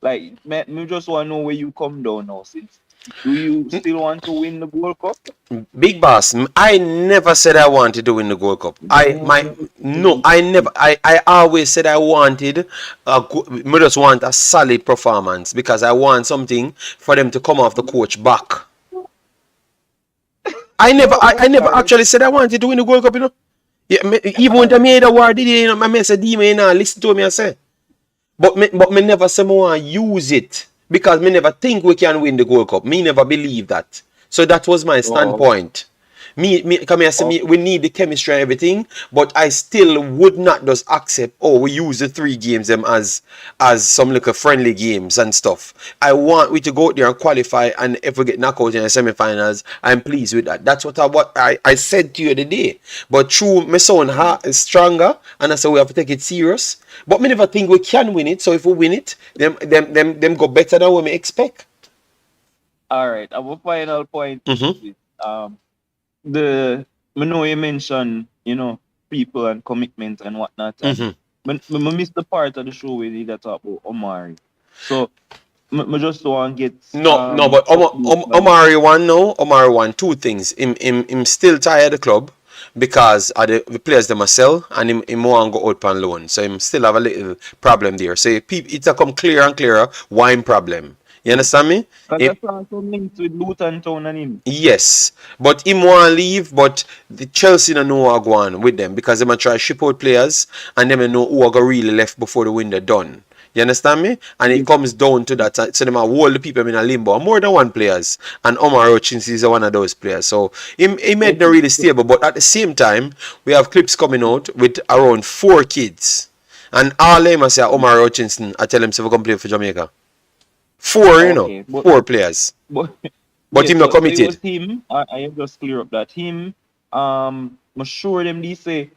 Like me just want to know where you come down now. Since do you still want to win the World Cup? Big boss, I never said I wanted to win the Gold Cup. I never. I always said I wanted me just want a solid performance because I want something for them to come off the coach back. I never actually said I wanted to win the Gold Cup. Yeah, even when they made a award, my man said, "D man, listen to me." I say, but me never say me want use it because me never think we can win the Gold Cup. Me never believe that. So that was my Oh, standpoint. Come here, say me, okay. we need the chemistry and everything, but I still would not just accept, oh, we use the 3 games them as some little friendly games and stuff. I want we to go out there and qualify, and if we get knocked out in the semi-finals, I'm pleased with that. That's what I said to you the day. But true, my sound heart is stronger, and I said we have to take it serious. But me never think we can win it, so if we win it, them go better than what we expect. All right. Our final point Mm-hmm. is the I know you mentioned, people and commitment and whatnot, and Mm-hmm. I missed the part of the show where they talk about Omari. So I just want to get No, but update on Omari won two things. Him still tired the club because of the players them a sell and him want go out on loan. So him still have a little problem there. So it's a come clearer and clearer why him problem. You understand me? because I saw some links with Luton Town and him. Yes, but him want to leave, but the Chelsea don't know what go on with them because they might try ship out players and them don't know who are gonna really left before the window done. You understand me? And it comes down to that. So them are hold the people in a limbo. More than one players. And Omari Hutchinson is one of those players. So he made not really stable. But at the same time, we have clips coming out with around 4 kids. And all them say Omari Hutchinson, I tell him to come play for Jamaica. 4, you know. 4 players. But Him not so it committed. was him. I just clear up that him. I'm sure them they say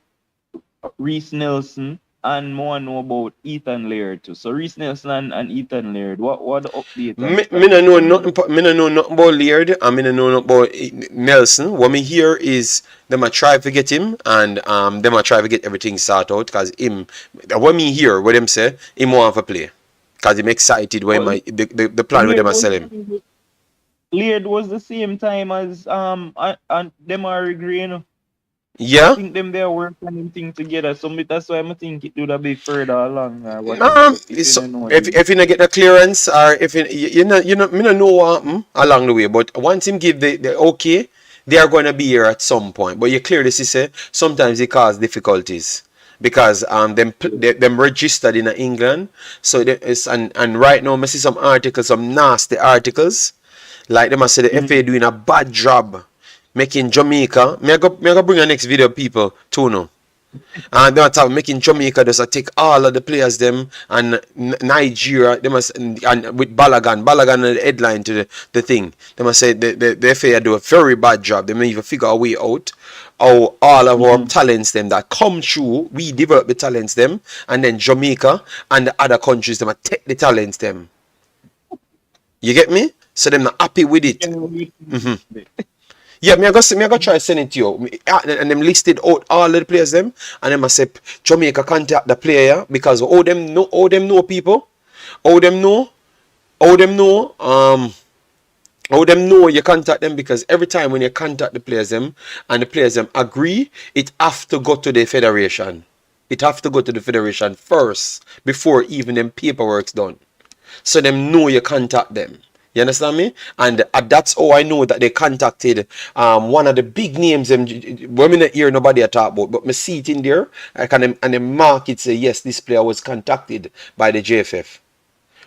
Reese Nelson and more know about Ethan Laird too. So Reese Nelson and Ethan Laird. What the update? Me no know nothing. Me no know nothing about Laird and me no know nothing about Nelson. What me hear is them a try to get him and them a try to get everything sorted out because him. What me hear what them say him want to play because him excited when the plan with them a sell him. Laird was the same time as and Demarai Green. Yeah. I think them they are working on thing together. So that's why I think it would have been further along. If you not get the clearance or if you know me not know what happen along the way, but once him give the okay, they are going to be here at some point. But you clearly see say sometimes it cause difficulties because them registered in England. So and right now I see some articles, some nasty articles, like them I say the FA doing a bad job making Jamaica. Me I go bring the next video people to know. And they talk making Jamaica just take all of the players them and Nigeria they must and with Balagan and the headline to the thing. They must say the FA do a very bad job. They may even figure a way out how all of our talents them that come through, we develop the talents them and then Jamaica and the other countries them take the talents them. You get me? So them not happy with it. Yeah, me I go try send it to you. And them listed out all the players them, and them I say Jamaica contact the player because all them know people, all them know you contact them because every time when you contact the players them and the players them agree, it have to go to the federation. It have to go to the federation first before even them paperwork's done. So them know you contact them. You understand me? And that's how I know that they contacted one of the big names. Women not hear nobody talk about, but me see it in there. And the mark it say yes, this player was contacted by the JFF.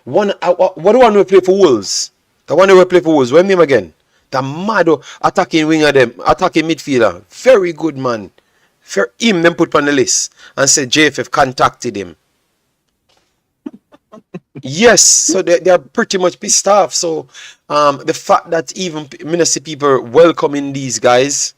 What do I know play for Wolves? The one who play for Wolves. What name again? The mad attacking winger them, attacking midfielder. Very good man. For him, them put on the list and said JFF contacted him. Yes, so they are pretty much pissed off. So the fact that even ministry people welcoming these guys,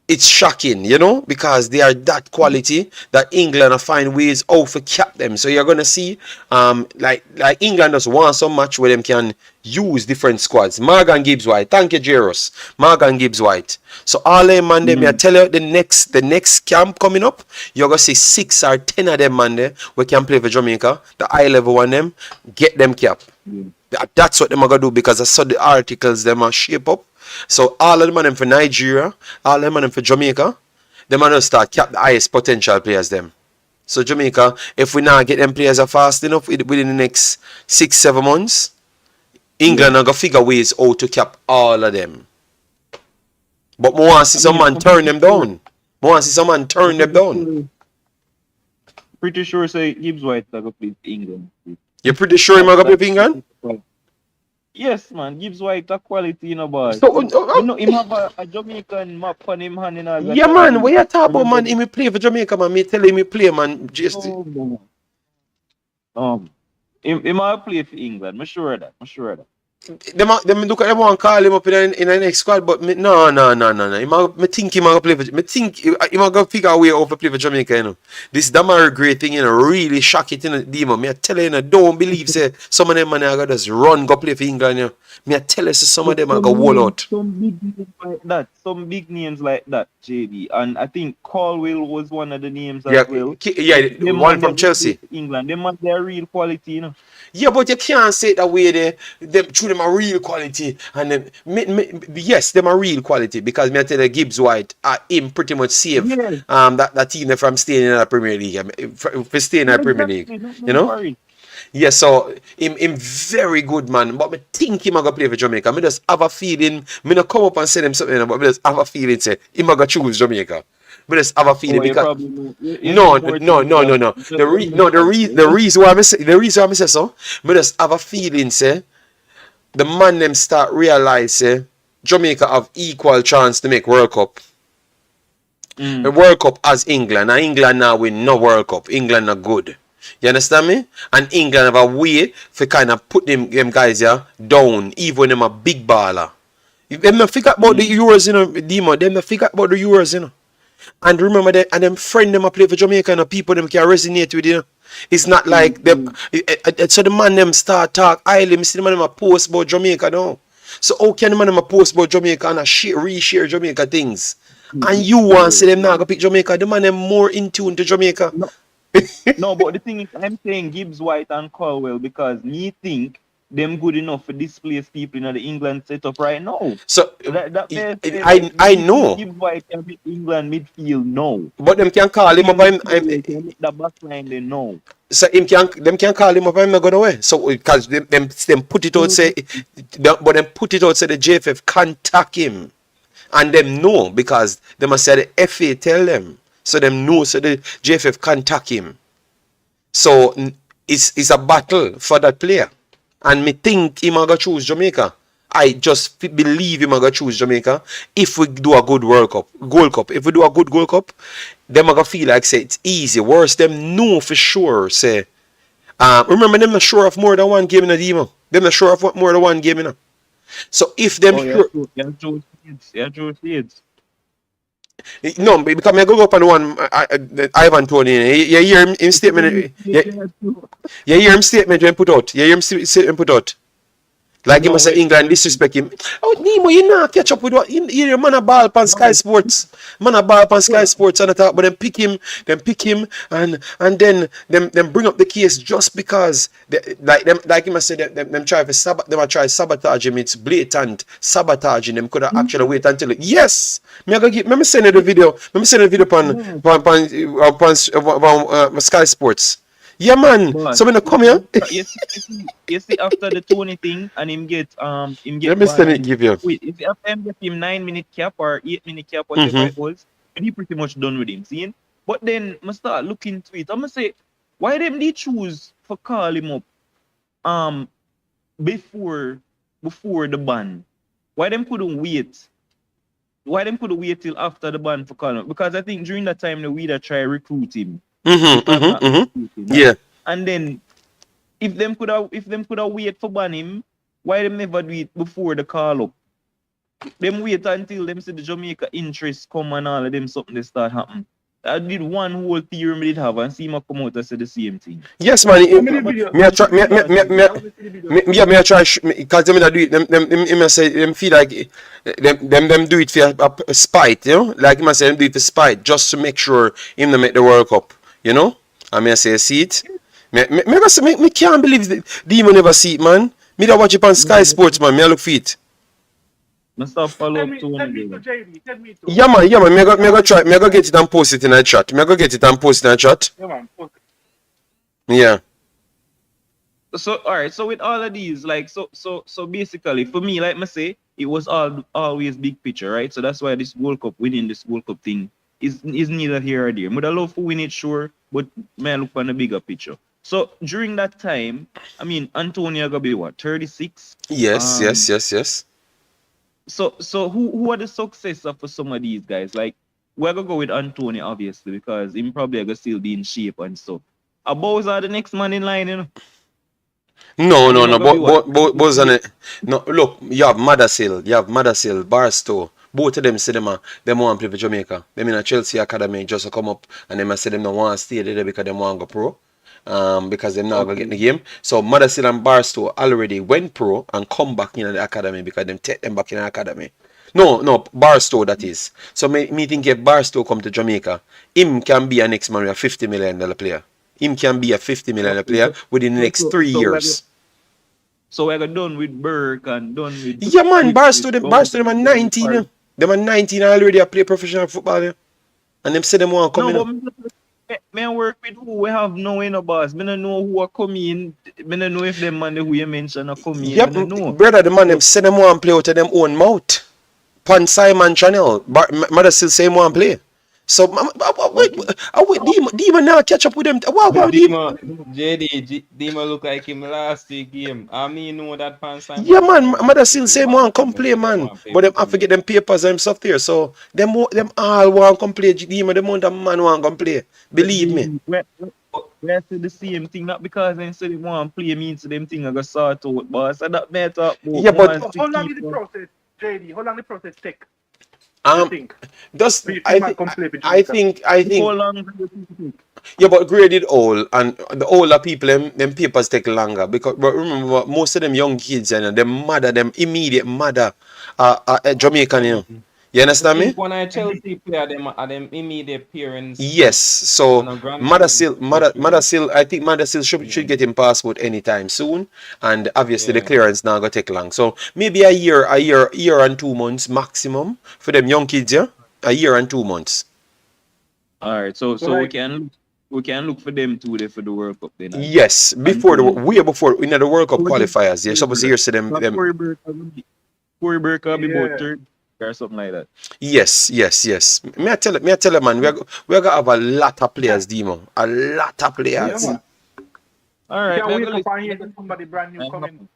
it's shocking, you know, because they are that quality that England will find ways out to cap them. So you're gonna see like England just want so much where them can use different squads. Morgan Gibbs White, thank you, Jairus. Morgan Gibbs White. So all them man them, I tell you the next camp coming up, you're gonna see 6 or 10 of them man there we can play for Jamaica, the high level one them, get them cap. That's what them are gonna do because I saw the articles them are shape up. So all of them are for Nigeria, all of them are for Jamaica, them are gonna start cap the highest potential players them. So Jamaica, if we now get them players are fast enough within the next 6-7 months, England are gonna figure ways how to cap all of them. But more want to see some man turn them down. More want to see some man turn them down. Pretty sure say Gibbs White are gonna play for England. You're pretty sure he's gonna play for England? Yes, man. Gibbs White a quality, you know, boy. So, you know, him have a Jamaican map on him hand in all that. Yeah, man. What you talk about, man? He play for Jamaica, man. Me tell him he play, man. Just he might play for England. I'm sure of that. them look at them and call him up in the next squad, but no. Me think he might play for. Me think he might go figure a way out to play for Jamaica. You know, this Demarai great thing. You know, really shock it in the demon. Me I tell you, don't believe say some of them man are gonna just run go play for England. You know, me I tell you, say, some of them are go wall out. Some big names like that, JD, and I think Caldwell was one of the names Yeah, as well. yeah, one from Chelsea. England, they must their real quality, you know. Yeah, but you can't say it that way. Them through them are real quality, and them, yes, them are real quality because me I tell you, Gibbs White, him pretty much save Yeah. that team there from staying in the Premier League, for staying in the Premier League, you know. Worry. Yeah, so him very good man, but me think him a go play for Jamaica. Me just have a feeling. Me not come up and say them something, but me just have a feeling say him a go choose Jamaica. Me just have a feeling because no. The reason why I say so, me just have a feeling say the man them start realize say Jamaica have equal chance to make World Cup. The World Cup as England, and England now win no World Cup. England are good. You understand me? And England have a way for kind of put them guys here down, even when them a big baller. Them not figure about the Euros, you know, Demo. Them not figure about the Euros, you know. And remember that, and them friend them a play for Jamaica, and people them can resonate with you. It's not like them. So the man them start talk highly. Me see the man them a post about Jamaica now. So how can the man them a post about Jamaica and a reshare Jamaica things? And you want to say them now go pick Jamaica? The man them more in tune to Jamaica. No, but the thing is, I'm saying Gibbs White and Caldwell because me think them good enough for displace people in the England setup right now. So I know. Gibbs White can be England midfield now. But them can call him up. The back line they know. So them can call him up. I'm not going away. So because them put it out say, but them put it out say the JFF contact him, and them know because they must say the FA tell them. So them know so the JFF contact him. So it's a battle for that player. And me think he might go choose Jamaica. I just believe he might go choose Jamaica if we do a good Gold Cup. If we do a good Gold Cup, them are gonna feel like say it's easy. Worse, them know for sure. Say, remember them not sure of more than one game in a demo. Them not sure of more than one game in a. So if them no, because I go up on the one Ivan Tony. You hear him statement. You hear him statement when put out. You hear him statement put out. Like he must say England disrespect him. Oh, Nemo, you not catch up with what you man a ball on Sky Sports. Man a ball on Sky Sports and talk, but them pick him, and then them bring up the case just because like he must say them try to sabotage him. It's blatant sabotaging. Them could have actually wait until yes. Me send you the video. On Sky Sports. Yeah, man. So when I come here, you see after the Tony thing, and him get. Let me send it. Give you. Wait, if after him get him 9-minute cap or 8-minute cap, whatever it was, and he pretty much done with him. See? But then I start looking to it. I'm gonna say, why them they choose for call him up, before the ban? Why them couldn't wait? Why them couldn't wait till after the ban for call him up? Because I think during that time the Weeder try recruit him. Yeah. And then if them could have wait for ban him, why them never do it before the call up? Them wait until them see the Jamaica interest come and all of them something they start happen. I did one whole theory me did have and see him come out and say the same thing. Yes, man. Me I try because them do it. Them say them feel like them do it for a spite, you know. Like him say them do it for spite just to make sure him to make the World Cup. You know? I mean, I say, see it. Me can't believe the Demon never see it, man. Me don't watch it on Sky Sports, man. Me I look for it. Follow up Yeah, man. Me I go try. Me I go get it and post it in a chat. Yeah, man. Fuck. Yeah. So alright, so with all of these, like so basically for me, like I say, it was always big picture, right? So that's why winning this World Cup thing is neither here or there. Would I love to win it, sure, but may I look on the bigger picture. So during that time, I mean, Antonio gonna be what, 36? Yes. So who are the successor for some of these guys? Like we're gonna go with Antonio obviously because him probably gonna still be in shape and stuff. Abos are the next man in line, you know. No, And no, him a no. go be what? Both on it. No, look, you have Madasil, Barstow. Both of them say them want to play for Jamaica. Them in a Chelsea academy just to come up, and them I say them don't want to stay there because them want to go pro. Because them not gonna get in the game. So Madasil and Barstow already went pro and come back in the academy because them take them back in the academy. No, Barstow that is. So me think if Barstow come to Jamaica, him can be a next man, a $50 million player. Him can be a $50 million Okay, player within the next 3 years. So we're done with Burke and done with Yeah, man, with Barstow them are 19. Yeah. Them are 19 already. I play professional football. Yeah. And them say them want to come No, in. but me work with who we have no in boss. Me don't know who are coming. Me don't know if them man who you mentioned are coming. Yep, Me don't know. brother, the man them say them want to play out of them own mouth. Pan Simon channel. Mother still say him want to play. So wait, Demon now catch up with them. Wow, Demon. Dima look like him last week game. I mean, know that Pan Simon. Yeah, man, mother still say want come play, man. But them have to get them papers and stuff there. So them all want come play. Demon, them want man want come play. Believe me. We say the same thing, not because they say they want to play means them thing I got sort out, boss. So that matter. Yeah, but How long is the process, JD? How long the process take? I think How long does it take? yeah, but graded all and the older people them papers take longer because but remember most of them young kids and them mother them immediate mother Jamaican, you know. You understand me? When I Chelsea player, them immediate parents. Yes, so mother still, I think mother still should get him passport anytime soon, and obviously the clearance now gonna take long. So maybe a year and 2 months maximum for them young kids, yeah, a year and 2 months. All right, so we can look for them too there for the World Cup then. Yes, before in the World Cup qualifiers, you're supposed to hear them. Corey Burke will be about third or something like that. Yes. Me I tell you, man, we're gonna have a lot of players, Demo. A lot of players. Yeah, man. All right, Can't wait to find here somebody brand new coming.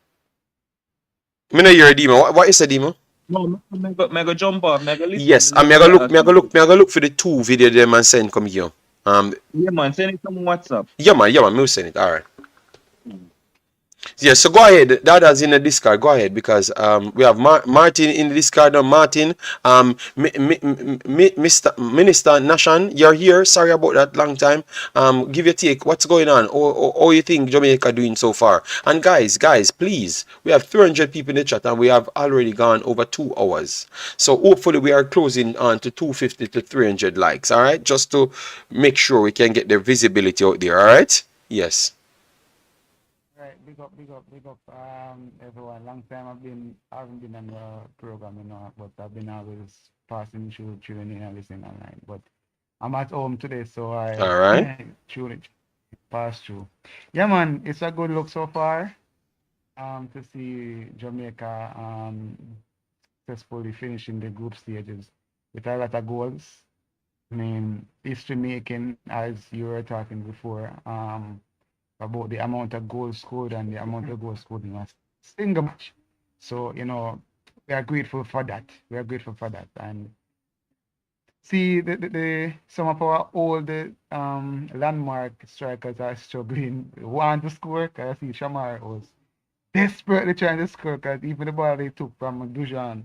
Me no hear Demo. What is it, Demo? No, me go jump off. Me go listen. Yes, and me go look for the 2 video them and send come here. Yeah, man, send it on WhatsApp. Yeah, man, me will send it. All right. Yeah, so go ahead. The others in the Discord, go ahead because we have Martin in the Discord now. Martin, Mr. Minister Nation, you're here. Sorry about that long time. Give your take. What's going on? Or you think Jamaica doing so far? And guys, please, we have 300 people in the chat and we have already gone over 2 hours. So hopefully we are closing on to 250 to 300 likes. All right, just to make sure we can get the visibility out there. All right. Yes. Big up, everyone. Long time I haven't been on the program, but I've been always passing through tuning and listening online. But I'm at home today, so I all right. pass through. Yeah, man, it's a good look so far. To see Jamaica successfully finishing the group stages with a lot of goals. I mean, history making, as you were talking before. About the amount of goals scored and the amount of goals scored in a single match. So, we are grateful for that. And see the some of our old landmark strikers are struggling. Want to score, because I see Shamar was desperately trying to score because even the ball they took from Dujuan,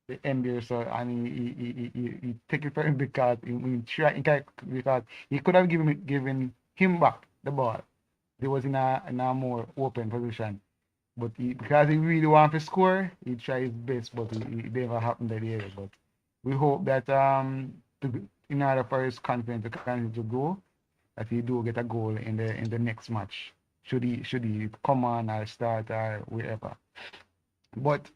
the NBA, so and he take it from him because he could have given him back the ball. He was in a more open position. But because he really wanted to score, he tried his best, but it never happened that area. But we hope that in order for his confidence to continue to grow, that he do get a goal in the next match. Should he come on or start or wherever. But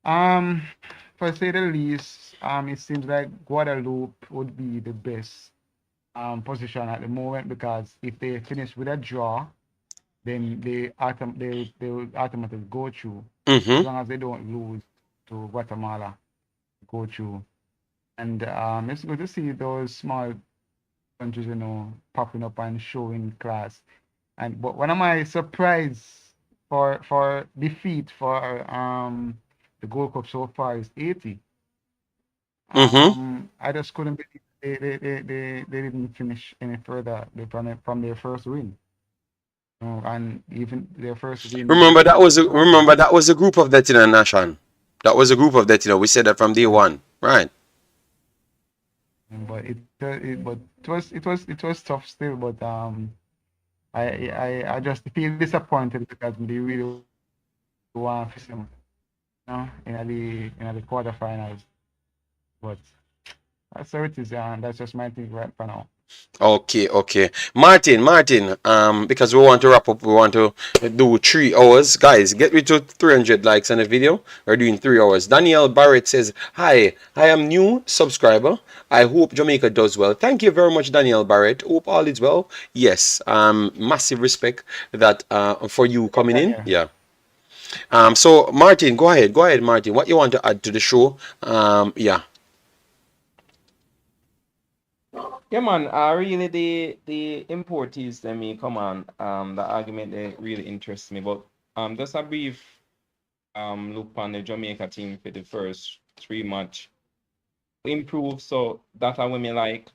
for say the least, it seems like Guadeloupe would be the best position at the moment, because if they finish with a draw, then they will automatically go through. As long as they don't lose to Guatemala, go through. And it's good to see those small countries, popping up and showing class. But one of my surprise for defeat for the Gold Cup so far is 80. I just couldn't believe they didn't finish any further from their first win. And even their first win. Remember that was a group of that in a nation. That was a group of that, we said that from day one, right? But it was tough still. But I just feel disappointed because they really want to see them, in the quarterfinals. But that's how it is, and that's just my thing right for now. Okay. Martin, because we want to wrap up, we want to do 3 hours. Guys, get me to 300 likes on the video. We're doing 3 hours. Daniel Barrett says, hi, I am new subscriber. I hope Jamaica does well. Thank you very much, Daniel Barrett. Hope all is well. Yes, massive respect that for you coming in. Yeah. So Martin, go ahead, Martin. What you want to add to the show? Yeah. Yeah, man. Really, the importees, they may come on. The argument they really interests me. But just a brief look on the Jamaica team for the first 3 match. Improve, so that I me like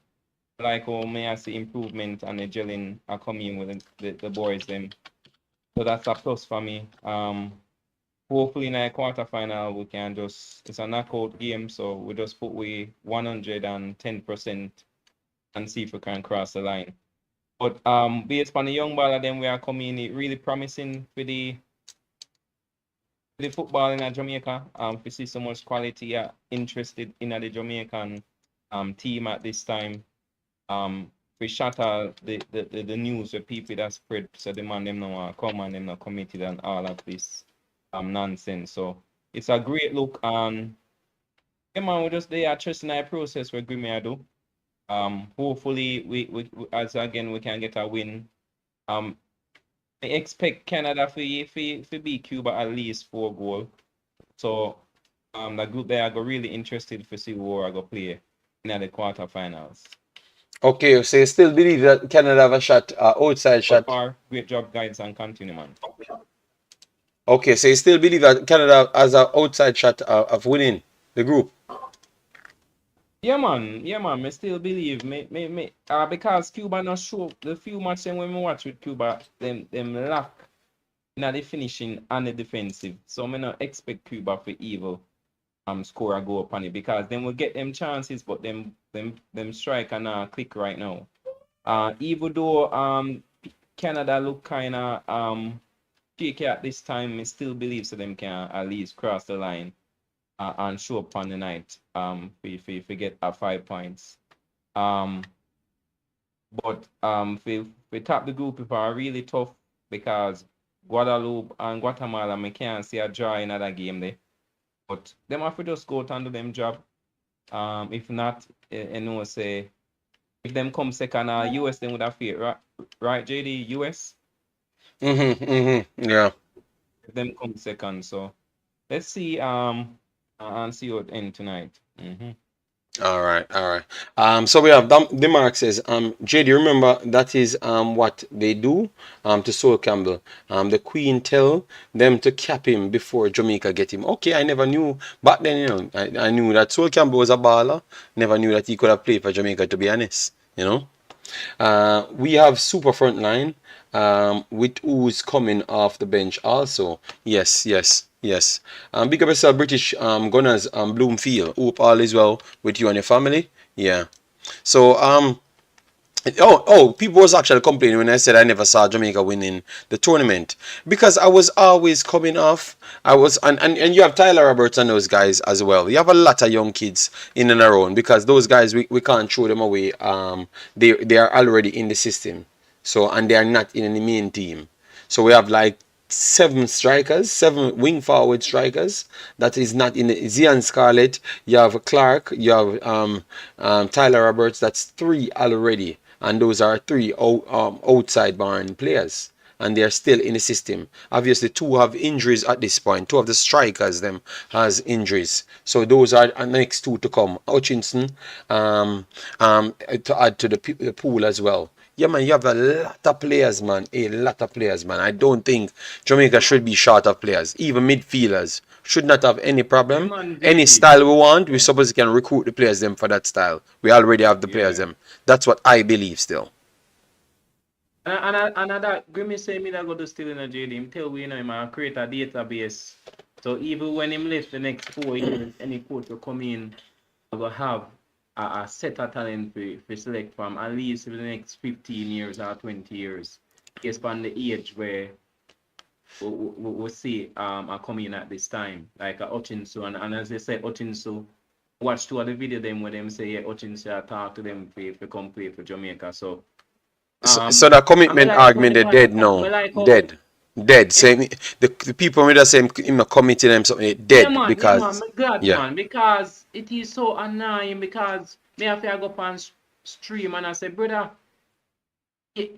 may I see improvement and the gelling are coming with the boys them. So that's a plus for me. Hopefully in a quarterfinal we can it's a knockout game, so we just put 110% and see if we can cross the line. But based on the young baller, then we are coming in really promising for the football in Jamaica. We see so much quality interested in the Jamaican team at this time. We shatter the news with people that spread, so the man them now come and them not committed and all of this nonsense. So it's a great look, and yeah, man, we just there trusting our process where we do. Hopefully we as again we can get a win. I expect Canada for beat Cuba at least 4 goals. So the group there I go really interested to see who I go play in the quarterfinals. Okay, so you still believe that Canada have a shot, outside shot? Great job, guys, and continue, man. Okay, so you still believe that Canada has an outside shot of winning the group? Yeah, man. I still believe because Cuba not show the few matches when we watch with Cuba, them lack in the finishing and the defensive. So I not expect Cuba for evil score a goal upon it, because then we'll get them chances, but them strike and click right now. Even though Canada look kinda shaky at this time, I still believe so them can at least cross the line and show up on the night if we get 5 points. But we top the group if are really tough, because Guadeloupe and Guatemala, I can't see a draw in another game there. But them have to just go out and do them job. If not, say if them come second, US then would have fear, right, JD? US? Yeah. If them come second, so let's see and see what end tonight. All right. So we have Demarai says, JD, remember that is what they do to Sol Campbell. The Queen tell them to cap him before Jamaica get him. Okay, I never knew. Back then, I knew that Sol Campbell was a baller. Never knew that he could have played for Jamaica, to be honest. We have super front line with who's coming off the bench also. Yes. Big up yourself, British Gunners, Bloomfield. Hope all is well with you and your family. Yeah. So people was actually complaining when I said I never saw Jamaica winning the tournament, because I was always coming off. And you have Tyler Roberts and those guys as well. You have a lot of young kids in and around, because those guys we can't throw them away. They are already in the system. So, and they are not in the main team. So we have like 7 wing forward strikers that is not in the Zian Scarlett. You have Clark, you have Tyler Roberts. That's 3 already, and those are 3 outside barn players, and they are still in the system. Obviously 2 have injuries at this point. 2 of the strikers them has injuries, so those are the next 2 to come. Hutchinson to add to the pool as well. Yeah, man, you have a lot of players, man. I don't think Jamaica should be short of players. Even midfielders should not have any problem. Any style we want, we suppose we can recruit the players them for that style. We already have the players them. That's what I believe still. And that Grimmy say me that go to still in a JD. Him tell we you know him create a database. So even when him left the next 4 years, any coach will come in, will have a set of talent for select from at least for the next 15 years or 20 years. Based on the age where we see are coming at this time, like Hutchinson, and as they say, Hutchinson, watch two of the video them where them say Hutchinson talk to them for come play for Jamaica. So so the commitment argument they dead now. Dead. Say the people with the same committee them something dead because man, because it is so annoying because me have to go up on stream and I say, brother, me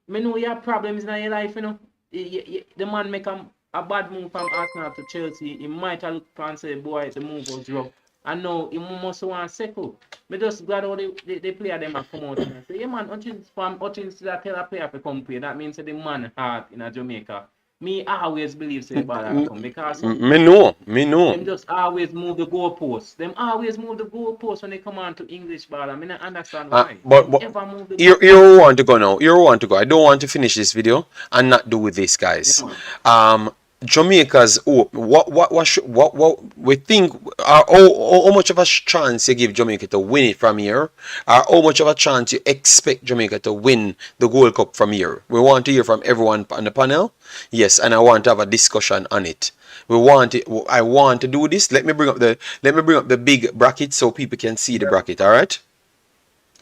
know you have problems in your life, you know. The man make a bad move from Arsenal to Chelsea. He might have looked and say, boy, the move was wrong. And now he must want to settle. Me just glad how the player them have come out and say, yeah man, Hutchinson that tell a player to come play. That means the man heart in a Jamaica. Me always believe say ball come because me know. Them just always move the goalposts. Them always move the goalposts when they come on to English ball. I mean I understand why. But you want to go now. You want to go. I don't want to finish this video and not do with this, guys. Yeah, Jamaica's what we think how much of a chance you give Jamaica to win it from here, or how much of a chance you expect Jamaica to win the Gold Cup from here. We want to hear from everyone on the panel. Yes, and I want to have a discussion on it. I want to do this. Let me bring up the big bracket so people can see the bracket, all right?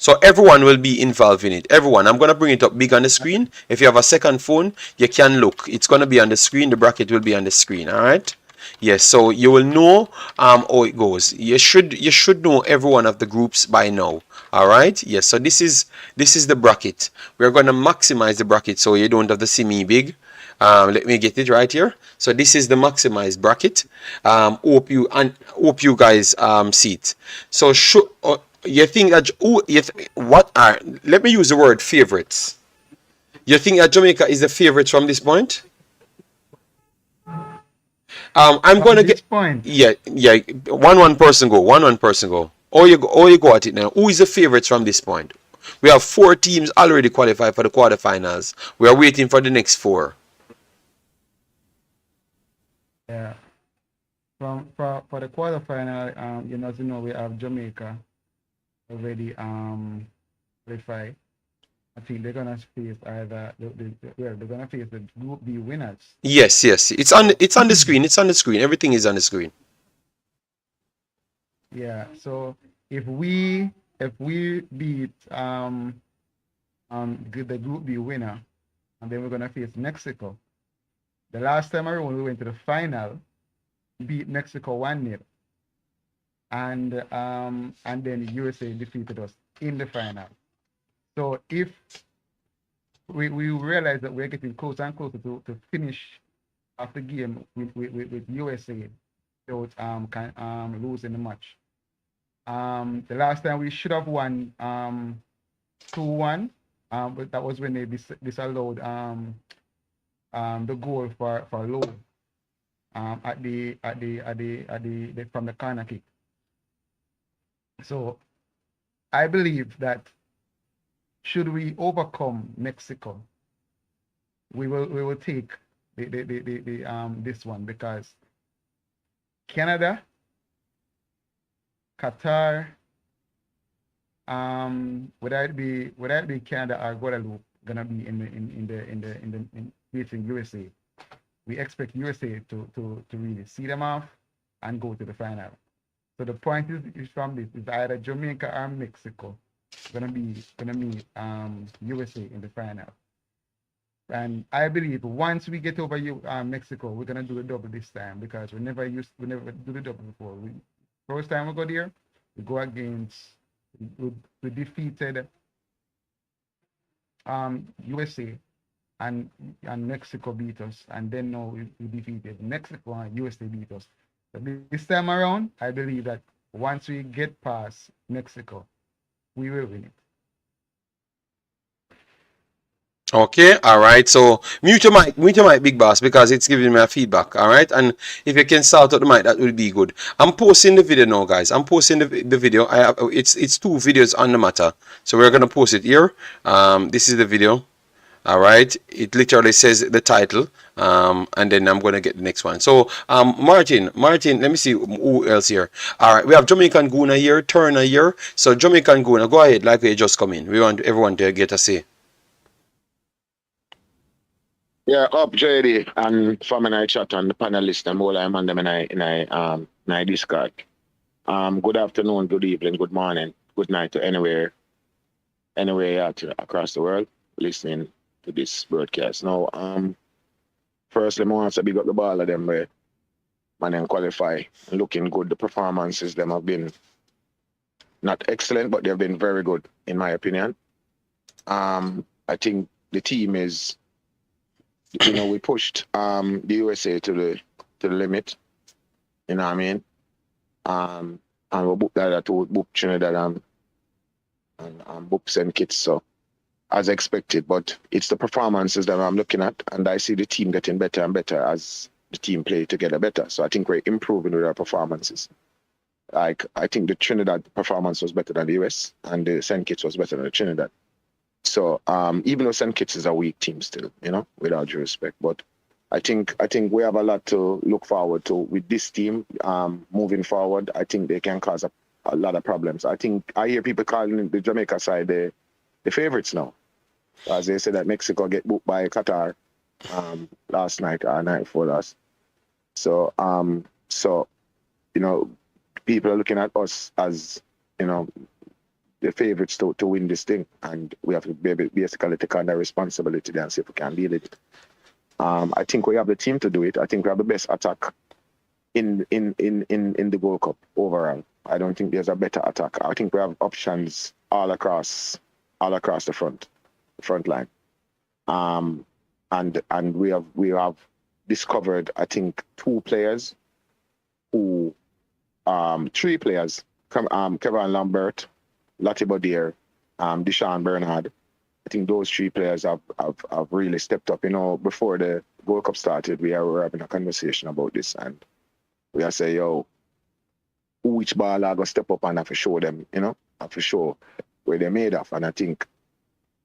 So everyone will be involved in it. Everyone. I'm going to bring it up big on the screen. If you have a second phone, you can look. It's going to be on the screen. The bracket will be on the screen. All right. Yes. So you will know how it goes. You should know every one of the groups by now. All right. Yes. So this is the bracket. We're going to maximize the bracket so you don't have to see me big. Let me get it right here. So this is the maximized bracket. Hope you guys see it. So you think that let me use the word favorites. You think that Jamaica is the favorites from this point? I'm gonna get point. Yeah. One person go. Or you go at it now. Who is the favorites from this point? We have 4 teams already qualified for the quarterfinals. We are waiting for the next 4. Yeah. For the quarterfinal, you know, we have Jamaica already qualified. I think they're gonna face either they're gonna face the Group B winners. Yes. It's on the screen. It's on the screen. Everything is on the screen. Yeah. So if we beat the Group B winner, and then we're gonna face Mexico. The last time around we went to the final, beat Mexico 1-0. And then USA defeated us in the final. So if we realize that we're getting closer and closer to finish off the game with USA without losing the match. The last time we should have won 2-1, but that was when they disallowed the goal for Lowe at the from the corner kick. So I believe that should we overcome Mexico, we will take this one, because Canada, Qatar, whether it be Canada or Guadeloupe, gonna be in facing USA. We expect USA to really see them off and go to the final. So the point is from this is either Jamaica or Mexico gonna meet USA in the final. And I believe once we get over Mexico, we're gonna do a double this time, because we never do the double before. First time we go there, we go against we defeated USA and Mexico beat us, and then now we defeated Mexico and USA beat us. So this time around, I believe that once we get past Mexico, we will win it. Okay, all right. So mute your mic, big boss, because it's giving me a feedback. All right, and if you can start out the mic, that would be good. I'm posting the video now, guys. I'm posting the video. It's 2 videos on the matter, so we're gonna post it here. This is the video. All right, it literally says the title, and then I'm gonna get the next one. So, Martin, let me see who else here. All right, we have Jamaican Guna here, Turner here. So, Jamaican Guna, go ahead, like you just come in. We want everyone to get a say. Yeah, up JD and from I chat on the panelists and all I'm on them in I Discord. Good afternoon, good evening, good morning, good night to anywhere out across the world listening to this broadcast. Now, firstly, I want to big up the ball of them where man and qualify looking good. The performances them have been not excellent, but they've been very good in my opinion. I think the team is, we pushed the USA to the limit. You know what I mean? And we booked that to book Trinidad and book St. Kitts. So as expected, but it's the performances that I'm looking at, and I see the team getting better and better as the team play together better. So I think we're improving with our performances. Like I think the Trinidad performance was better than the US, and the St. Kitts was better than the Trinidad. So even though St. Kitts is a weak team still, without due respect, but I think we have a lot to look forward to with this team moving forward. I think they can cause a lot of problems. I think I hear people calling the Jamaica side the favorites now, as they said that Mexico get booked by Qatar last night or night before last. So people are looking at us as the favorites to win this thing, and we have to basically take on the responsibility and see if we can deal with it. I think we have the team to do it. I think we have the best attack in the Gold Cup overall. I don't think there's a better attack. I think we have options all across the front line. And we have discovered, I think, three players, Kevin Lambert, Lottie Bodier, Deshaun Bernard. I think those three players have really stepped up. Before the Gold Cup started, we were having a conversation about this, and we are saying, which ball are going to step up and have to show them, have to show where they're made of. And I think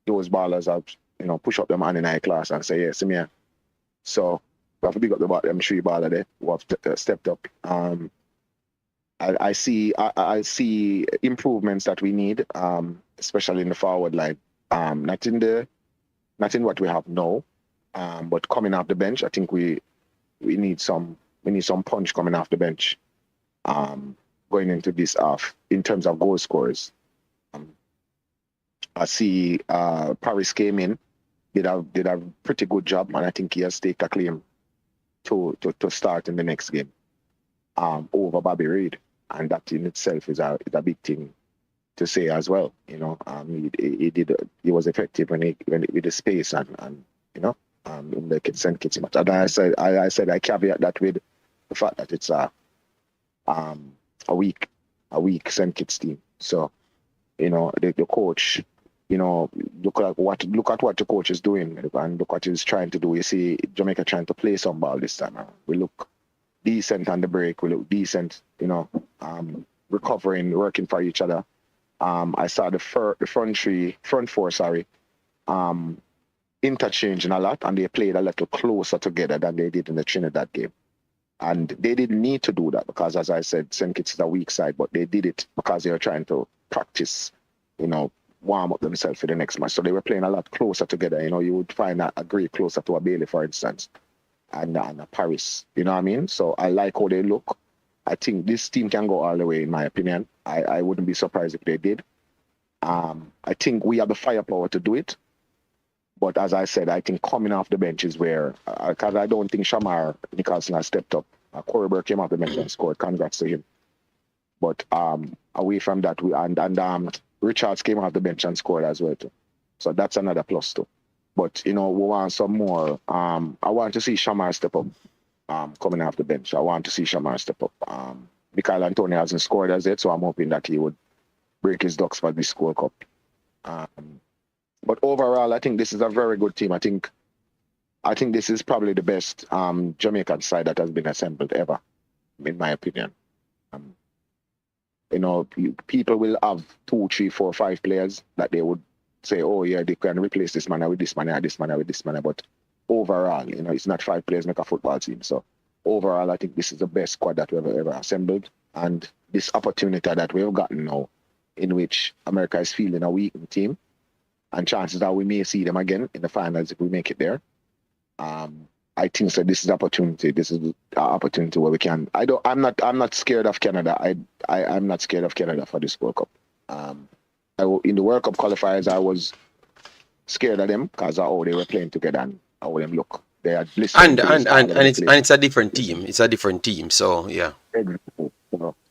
those ballers have, push up them hand in high class and say, yes, me. So we have to big up them three ballers there who have stepped up. I see improvements that we need, especially in the forward line. Not in what we have now, but coming off the bench, I think we need some punch coming off the bench. Going into this half in terms of goal scorers. I see Paris came in, did a pretty good job, and I think he has taken a claim to start in the next game over Bobby Reid, and that in itself is a big thing to say as well. He was effective with the space and in the St. Kitts match. And I said I caveat that with the fact that it's a weak St. Kitts team. So the coach, look at what the coach is doing and look what he's trying to do. You see Jamaica trying to play some ball this time. We look decent on the break. We look decent, recovering, working for each other. I saw the front four, interchanging a lot, and they played a little closer together than they did in the Trinidad game. And they didn't need to do that because, as I said, St. Kitts is a weak side, but they did it because they were trying to practice, warm up themselves for the next match. So they were playing a lot closer together. You would find a Gray closer to a Bailey, for instance, and a Paris. You know what I mean? So I like how they look. I think this team can go all the way, in my opinion. I wouldn't be surprised if they did. I think we have the firepower to do it. But as I said, I think coming off the bench is where, because I don't think Shamar Nicholson has stepped up. Corey Burke came off the bench and scored. Congrats to him. But away from that, Richards came off the bench and scored as well too. So that's another plus too. But we want some more. I want to see Shamar step up. Coming off the bench, I want to see Shamar step up. Michael Antonio hasn't scored as yet, so I'm hoping that he would break his ducks for this Gold Cup. But overall, I think this is a very good team. I think this is probably the best Jamaican side that has been assembled ever, in my opinion. People will have 2, 3, 4, 5 players that they would say, oh yeah, they can replace this man with this man, or this man with this man. But overall, it's not 5 players make a football team. So overall, I think this is the best squad that we've ever assembled. And this opportunity that we've gotten now, in which America is fielding a weakened team, and chances are we may see them again in the finals if we make it there. I think so. This is opportunity. This is an opportunity where we can. I'm not scared of Canada. I'm not scared of Canada for this World Cup. In the World Cup qualifiers, I was scared of them because of how they were playing together and how them look. They had and it's a different team. It's a different team. So yeah.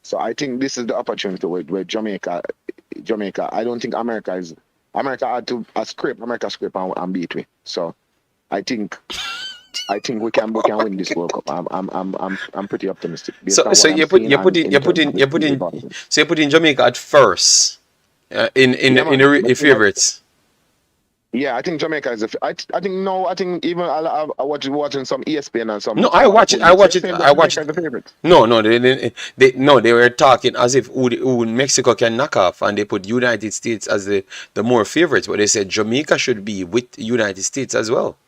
So I think this is the opportunity where Jamaica. I don't think America had to scrape and beat me. So I think we can win this World Cup. I'm pretty optimistic. So you're putting Jamaica at first in the favorites. Yeah, I think Jamaica is I think even I watching some ESPN and some. No, I watch it. No, they were talking as if who Mexico can knock off, and they put United States as the more favorites, but they said Jamaica should be with United States as well.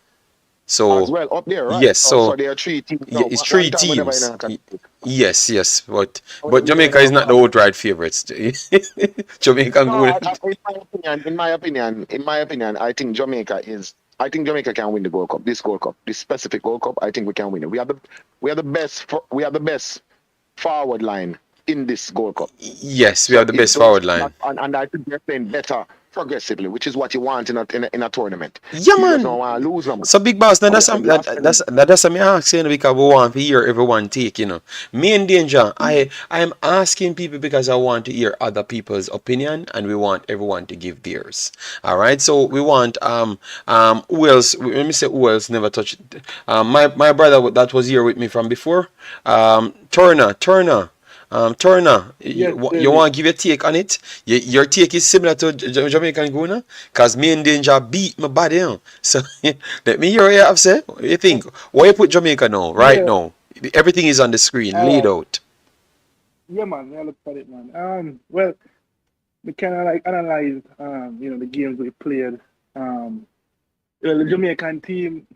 So as well up there, right? Yes, so there are 3 teams. It's 3 teams. Yes, but Jamaica is not the outright favorites. Jamaica. In my opinion, I think Jamaica can win the Gold Cup. This Gold Cup, this specific Gold Cup, I think we can win it. We are the best forward line in this Gold Cup. Yes, we have the best forward line, and I think they're playing better progressively, which is what you want in a tournament. Yeah, man. You don't want to lose them. So big boss, that's me asking because we want to hear everyone take. Main danger. I am asking people because I want to hear other people's opinion, and we want everyone to give theirs. All right. So we want who else? Let me say who else never touched. My brother that was here with me from before. Turner. Turner, you want to give your take on it? Your take is similar to Jamaican Guna? Because me and Danger beat my body. So let me hear what you have to say. What do you think? Why you put Jamaica now, now? Everything is on the screen, laid out. Yeah, man. I look at it, man. Well, we kind of analyze, the games we played. The Jamaican team,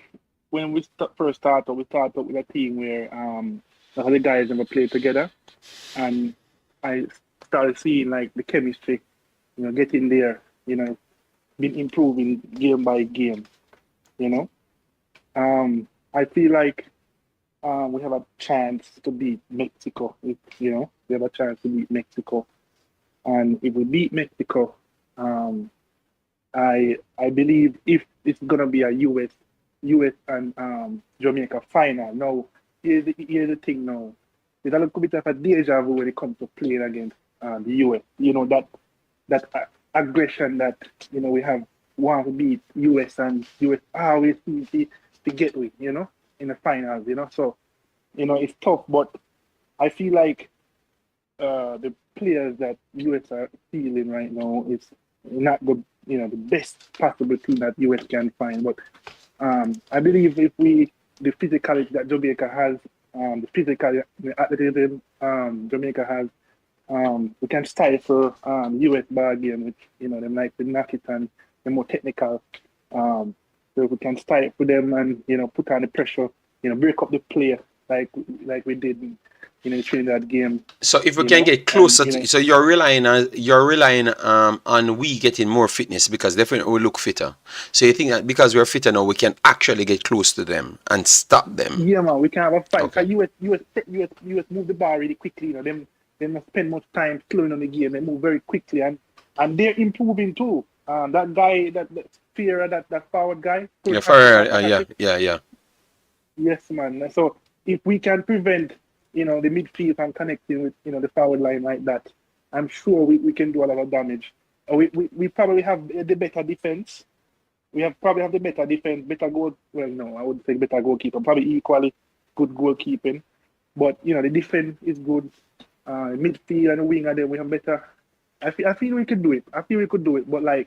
when we first started with a team where the guys never played together. And I started seeing the chemistry, getting there, been improving game by game, I feel like we have a chance to beat Mexico. We have a chance to beat Mexico, and if we beat Mexico, I believe if it's gonna be a US and Jamaica final. Now here's the thing now. It's a little bit of a deja vu when it comes to playing against the US. That aggression that we have want to beat US and US always seem to get with in the finals. So it's tough, but I feel like the players that US are feeling right now is not the best possible team that US can find. But I believe if the physicality that Jamaica has. The athleticism Jamaica has, we can stifle US ball game with them like the knock it and the more technical. So we can stifle them and put on the pressure, break up the play like we did in the Trinidad game. So if we can get closer, so you're relying on we getting more fitness because definitely we look fitter. So you think that because we're fitter now, we can actually get close to them and stop them? Yeah, man, we can have a fight. Okay. US move the ball really quickly. Them don't spend much time slowing on the game. They move very quickly and they're improving too. That guy, that forward guy. Yeah. Yes, man. So if we can prevent the midfield from connecting with the forward line like that, I'm sure we can do a lot of damage. We probably have the better defense. Probably have the better defense, better goal. Well, no, I wouldn't say better goalkeeper. Probably equally good goalkeeping. But the defense is good. Midfield and the winger there we have better. I feel we could do it. But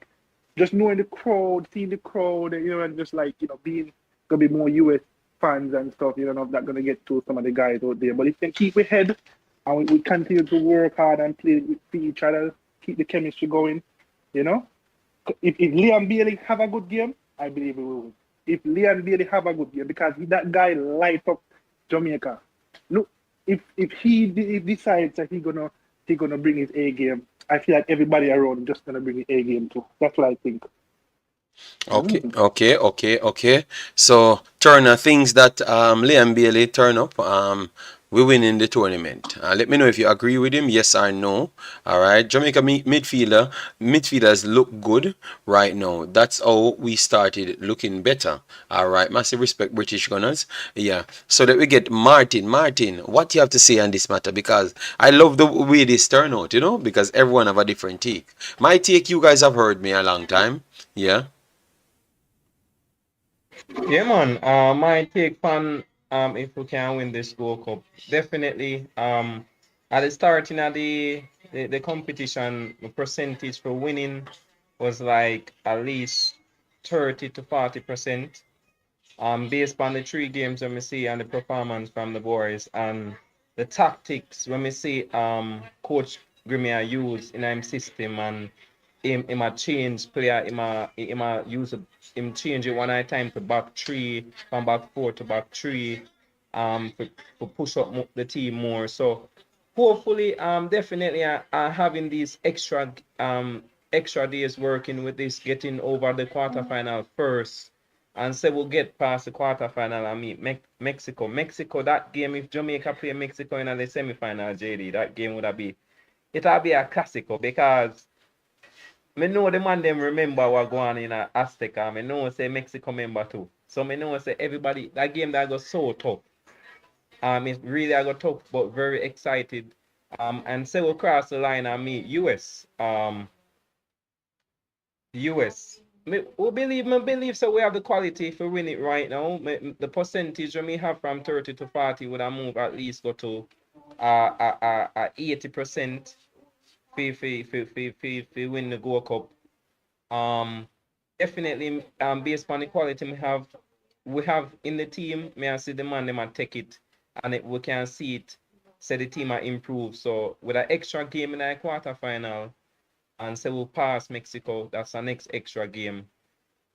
just knowing the crowd, seeing the crowd, and just being gonna be more US fans and stuff, not that gonna get to some of the guys out there. But if they keep ahead and we continue to work hard and play with each other, keep the chemistry going, because if Liam Bailey have a good game, I believe we will win. If Liam Bailey have a good game, because that guy light up Jamaica. Look, if he decides that he gonna bring his A game, I feel like everybody around just gonna bring his A game too. That's what I think. Okay. So Turner thinks that Liam Bailey turn up. We win in the tournament. Let me know if you agree with him, yes or no. All right, Jamaica midfielders look good right now. That's how we started looking better. All right, massive respect, British Gunners. Yeah, so that we get Martin. Martin, what you have to say on this matter? Because I love the way this turn out, because everyone have a different take. My take, you guys have heard me a long time. Yeah. Yeah, man. My take on if we can win this Gold Cup, definitely. At the starting of the competition, the percentage for winning was like at least 30 to 40%. Based on the 3 games when we see and the performance from the boys and the tactics when we see Coach Grimia use in him system and him a change player, him a use him change it one at a time to back 3, from back 4 to back 3, for push up the team more. So hopefully, definitely, having these extra days working with this, getting over the quarterfinal first, and say we'll get past the quarterfinal and meet Mexico. Mexico, that game, if Jamaica play Mexico in the semifinal, JD, that game would be a classical, because me know the man them remember what going on in Azteca. Me know say Mexico member too. So me know say everybody, that game that got so tough. It really I got tough, but very excited. And say we'll cross the line and meet US. US. Me believe so we have the quality to win it right now. The percentage we have from 30 to 40 would have moved at least go to 80% for win the Gold Cup. Definitely based on the quality we have in the team, may I see the man them a take it, and we can see it, say the team are improve. So with an extra game in the quarterfinal, and say we'll pass Mexico, that's our next extra game.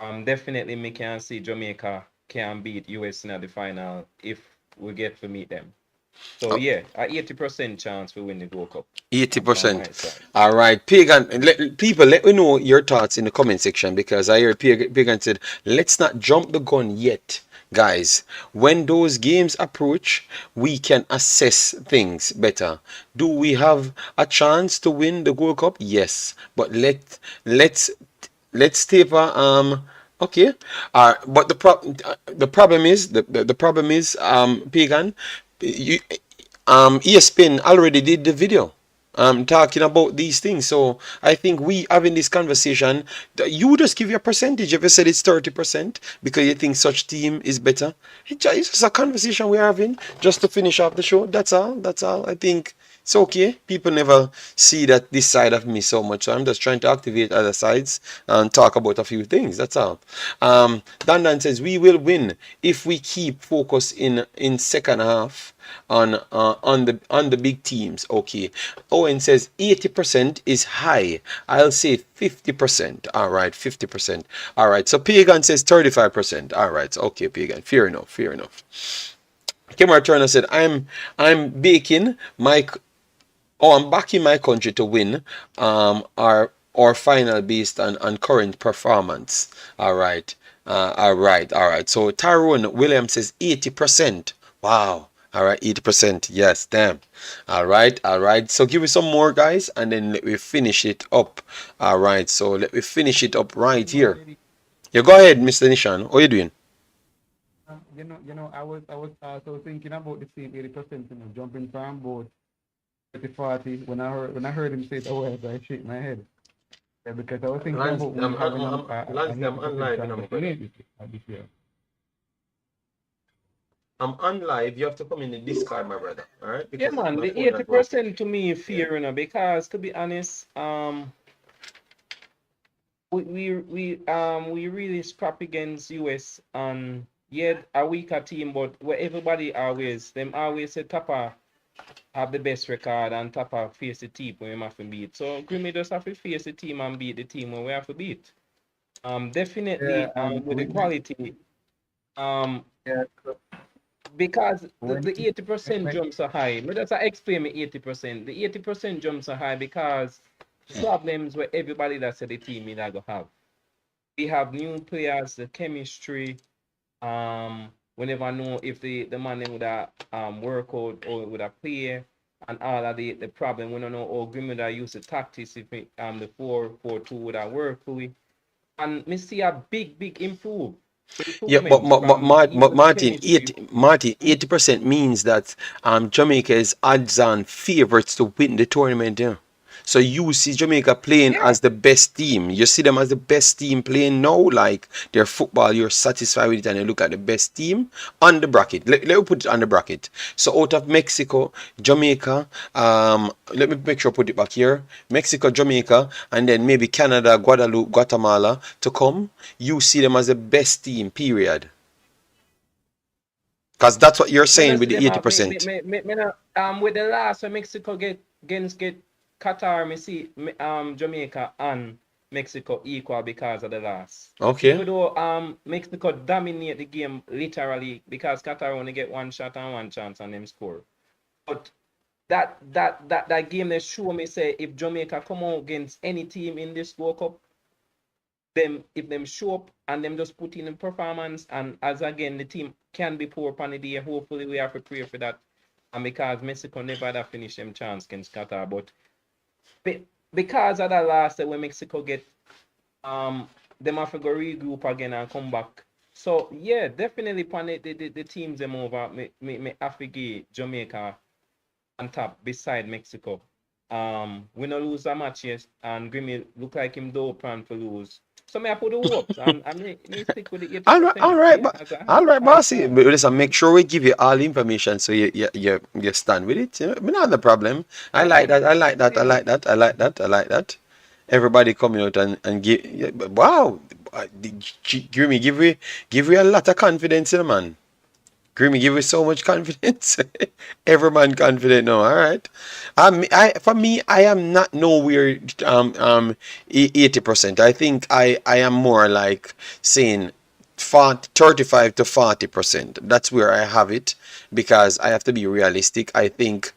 Definitely we can see Jamaica can beat US in the final if we get to meet them. So yeah, a 80% chance we win the Gold Cup. 80%. All right, Pagan. Let me know your thoughts in the comment section, because I heard Pagan said, let's not jump the gun yet, guys. When those games approach, we can assess things better. Do we have a chance to win the Gold Cup? Yes, but let's taper. Okay. But the problem is Pagan. ESPN already did the video talking about these things. So I think we having this conversation, you just give your percentage. If you said it's 30% because you think such team is better, it's just a conversation we're having just to finish off the show. That's all. I think it's okay. People never see that this side of me so much, so I'm just trying to activate other sides and talk about a few things. That's all. Dan says we will win if we keep focus in second half on the big teams. Okay. Owen says 80% is high. I'll say 50%. All right, 50%. All right. So Pagan says 35%. All right. Okay, Pagan. Fair enough. Kimar Turner said I'm baking my I'm backing my country to win our final based on current performance. All right. So Tyrone Williams says 80%. Wow. All right, 80%. Yes, damn. All right. So give me some more, guys, and then let me finish it up. All right. So let me finish it up right here. Yeah, go ahead, Mr. Nishan. What are you doing? I was also thinking about the same 80%, jumping from board 30-40. When I heard him say it, I shake my head. Yeah, because I was thinking about I'm live this year. I'm on live. You have to come in the Discord, my brother. All right? Yeah, man. The 80% to me fear, because to be honest, we really scrap against US, and yet a weaker team, but where everybody always say Tapa have the best record and Tapa face the team when we have to beat. So Grimmy just have to face the team and beat the team when we have to beat. Yeah, Definitely with the quality. Um, yeah. because the, When, the 80% when, jumps are high. But that's explain me 80%. The 80% jumps are high because problems where everybody that's at the team is going to have. We have new players, the chemistry. We never know if the man would have work out or would have play and all of the problem. We don't know how Grim would have used the tactics if the 4-4-2 would have worked fully. And we see a big Yeah, but, improvement from But even the Martin, chemistry. 80% means that Jamaica is odds-on favorites to win the tournament. Yeah. So you see Jamaica playing Yeah, as the best team. You see them as the best team playing now, like their football. You're satisfied with it, and you look at the best team on the bracket. Let me put it on the bracket. So out of Mexico, Jamaica. Let me make sure I put it back here. Mexico, Jamaica, and then maybe Canada, Guadeloupe, Guatemala to come. You see them as the best team. Period. Because that's what you're me saying not with see the them 80%. with the last when Mexico get Qatar, me see Jamaica and Mexico equal because of the last. Okay. Even though Mexico dominate the game literally because Qatar only get one shot and one chance and them score. But that game they show me say if Jamaica come out against any team in this World Cup, if them show up and them just put in a performance and as again the team can be poor upon the day, hopefully we have to pray for that. And because Mexico never had finished them chance against Qatar, but because of that last when Mexico get them have to go regroup again and come back. So yeah, definitely upon the teams them over me have to give Jamaica on top beside Mexico. We no lose a match yet, and Grimmy look like him do plan to lose. So me I put the hopes and me stick with the All 80%. right, Yeah, but as a all right, high bossy. chance. But listen, make sure we give you all the information so you stand with it. Me not the problem. I Yeah, like man. that. I like that. I Yeah. like that. I like that. I like that. Everybody coming out and give. Yeah, wow, give me a lot of confidence in the man. Grimmy give me so much confidence. Every man confident now. All right. For me, I am not nowhere 80%. I think I am more like saying 35 to 40%. That's where I have it because I have to be realistic. I think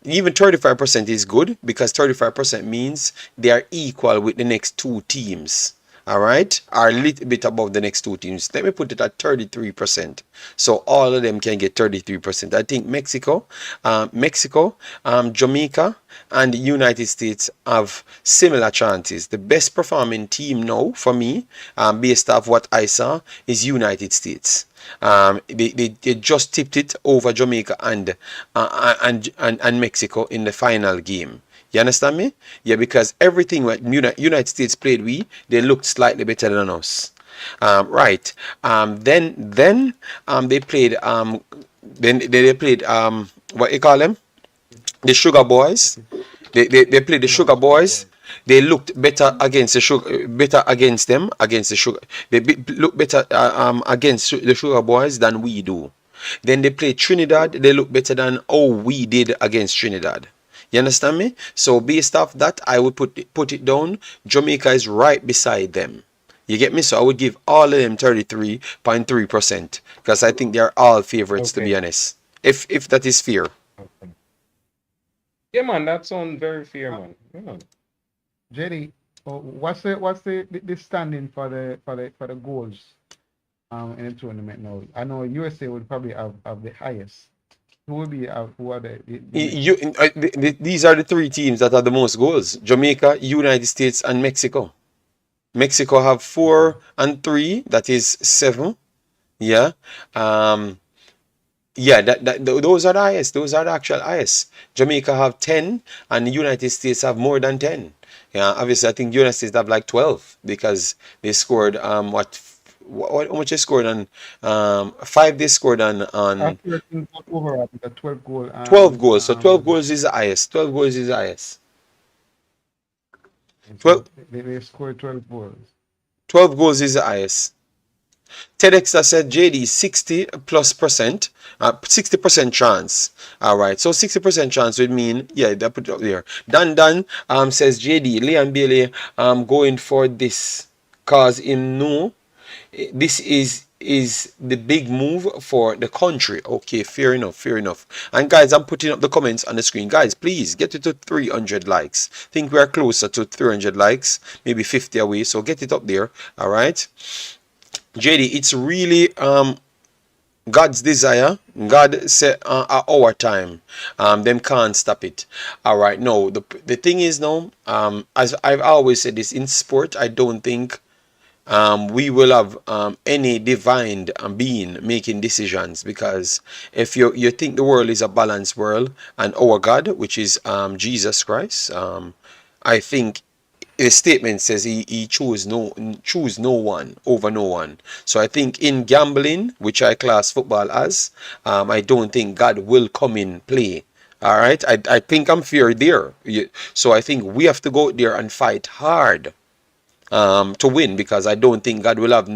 even 35% is good because 35% means they are equal with the next two teams. All right, are a little bit above the next two teams. Let me put it at 33%. So all of them can get 33%. I think Mexico, Jamaica, and the United States have similar chances. The best performing team now for me, based off what I saw, is United States. They just tipped it over Jamaica and Mexico in the final game. You understand me? Yeah, because everything what United States played, they looked slightly better than us. Right. Then they played they played what you call them? The Sugar Boys. They played the Sugar Boys. They looked better against the sugar, better against them against the sugar. They look better against the Sugar Boys than we do. Then they played Trinidad. They look better than how we did against Trinidad. You understand me? So based off that, I would put it down. Jamaica is right beside them. You get me? So I would give all of them 33.3% because I think they are all favorites to be Okay. honest. If that is fair. Okay. Yeah, man, that sounds very fair, man. Yeah. JD, what's the standing for the goals in the tournament now? I know USA would probably have the highest. Who will be who are These are the three teams that have the most goals: Jamaica, United States, and Mexico. Mexico have 4 and 3. That is 7. Yeah. Yeah, those are the highest. Those are the actual highest. Jamaica have 10, and the United States have more than 10. Yeah, obviously, I think United States have like 12 because they scored how much they scored on 5. They scored on after overall the 12 goal 12 goals. So 12 goals is the highest. 12 goals is the highest. 12, they scored 12 goals. 12 goals is the highest. TEDxter said JD 60 plus percent, 60% chance. All right, so 60% chance would mean, yeah, that put it up there. Dan says JD, Leon Bailey going for this because him know this is the big move for the country. Okay, fair enough, fair enough. And guys, I'm putting up the comments on the screen. Guys, please get it to 300 likes. Think we are closer to 300 likes, maybe 50 away. So get it up there. All right, JD, it's really God's desire. God said at our time, them can't stop it. All right, no, the thing is now, as I've always said this in sport, I don't think we will have any divine being making decisions, because if you think the world is a balanced world and our God, which is Jesus Christ, I think the statement says he choose no one over no one. So I think in gambling, which I class football as, I don't think God will come in play. All right, I think I'm fair there. So I think we have to go out there and fight hard to win, because I don't think God will have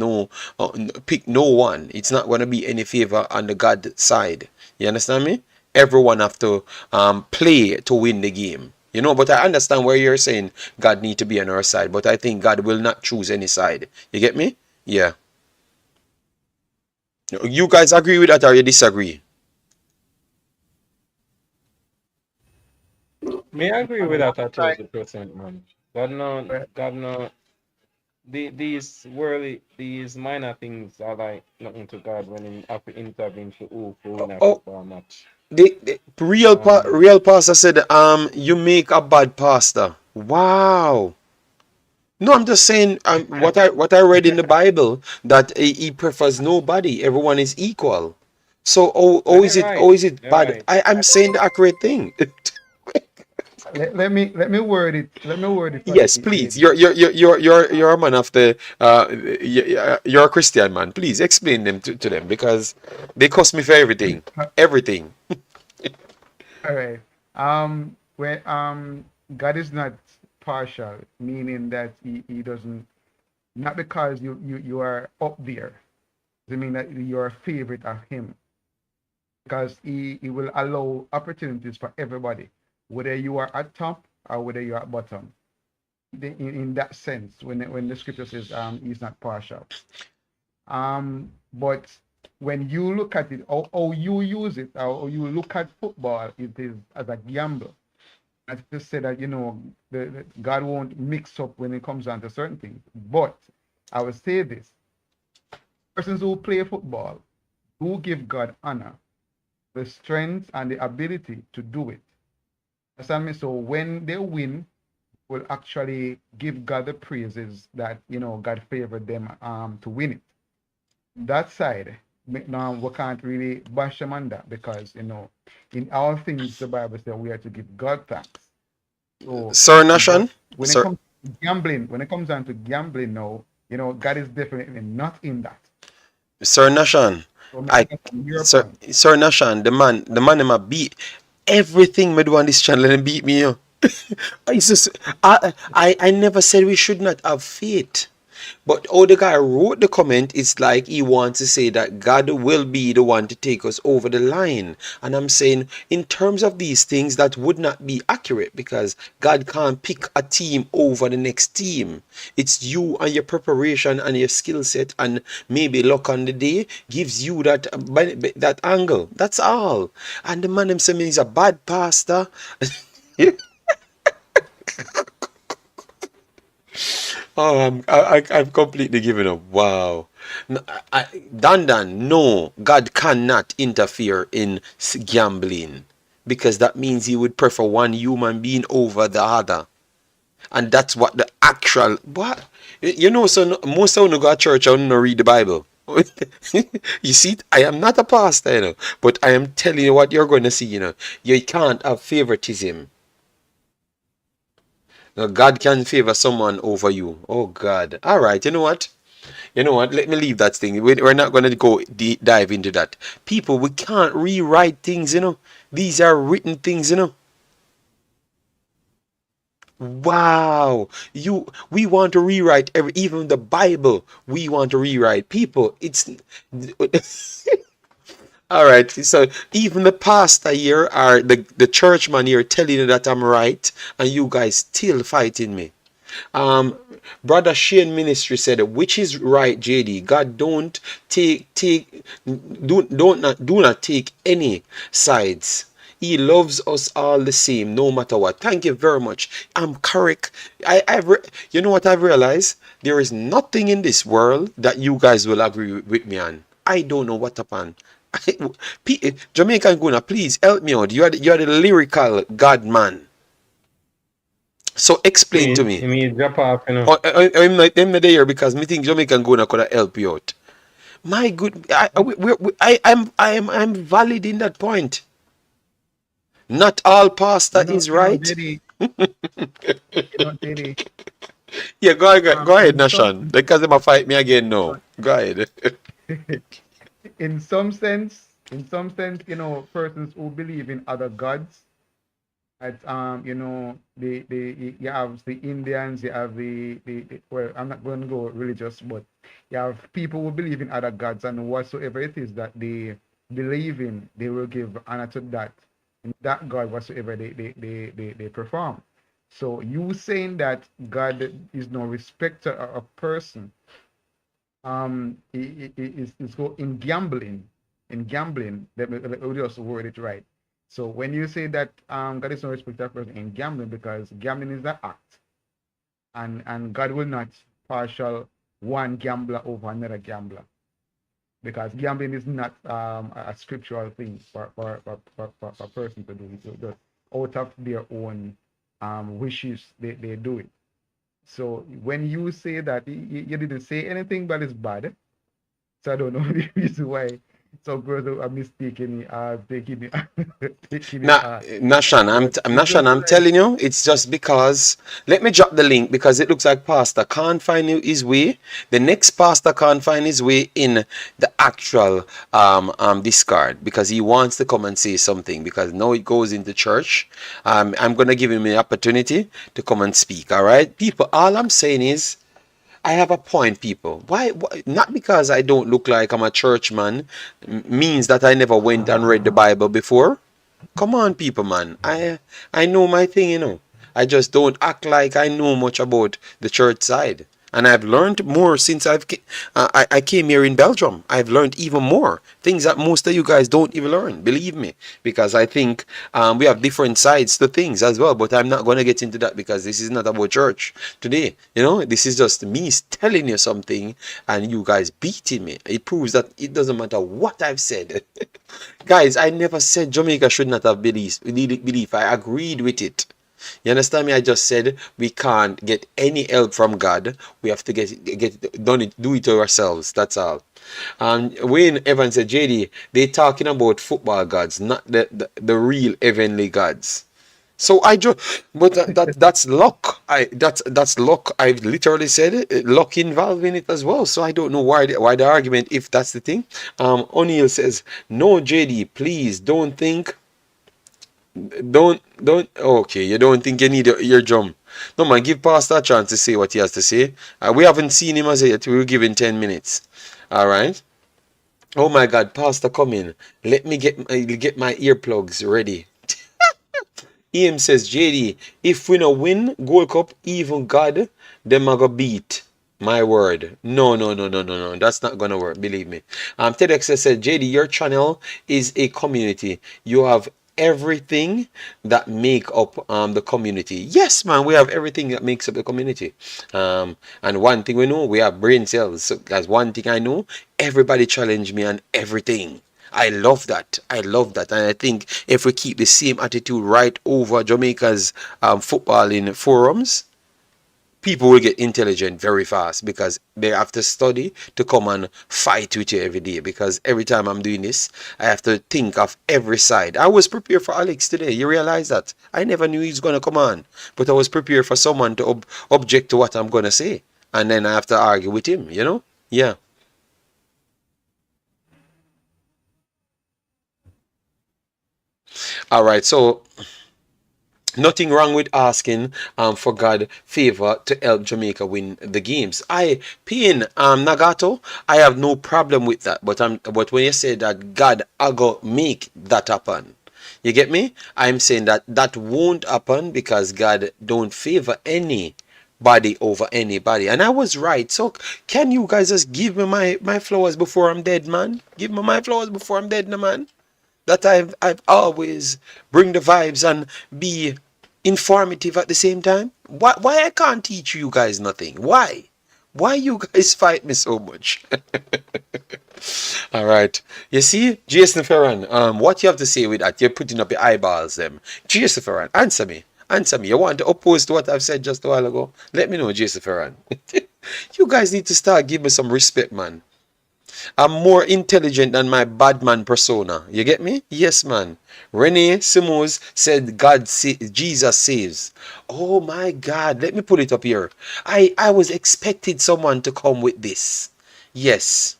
pick no one. It's not going to be any favor on the God side. You understand me? Everyone have to play to win the game. You know, but I understand where you're saying God need to be on our side, but I think God will not choose any side. You get me? Yeah. You guys agree with that or you disagree? May I agree with that 1,000%, man. God no. These minor things are like nothing to God when he have to intervene for who win a Oh, football match. the real pastor said, you make a bad pastor. Wow. No, I'm just saying what I read in the Bible, that he prefers nobody. Everyone is equal. So how is it You're bad? right. I'm saying the accurate thing. Let me word it. Let me word it for Yes, you, please. JD. You're a man of the you're a Christian man. Please explain them to them, because they cost me for everything. Everything. All right. When God is not partial, meaning that he doesn't, not because you are up there, doesn't mean that you're a favorite of him, because he will allow opportunities for everybody, whether you are at top or whether you're at bottom. In that sense, when the scripture says he's not partial. But when you look at it, how you use it, or how you look at football, it is as a gamble. As to say that, the God won't mix up when it comes down to certain things. But I will say this: persons who play football do give God honor, the strength and the ability to do it. Understand me? So when they win, will actually give God the praises that God favored them to win it. That side, now we can't really bash them on that, because in all things the Bible says we are to give God thanks. So, Sir but Nashan? when it Sir comes to gambling, when it comes down to gambling now, God is definitely not in that. Sir Nashan. So me I understand your Sir point. Sir Nashan, the man him a beat everything me do on this channel and beat me. It's just, I never said we should not have faith. But how the guy wrote the comment, it's like he wants to say that God will be the one to take us over the line. And I'm saying, in terms of these things, that would not be accurate, because God can't pick a team over the next team. It's you and your preparation and your skill set and maybe luck on the day gives you that angle. That's all. And the man himself is a bad pastor. Oh, I've completely given up. Wow. No, Dan, no, God cannot interfere in gambling, because that means he would prefer one human being over the other. And that's what the actual, what? So most of you go to church and no read the Bible. You see, I am not a pastor, but I am telling you what you're going to see, You can't have favoritism. Now, God can favor someone over you. Oh God. All right. You know what? Let me leave that thing. We're not going to go dive into that. People, we can't rewrite things. These are written things. Wow. We want to rewrite even the Bible. We want to rewrite. People, it's all right. So even the pastor here or the churchman here telling you that I'm right, and you guys still fighting me. Um, Brother Shane Ministry said, which is right, JD. God don't do not take any sides. He loves us all the same, no matter what. Thank you very much. I'm correct. You know what I've realized? There is nothing in this world that you guys will agree with me on. I don't know what upon. Jamaican Guna, please help me out. You are the lyrical God man. So explain to me. You mean drop off, you know. I'm not there because me think Jamaican Guna could help you out. My good, I'm valid in that point. Not all pastor is right. JD, JD. Yeah, go ahead, In some, Nashan. Because they might fight me again now. Go ahead. in some sense, you know, persons who believe in other gods, at you know, you have the Indians, you have the well, I'm not going to go religious, but you have people who believe in other gods, and whatsoever it is that they believe in, they will give honor to that God whatsoever they perform. So you saying that God is no respecter of person, is go in gambling. Let me just word it right. So when you say that God is no respecter of person in gambling, because gambling is the act, and God will not partial one gambler over another gambler, because gambling is not a scriptural thing for a person to do. So just out of their own wishes, they do it. So when you say that, you didn't say anything that is bad. So I don't know the reason why some girls are mistaking me, taking me, taking it. Nashan, But I'm it's just Nashan, I'm like, telling you, it's just because. Let me drop the link because it looks like Pastor can't find his way. The next pastor can't find his way in the actual discard because he wants to come and say something because now it goes into church. I'm gonna give him an opportunity to come and speak. All right, people. All I'm saying is, I have a point, people. Why? Not because I don't look like I'm a churchman means that I never went and read the Bible before. Come on, people, man. I know my thing, you know. I just don't act like I know much about the church side. And I've learned more since I came here in Belgium. I've learned even more things that most of you guys don't even learn. Believe me, because I think we have different sides to things as well. But I'm not going to get into that because this is not about church today. You know, this is just me telling you something and you guys beating me. It proves that it doesn't matter what I've said. Guys, I never said Jamaica should not have belief. I agreed with it. You understand me? I just said we can't get any help from God. We have to do it ourselves. That's all. Wayne Evans said, JD, they talking about football gods, not the real heavenly gods. So I just, but that's luck. That's luck. I've literally said it. Luck involved in it as well. So I don't know why the argument if that's the thing. O'Neill says, no, JD, please don't think. Don't okay, you don't think you need your drum. No man, give Pastor a chance to say what he has to say. We haven't seen him as yet. We'll give him 10 minutes. Alright. Oh my god, Pastor, come in. Let me get my earplugs ready. Ian says, JD, if we no win Gold Cup, even God, them a go beat. My word. No. That's not gonna work, believe me. TEDx said, JD, your channel is a community. You have everything that make up the community. Yes, man, we have everything that makes up the community. And one thing we know, we have brain cells. So that's one thing I know. Everybody challenge me on everything. I love that. And I think if we keep the same attitude right over Jamaica's footballing forums, people will get intelligent very fast because they have to study to come and fight with you every day. Because every time I'm doing this, I have to think of every side. I was prepared for Alex today. You realize that? I never knew he's going to come on. But I was prepared for someone to object to what I'm going to say. And then I have to argue with him, you know? Yeah. All right, so nothing wrong with asking for God favor to help Jamaica win the games. Nagato, I have no problem with that. But when you say that God go make that happen, you get me? I'm saying that won't happen because God don't favor any body over anybody. And I was right. So can you guys just give me my flowers before I'm dead, man? Give me my flowers before I'm dead, no, man. That I've always bring the vibes and be informative at the same time. Why I can't teach you guys nothing? Why you guys fight me so much? All right. You see, Jason Ferran, what you have to say with that? You're putting up your eyeballs, them. Jason Ferran, answer me. Answer me. You want to oppose to what I've said just a while ago? Let me know, Jason Ferran. You guys need to start giving me some respect, man. I'm more intelligent than my bad man persona. You get me? Yes, man. Renee Simons said, Jesus saves. Oh my God. Let me put it up here. I was expecting someone to come with this. Yes.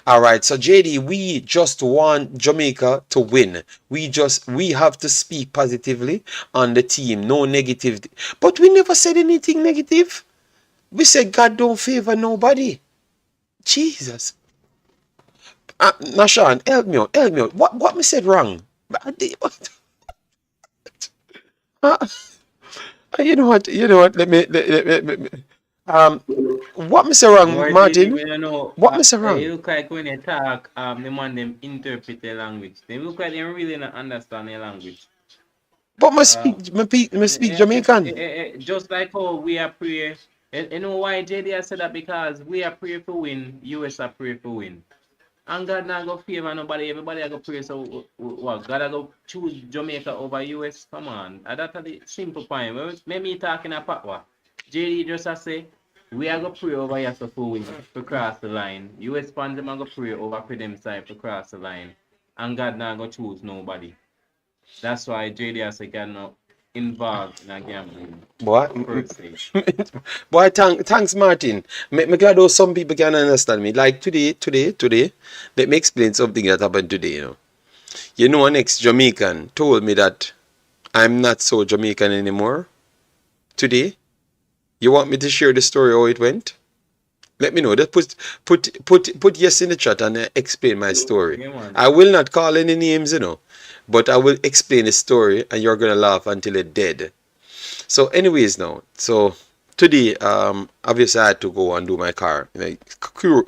All right, so JD, we just want Jamaica to win. We have to speak positively on the team, no negative. But we never said anything negative. We said God don't favor nobody. Jesus. Nashan, help me out. What me said wrong? Uh, you know what? Let me. Um, what me say wrong, More JD, Martin? when you know, What me say it wrong? look like when they talk, the man them interpret the language. They look like they really not understand the language. But me Uh, speak Jamaican. just like how we are pray. You know why JD I said that? Because we are pray for win, US are pray for win. And God not go favor nobody, everybody I go pray. So what? God I go choose Jamaica over US? Come on. That's the simple point. Maybe me talking a patwa. JD just I say we are go pray over here so for win to cross the line. US fans them are go pray over for them side to cross the line. And God not go choose nobody. That's why JD I say God not involved in a gambling Boy, per se. boy, thanks, Martin. Me glad how some people can understand me. Like today, let me explain something that happened today. An ex-Jamaican told me that I'm not so Jamaican anymore. Today, you want me to share the story how it went? Let me know. Just put yes in the chat and explain my story. Yeah, man. I will not call any names, but I will explain the story, and you're gonna laugh until you're dead. So, anyways, now, so today, obviously, I had to go and do my car.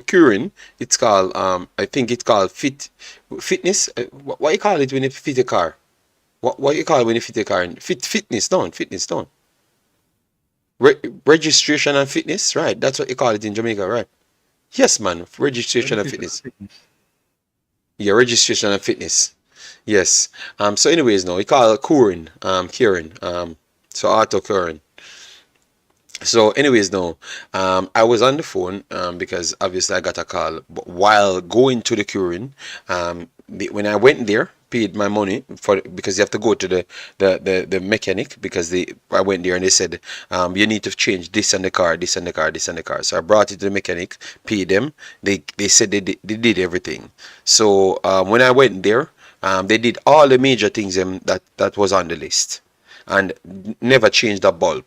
Curing. It's called, I think it's called fitness. What you call it when you fit a car? What you call it when you fit a car? Fitness down. Registration and fitness, right? That's what you call it in Jamaica, right? Yes, man. Registration and fitness. Yeah, registration and fitness. Yes. So anyways, now we call it curing. So auto curing. So anyways, now I was on the phone because obviously I got a call. But while going to the curing, when I went there, paid my money because you have to go to the mechanic because I went there and they said you need to change this and the car, this and the car, this and the car. So I brought it to the mechanic, paid them. They said they did everything. So when I went there, they did all the major things that was on the list and never changed a bulb.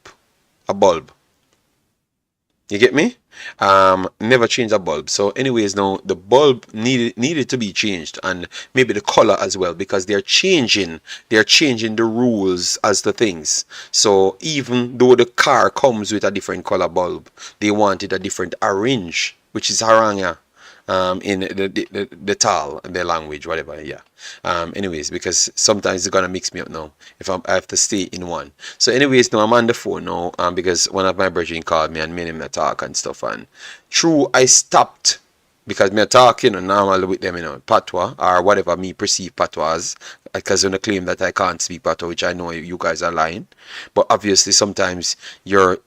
You get me? Never change a bulb. So anyways, now the bulb needed to be changed and maybe the color as well because they're changing the rules as to things. So even though the car comes with a different color bulb, they wanted a different orange, which is haranga. In the tal, their language, whatever, yeah. Anyways, because sometimes it's gonna mix me up now if I have to stay in one. So anyways, now I'm on the phone now because one of my brethren called me and made him talk and stuff, and true, I stopped because me talk, normal with them, patois or whatever me perceive patois as, because when I claim that I can't speak patois, which I know you guys are lying, but obviously sometimes your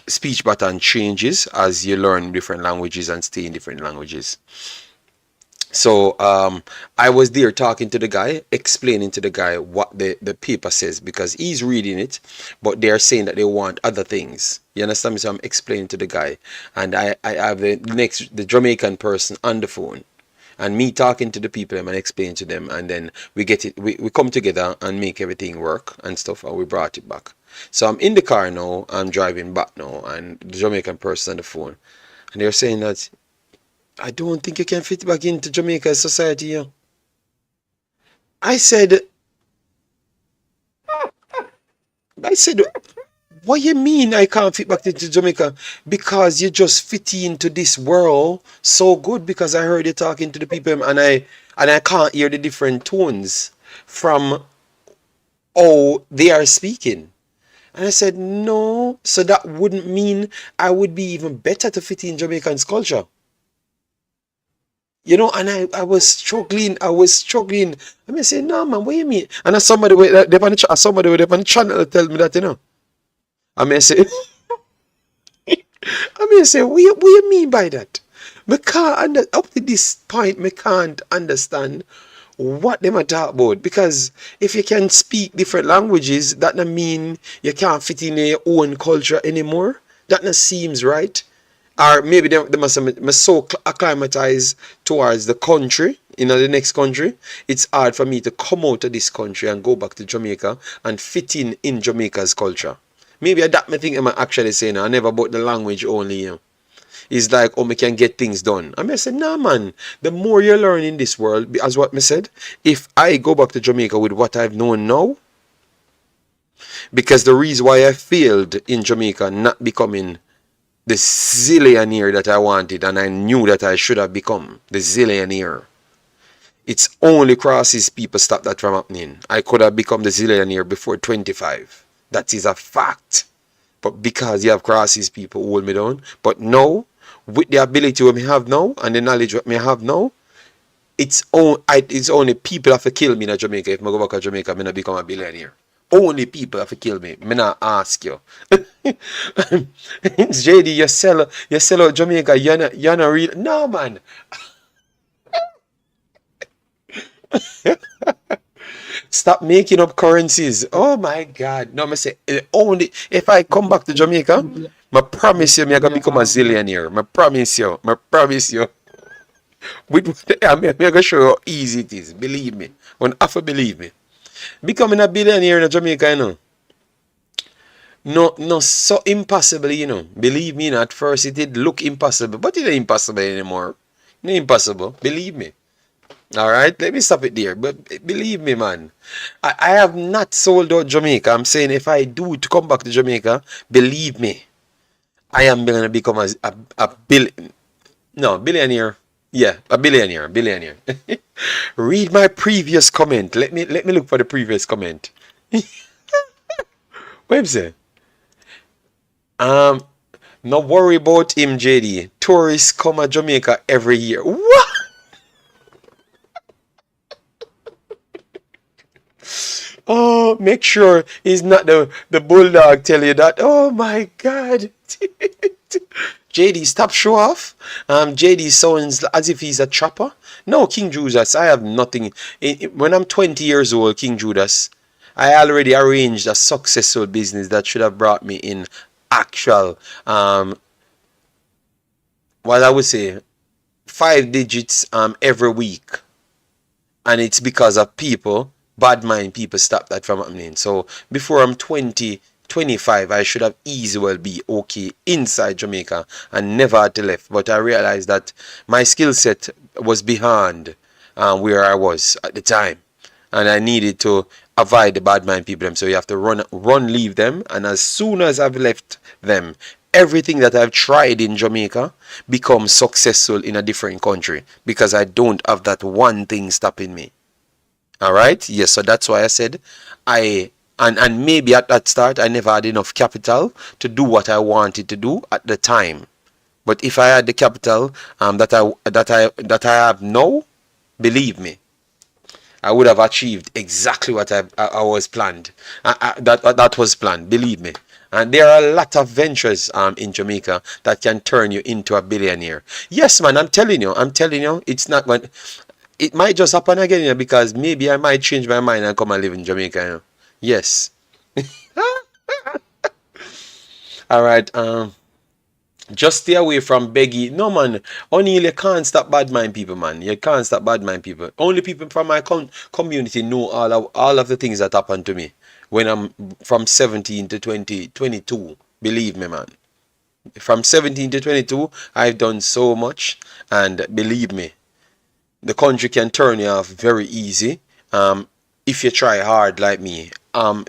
speech pattern changes as you learn different languages and stay in different languages. So I was there talking to the guy, explaining to the guy what the paper says because he's reading it, but they're saying that they want other things. You understand me? So I'm explaining to the guy, and I have the Jamaican person on the phone, and me talking to the people and explaining to them, and then we come together and make everything work and stuff, and we brought it back. So I'm in the car now, I'm driving back now, and the Jamaican person on the phone, and they're saying that I don't think you can fit back into Jamaica society. I said I said, what you mean I can't fit back into Jamaica? Because you just fit into this world so good, because I heard you talking to the people and I can't hear the different tones from how they are speaking. And I said, no, so that wouldn't mean I would be even better to fit in Jamaican's culture. You know, and I was struggling. I mean, say, no, man, what you mean? And somebody with on the channel tell me that, you know. I mean, say, what you mean by that? Up to this point, I can't understand what them are talking about. Because if you can speak different languages, that doesn't mean you can't fit in your own culture anymore. That not seems right. Or maybe they must so acclimatized towards the country, the next country. It's hard for me to come out of this country and go back to Jamaica and fit in Jamaica's culture. Maybe that I think I'm actually saying. I never about the language only. It's like, oh, me can get things done. I said, nah, man. The more you learn in this world, as what me said, if I go back to Jamaica with what I've known now, because the reason why I failed in Jamaica not becoming the zillionaire that I wanted, and I knew that I should have become the zillionaire, it's only crosses people stop that from happening. I could have become the zillionaire before 25. That is a fact. But because you have crosses, people hold me down. But now, with the ability we have now and the knowledge we have now, it's only people have to kill me in Jamaica. If I go back to Jamaica, I'm going to become a billionaire. Only people have to kill me. I'm not ask you. JD, you sell out Jamaica. You're not real. No, man. Stop making up currencies. Oh my God. No, I say only if I come back to Jamaica, I promise you, I'm gonna become a zillionaire. I promise you. I'm gonna show you how easy it is. Believe me. One have to believe me. Becoming a billionaire in Jamaica, you know. No, so impossible, you know. Believe me, at first it did look impossible, but it ain't impossible anymore. It ain't impossible. Believe me. All right, let me stop it there. But believe me, man, I have not sold out Jamaica. I'm saying if I do to come back to Jamaica, believe me, I am going to become billionaire. Yeah, a billionaire. Read my previous comment. Let me look for the previous comment. What am I saying? No worry about him, JD. Tourists come to Jamaica every year. What? Oh, make sure he's not the bulldog tell you that. Oh my God. JD, stop show off. JD sounds as if he's a trapper. No, King Judas, I have nothing. When I'm 20 years old, King Judas, I already arranged a successful business that should have brought me in actual, what I would say, 5 digits every week. And it's because of bad mind people stop that from happening. So before I'm 25, I should have easily be okay inside Jamaica and never had to left. But I realized that my skill set was behind where I was at the time. And I needed to avoid the bad mind people. So you have to leave them. And as soon as I've left them, everything that I've tried in Jamaica becomes successful in a different country. Because I don't have that one thing stopping me. All right. Yes. So that's why I said and maybe at that start I never had enough capital to do what I wanted to do at the time. But if I had the capital that I have now, believe me, I would have achieved exactly what I was planned. That was planned. Believe me. And there are a lot of ventures in Jamaica that can turn you into a billionaire. Yes, man. I'm telling you. It's not going. It might just happen again, you know, because maybe I might change my mind and come and live in Jamaica. You know? Yes. All right. Just stay away from Beggy. No, man. Only you can't stop bad mind people, man. You can't stop bad mind people. Only people from my community know all of the things that happened to me when I'm from 17 to 22. Believe me, man. From 17 to 22, I've done so much, and believe me, the country can turn you off very easy. if you try hard like me.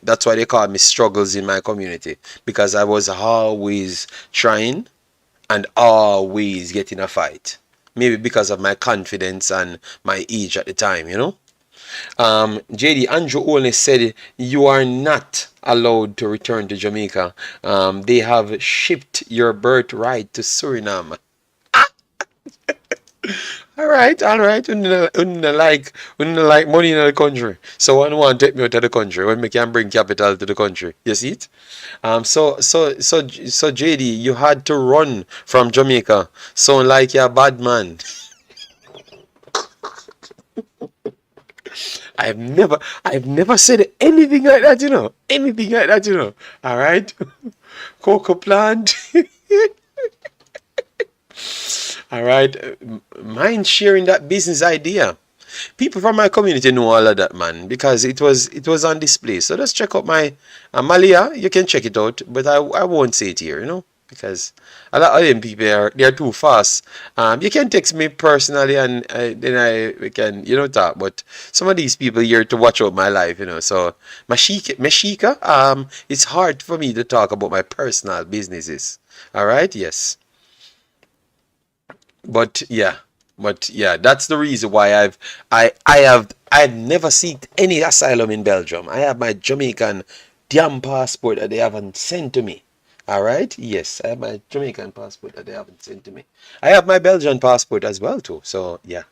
That's why they call me struggles in my community, because I was always trying and always getting a fight. Maybe because of my confidence and my age at the time, you know. JD, Andrew only said you are not allowed to return to Jamaica. They have shipped your birthright to Suriname. All right, all right. We don't like money in the country. So one want to take me out of the country when we can bring capital to the country. You see it? So JD, you had to run from Jamaica. Sound like you're a bad man. I've never said anything like that, you know. Anything like that, you know. All right. Cocoa plant. All right. Mind sharing that business idea. People from my community know all of that, man, because it was on display. So just check out my Malia. You can check it out, but I won't say it here, you know, because a lot of them people they're too fast. You can text me personally, and then we can, you know, talk. But some of these people here to watch out my life, you know. So Mashika, it's hard for me to talk about my personal businesses. All right, yes. But yeah, that's the reason why I've never sought any asylum in Belgium. I have my Jamaican damn passport that they haven't sent to me. All right, yes, I have my Jamaican passport that they haven't sent to me. I have my Belgian passport as well too. So yeah.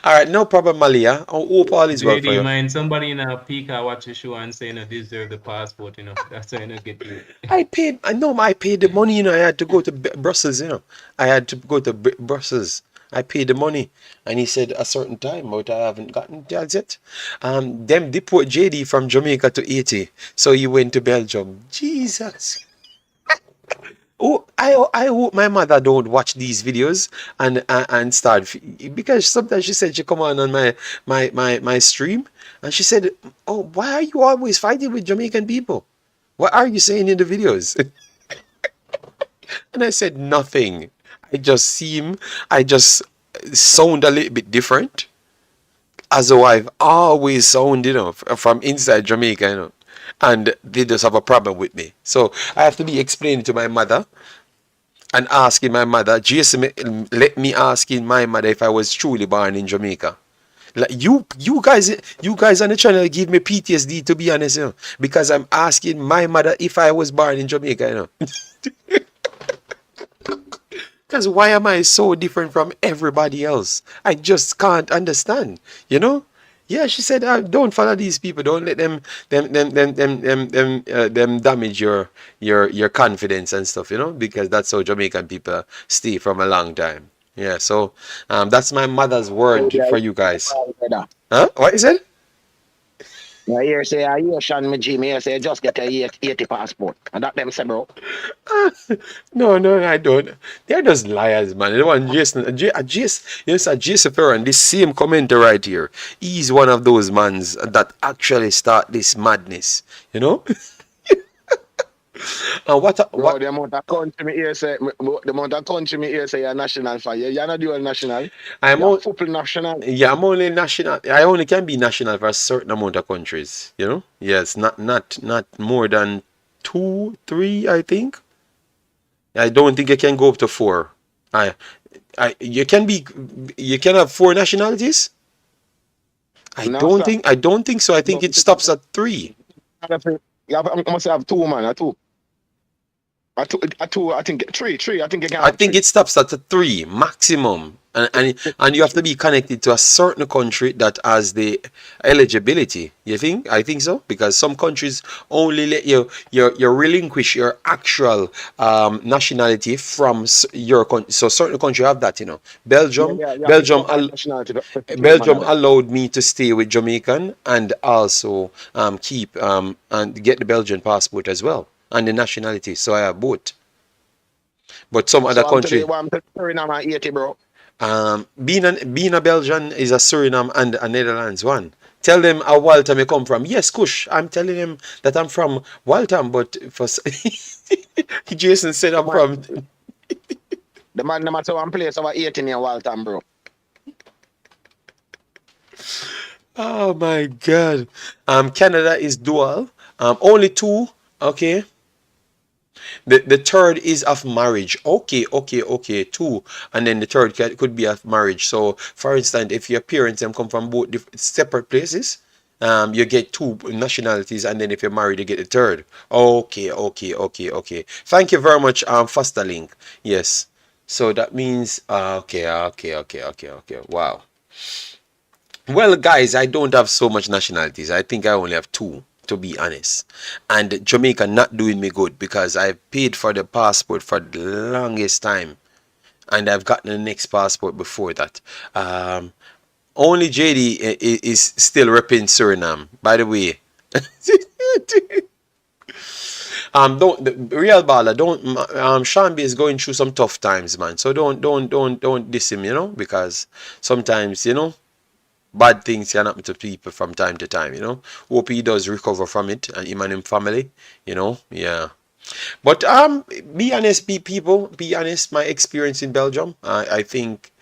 All right, no problem, Malia. I hope all is well for JD, you. man, somebody in a peak I watch a show and saying I deserve the passport, you know. That's why I don't get you. I paid the money, you know. I had to go to Brussels, you know. I had to go to Brussels. I paid the money, and he said a certain time, but I haven't gotten that yet. Them deport JD from Jamaica to Haiti, so he went to Belgium. Jesus. Oh, I hope my mother don't watch these videos and start because sometimes she said she come on my stream and she said, "Oh, why are you always fighting with Jamaican people? What are you saying in the videos?" And I said nothing. I just sound a little bit different, as though I've always sound, you know, from inside Jamaica, you know, and they just have a problem with me. So I have to be explaining to my mother and asking my mother, Jason, let me asking my mother if I was truly born in Jamaica. Like you guys on the channel give me PTSD, to be honest, you know, because I'm asking my mother if I was born in Jamaica, you know. Because why am I so different from everybody else? I just can't understand, you know? Yeah, she said, don't follow these people. Don't let them damage your confidence and stuff, you know, because that's how Jamaican people stay from a long time. Yeah, so that's my mother's word for you guys. Huh? What is it? I hear say, I hear Shon me G, me hear say, just get a 80 passport. And that them say, bro. No, I don't. They're just liars, man. The one Jason, Jason Ferran, this same commenter right here. He's one of those mans that actually start this madness, you know. And Bro, the amount of country me here say, you're national for you. You're not dual national. You're football national. Yeah, I'm only national. I only can be national for a certain amount of countries, you know. Yes, not more than 2, 3, I think. I don't think you can go up to 4. You can have 4 nationalities. I don't think so. I think it stops at 3. I must have 2, man. I think 3. I think you can. I think it stops at a 3 maximum, and you have to be connected to a certain country that has the eligibility. You think? I think so, because some countries only let you relinquish your actual nationality from your country. So certain countries have that, you know. Belgium allowed me to stay with Jamaican and also keep and get the Belgian passport as well. And the nationality, so I have both. But some other country, being a Belgian is a Suriname and a Netherlands one. Tell them how Waltham you come from. Yes, Kush, I'm telling him that I'm from Waltham, but for Jason said I'm from. The man never saw one place over 18 in Waltham, bro. Oh my God. Canada is dual. Only two. Okay. The third is of marriage. Okay. Two. And then the third could be of marriage. So, for instance, if your parents come from both separate places, you get two nationalities, and then if you're married, you get the third. Okay. Thank you very much, Faster Link. Yes. So that means okay. Wow. Well, guys, I don't have so much nationalities. I think I only have two, to be honest. And Jamaica not doing me good because I've paid for the passport for the longest time. And I've gotten the next passport before that. Only JD is still repping Suriname, by the way. Don't the real baller. Don't Shambi is going through some tough times, man. So don't diss him, because sometimes, bad things can happen to people from time to time, Hope he does recover from it, and him and him family, yeah. But be honest, people, be honest. My experience in Belgium, I think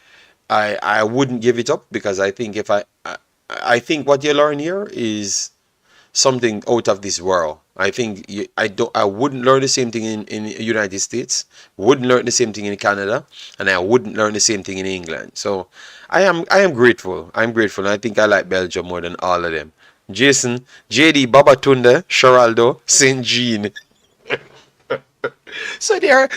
I wouldn't give it up, because I think if I think what you learn here is something out of this world. I think I wouldn't learn the same thing in United States, wouldn't learn the same thing in Canada, and I wouldn't learn the same thing in England. So I am grateful. I'm grateful. And I think I like Belgium more than all of them. Jason, JD, Babatunde, Sheraldo, Saint Jean. So they're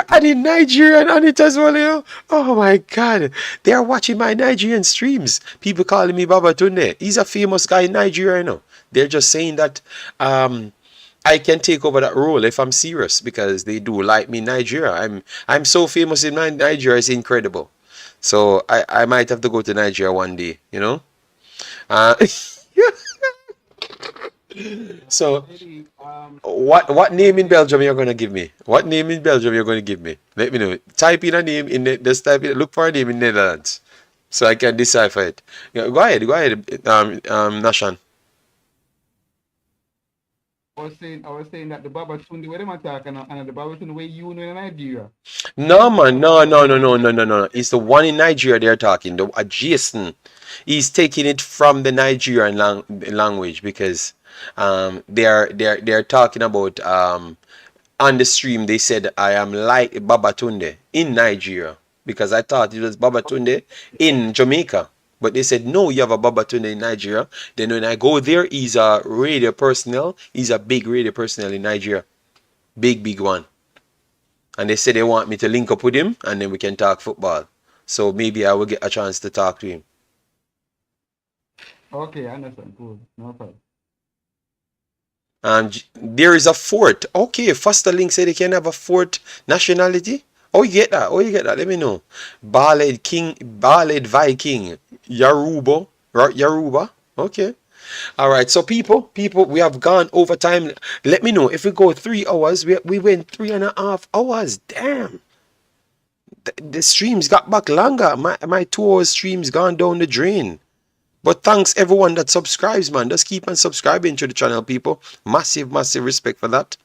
adding Nigerian on it as well, Oh my God. They are watching my Nigerian streams. People calling me Babatunde. He's a famous guy in Nigeria, They're just saying that I can take over that role if I'm serious, because they do like me in Nigeria. I'm so famous in Nigeria, it's incredible. So I might have to go to Nigeria one day, Uh, so what name in Belgium you're gonna give me? What name in Belgium you're gonna give me? Let me know. Type in a name in just type in, look for a name in Netherlands, so I can decipher it. Yeah, go ahead. Nashan. I was saying that the Baba Tunde, where them attacking, and the Baba Tunde where you know in Nigeria. No man, no. It's the one in Nigeria they're talking. The adjacent. He's taking it from the Nigerian language, because they're talking about on the stream. They said I am like Babatunde in Nigeria, because I thought it was Babatunde in Jamaica. But they said, no, you have a Babatunde in Nigeria. Then when I go there, he's a radio personnel. He's a big radio personnel in Nigeria. Big one. And they said they want me to link up with him, and then we can talk football. So maybe I will get a chance to talk to him. Okay, I understand. Cool. No problem. There is a fourth. Okay, Foster Link said they can have a fourth nationality. Oh, you get that? Let me know. Ballad Viking, Yaruba. Okay. All right. So people, we have gone over time. Let me know if we go 3 hours. We went 3.5 hours. Damn. The streams got back longer. My 2 hour streams gone down the drain. But thanks everyone that subscribes, man. Just keep on subscribing to the channel, people. Massive respect for that.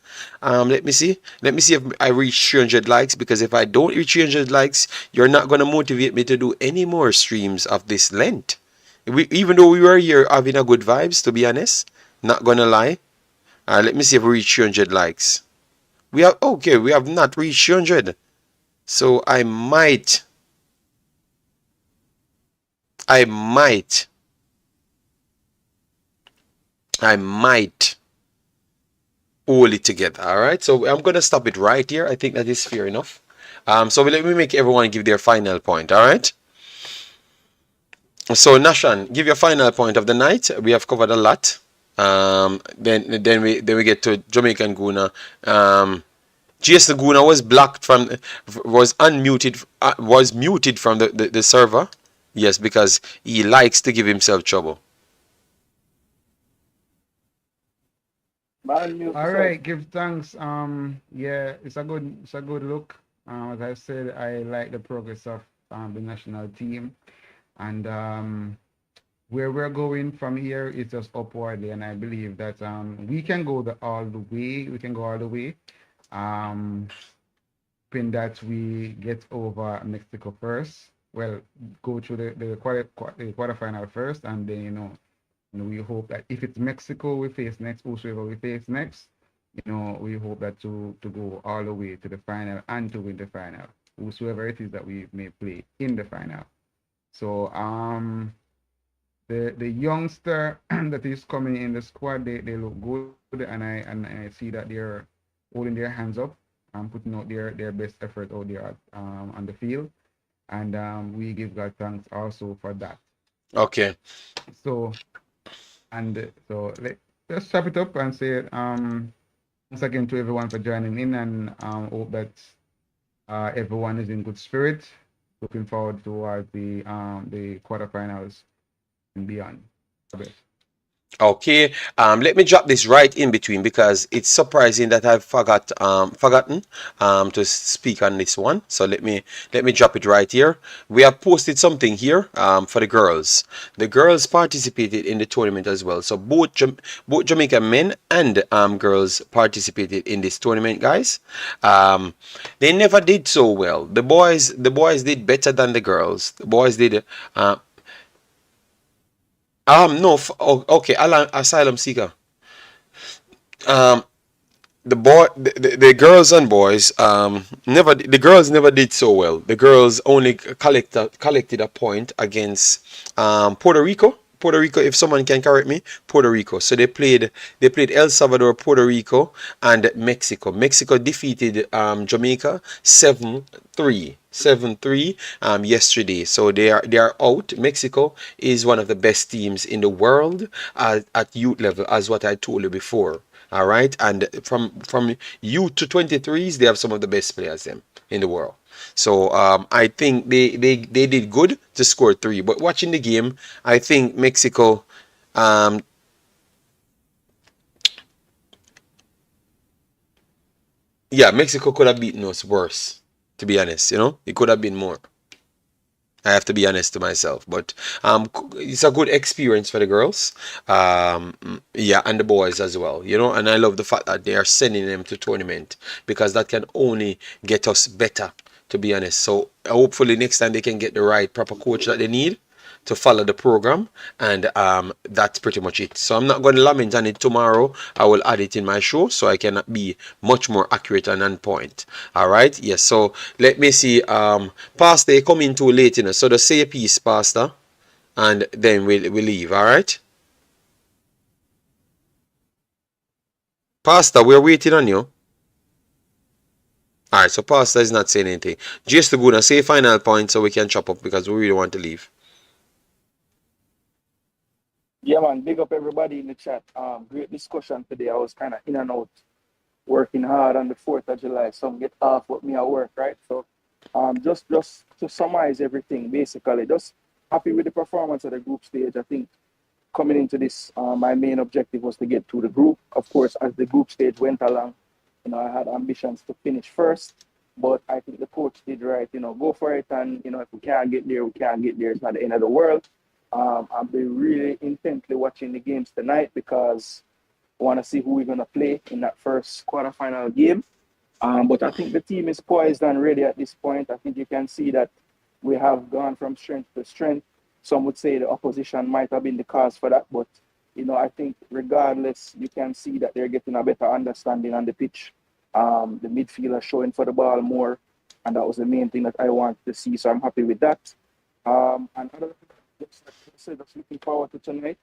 Let me see if I reach 300 likes, because if I don't reach 300 likes, you're not going to motivate me to do any more streams of this length. Even though we were here having a good vibes, to be honest, not going to lie. Let me see if we reach 300 likes. We have not reached 300. So I might hold it together. All right. So I'm gonna stop it right here. I think that is fair enough. So let me make everyone give their final point. All right. So Nashan, give your final point of the night. We have covered a lot. Then we get to Jamaican Guna. GS Laguna was muted from the server. Yes, because he likes to give himself trouble. All right, give thanks. Yeah, it's a good look. As I said, I like the progress of the national team, and where we're going from here is just upwardly, and I believe that we can go all the way. We can go all the way. Hoping that we get over Mexico first. Well, go through the quarterfinal first, and then we hope that if it's Mexico we face next, whosoever we face next, we hope that to go all the way to the final and to win the final, whosoever it is that we may play in the final. So the youngster that is coming in the squad, they look good, and I see that they're holding their hands up and putting out their best effort out there on the field, and we give God thanks also for that. Okay. So let's wrap it up and say once again to everyone for joining in, and hope that everyone is in good spirit. Looking forward towards the quarterfinals and beyond. Okay, let me drop this right in between because it's surprising that I've forgotten to speak on this one. So let me drop it right here. We have posted something here for the girls. The girls participated in the tournament as well. So both Jamaican men and girls participated in this tournament, guys. They never did so well. The boys did better than the girls. The boys did. No. Okay. Asylum seeker. The girls and boys the girls never did so well. The girls only collected a point against Puerto Rico. Puerto Rico, if someone can correct me, Puerto Rico. So they played El Salvador, Puerto Rico, and Mexico. Mexico defeated Jamaica 7-3 yesterday. So they are out. Mexico is one of the best teams in the world at youth level, as what I told you before. All right, and from youth to 23s, they have some of the best players in the world. So I think they did good to score 3. But watching the game, I think Mexico Mexico could have beaten us worse, to be honest. It could have been more. I have to be honest to myself, but it's a good experience for the girls, and the boys as well, and I love the fact that they are sending them to tournament because that can only get us better, to be honest. So hopefully next time they can get the right proper coach that they need to follow the program, and that's pretty much it. So I'm not going to lament on it tomorrow. I will add it in my show so I can be much more accurate and on point. All right, yes. So let me see. Pastor, you come in too late, so just say a piece, Pastor, and then we leave. All right, Pastor, we're waiting on you. All right, so Pastor is not saying anything. Just to go and say final point so we can chop up because we really want to leave. Yeah, man, big up everybody in the chat. Great discussion today. I was kind of in and out, working hard on the 4th of July. Some get off with me at work, right? So just to summarize everything, basically, just happy with the performance of the group stage. I think coming into this, my main objective was to get through the group. Of course, as the group stage went along, I had ambitions to finish first. But I think the coach did right, go for it. And, if we can't get there, we can't get there. It's not the end of the world. I'll be really intently watching the games tonight because I want to see who we're going to play in that first quarterfinal game. But I think the team is poised and ready at this point. I think you can see that we have gone from strength to strength. Some would say the opposition might have been the cause for that. But, I think regardless, you can see that they're getting a better understanding on the pitch. The midfield are showing for the ball more. And that was the main thing that I wanted to see. So I'm happy with that. And other just looking forward to tonight.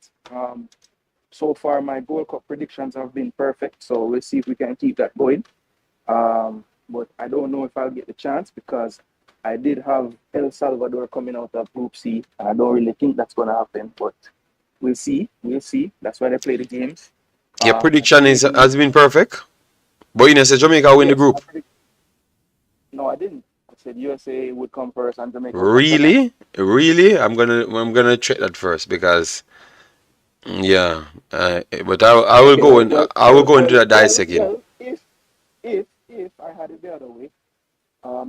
So far, my Gold Cup predictions have been perfect, so we'll see if we can keep that going. But I don't know if I'll get the chance because I did have El Salvador coming out of Group C. I don't really think that's going to happen, but we'll see. We'll see. That's why they play the games. Your prediction has been perfect, but you said Jamaica win the group. No, I didn't. I said USA would come first and Jamaica. Really? I'm gonna check that first because but I will go into that dissecting. If I had it the other way,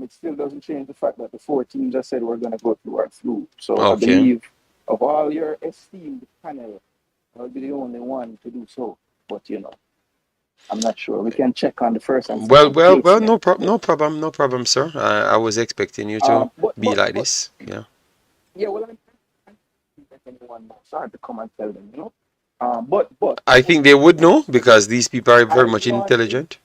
it still doesn't change the fact that the 4 teams I said we're gonna go through. So I believe of all your esteemed panel, I'll be the only one to do so. But I'm not sure. We can check on the first and well. No problem, sir. I was expecting you to be like this. Yeah. Yeah. Well, I'm anyone. It's hard to come and tell them. But I think they would know because these people are very I much know intelligent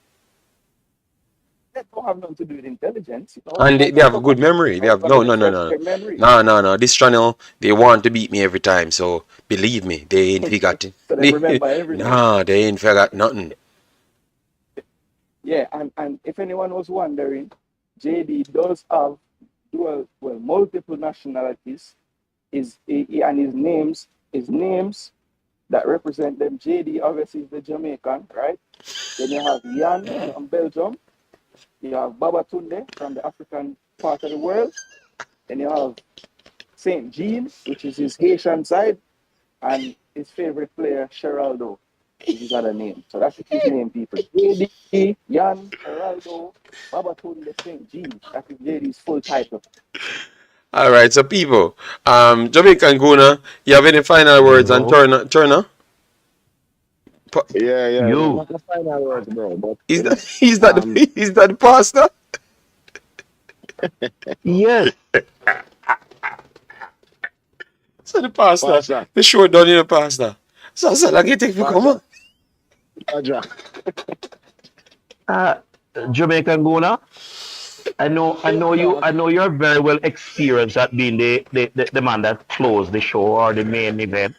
that don't have nothing to do with intelligence. and Like they I have a come good on, memory. They I have gotta no, no, no, refresh no, their memory. no, no, no. This channel they want to beat me every time. So believe me, they ain't forgot it. So they remember everything. Nah, they ain't forgot nothing. Yeah, and if anyone was wondering, JD does have multiple nationalities. And his names that represent them. JD obviously is the Jamaican, right? Then you have Jan from Belgium. You have Babatunde from the African part of the world. Then you have Saint Jean, which is his Haitian side, and his favorite player, Geraldo, is his other name. So that's his name, people. JD, Jan, Geraldo, Babatunde, Saint Jean. That is JD's full title. All right, so people, Jamaican Guna, you have any final words on Turner? Yeah. You. Not the final words, bro. But Is you that know, is that is that the pastor? Yes. So the pastor, Pastor, the show done in the pastor. So like you take for come Pastor, on. Roger. Jamaican Guna. I know you're very well experienced at being the man that closed the show or the main event.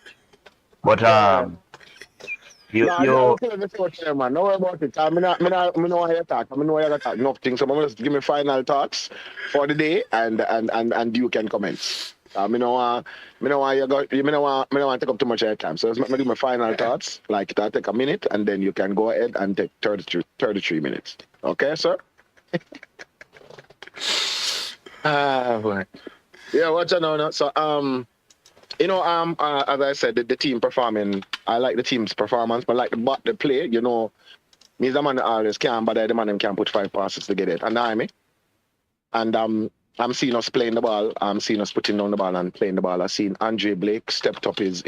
But Yeah. you No, I you don't care the short term, man. Don't worry about it. I know how you talk. I know how you talk. Nothing. So I'm just give me final thoughts for the day, and you can comments. Me know why you got. Me know why to take up too much of your time. So let me do my final thoughts. Like it'll take a minute, and then you can go ahead and take 33 minutes. Okay, sir. Boy. Yeah, what's on now? So as I said, the team performing. I like the team's performance, but like the play, me's the man that always can, but the man them can put 5 passes to get it. And I mean, and I'm seeing us playing the ball. I'm seeing us putting down the ball and playing the ball. I've seen Andre Blake stepped up his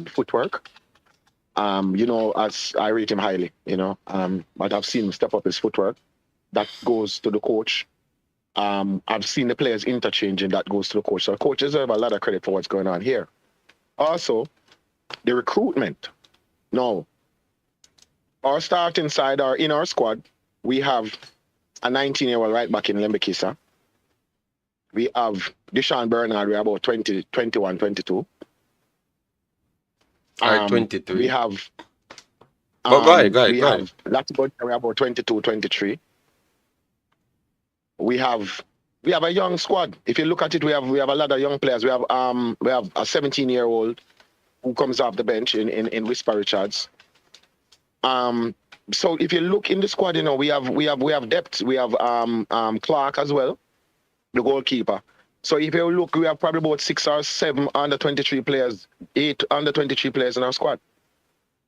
footwork. As I rate him highly, but I've seen him step up his footwork. That goes to the coach. I've seen the players interchanging. That goes to the coach. So the coach deserves a lot of credit for what's going on here. Also, the recruitment. No. Our starting side, in our squad, we have a 19-year-old right back in Lembekisa. We have Deshaun Bernard, we're about 20, 21, 22. All right, 23. We have But go ahead. have Latibot, we're about 22, 23. We have a young squad. If you look at it, we have a lot of young players. We have a 17-year-old who comes off the bench in Whisper Richards. So if you look in the squad, we have depth. We have Clark as well, the goalkeeper. So if you look, we have probably about 6 or 7 under 23 players, 8 under 23 players in our squad.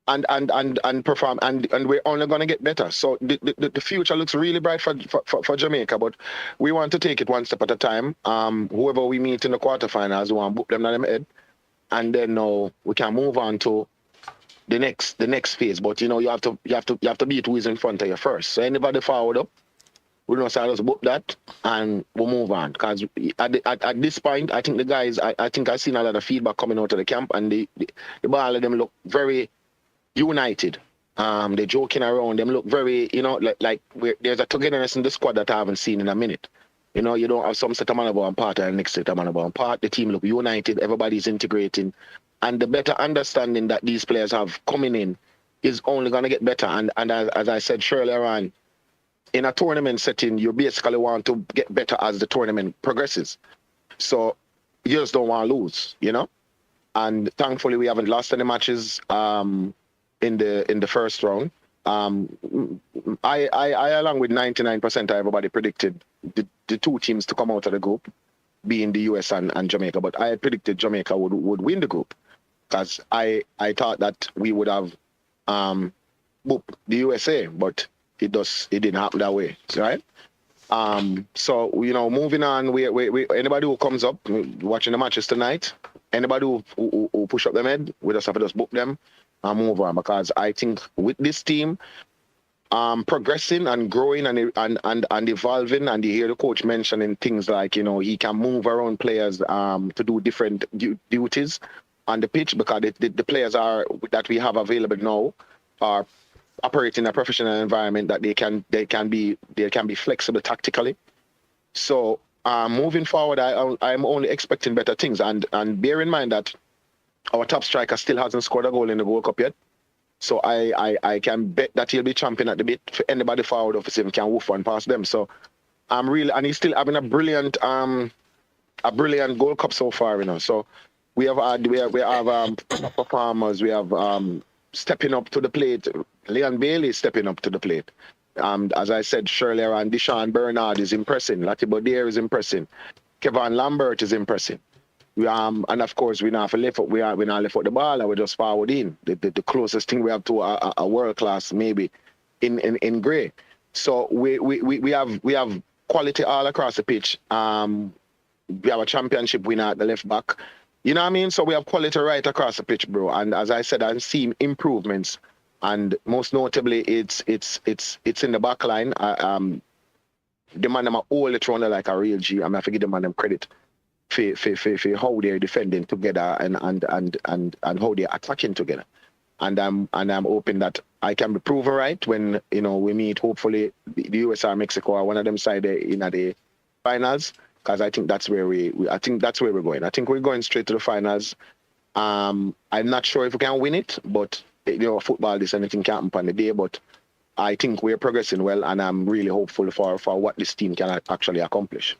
And perform, and we're only going to get better. So the future looks really bright for Jamaica, but we want to take it one step at a time. Whoever we meet in the quarterfinals, we want to book them on them head, and then we can move on to the next phase. But you have to beat who is in front of you first. So anybody forward up, we don't say let's book that and we'll move on. Because at this point, I think the guys, I think I've seen a lot of feedback coming out of the camp, and the ball of them look very united. They're joking around. Them look very, like there's a togetherness in the squad that I haven't seen in a minute. You don't have some set of man about part and the next set of man about part. The team look united. Everybody's integrating, and the better understanding that these players have coming in is only going to get better. And as I said earlier on, in a tournament setting, you basically want to get better as the tournament progresses. So you just don't want to lose, And thankfully, we haven't lost any matches. In the first round, I along with 99% of everybody predicted the 2 teams to come out of the group, being the US and Jamaica. But I had predicted Jamaica would win the group, because I thought that we would have booked the USA, but it didn't happen that way, right? So moving on, we anybody who comes up watching the matches tonight, anybody who push up their head, we just have to book them and move on, because I think with this team progressing and growing and evolving, and you hear the coach mentioning things like he can move around players to do different duties. on the pitch because the players are that we have available now are operate in a professional environment that they can be flexible tactically. So moving forward, I'm only expecting better things, and bear in mind that our top striker still hasn't scored a goal in the Gold Cup yet. So I can bet that he'll be champing at the bit for anybody forward of him can woof one past them. So I'm really, and he's still having a brilliant Gold Cup so far, you know. So we have performers, we have stepping up to the plate. Leon Bailey is stepping up to the plate. As I said earlier, and Deshaun Bernard is impressing. Lati Bodier is impressing. Kevin Lambert is impressing. And of course we not lift up. We not lift up the ball, and we just forward in. The closest thing we have to a world class maybe in Gray. So we have quality all across the pitch. We have a championship winner at the left back. You know what I mean? So we have quality right across the pitch, bro. And as I said, I'm seeing improvements, and most notably, it's in the back line. The man them are all thrown like a real G. I'm gonna give the man them credit for how they're defending together and how they're attacking together. And I'm hoping that I can be proven right when we meet hopefully the US or Mexico or one of them side in the finals. Because I think that's where we're going. I think we're going straight to the finals. I'm not sure if we can win it, but football, this anything can happen on the day. But I think we're progressing well, and I'm really hopeful for what this team can actually accomplish.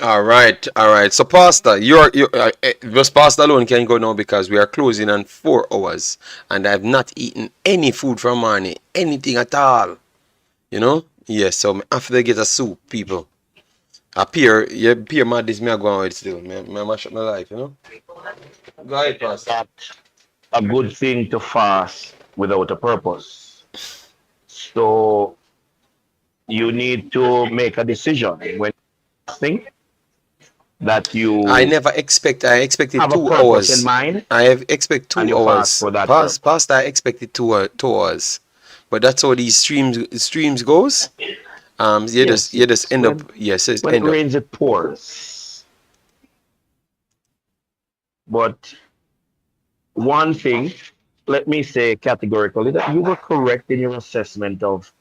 All right. So, Pastor, just Pastor alone can go now because we are closing in 4 hours, and I've not eaten any food from morning, anything at all. Yes. So after they get a soup, people. Appear mad this me a go on with still. Me mash up my life, Go ahead, Pastor. That's a good thing to fast without a purpose. So you need to make a decision when fasting that you I expected have 2 a purpose hours. in mind. I have expected 2 and you hours. fast for that purpose. Pastor, I expected 2 hours. But that's how these streams goes. You just end up. Yes, When it rains, it pours. But one thing, let me say categorically that you were correct in your assessment of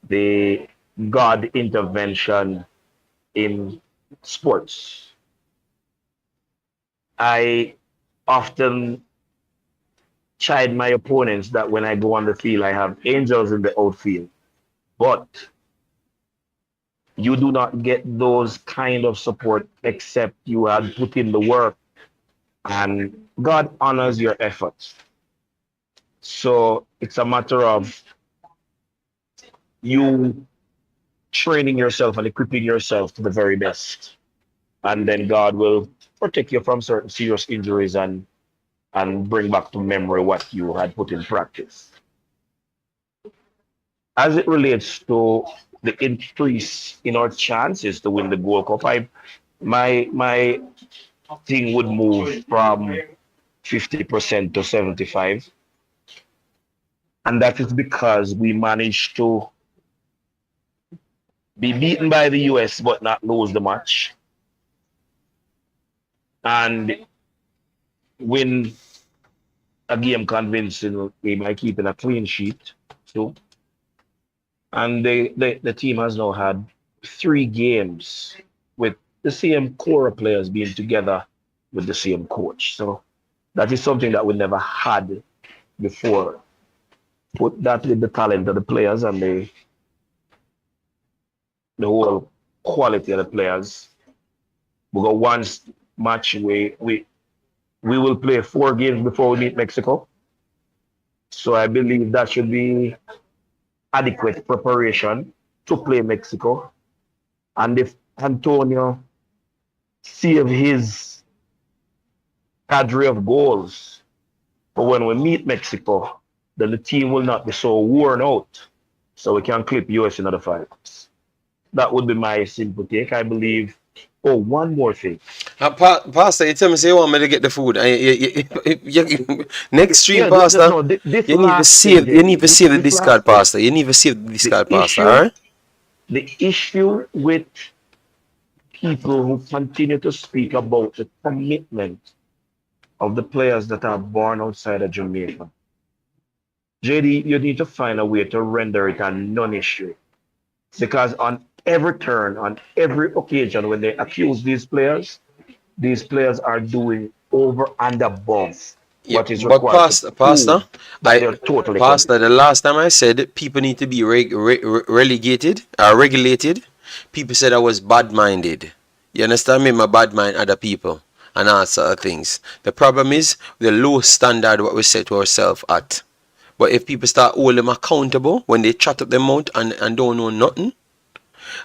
the God intervention in sports. I often chide my opponents that when I go on the field, I have angels in the outfield. But you do not get those kind of support except you had put in the work, and God honors your efforts. So it's a matter of you training yourself and equipping yourself to the very best, and then God will protect you from certain serious injuries and bring back to memory what you had put in practice. As it relates to the increase in our chances to win the Gold Cup, my thing would move from 50% to 75%. And that is because we managed to be beaten by the US but not lose the match, and win a game convincingly by keeping a clean sheet too. And the team has now had 3 games with the same core of players being together with the same coach. So that is something that we never had before. Put that with the talent of the players and the whole quality of the players. We got one match we will play 4 games before we meet Mexico. So I believe that should be adequate preparation to play Mexico. And if Antonio save his cadre of goals for when we meet Mexico, then the team will not be so worn out, so we can clip US in other fights. That would be my simple take. I believe. Oh, one more thing. Pastor, you tell me say you want me to get the food. Next stream, Yeah, Pastor. this You need to last save. thing, You need to save the this discard, last thing. Pastor. You need to save the discard, Pastor. issue- All right. The issue with people who continue to speak about the commitment of the players that are born outside of Jamaica. JD, you need to find a way to render it a non-issue. Because on every turn, on every occasion, when they accuse these players are doing over and above Yeah, what is but required to Pastor, prove that they're totally Pastor, the competent. last time I said people need to be relegated, regulated, people said I was bad-minded. You understand me? My bad mind other people and all sort of things. The problem is the low standard what we set ourselves at. But if people start holding them accountable when they chat up their mouth and don't know nothing,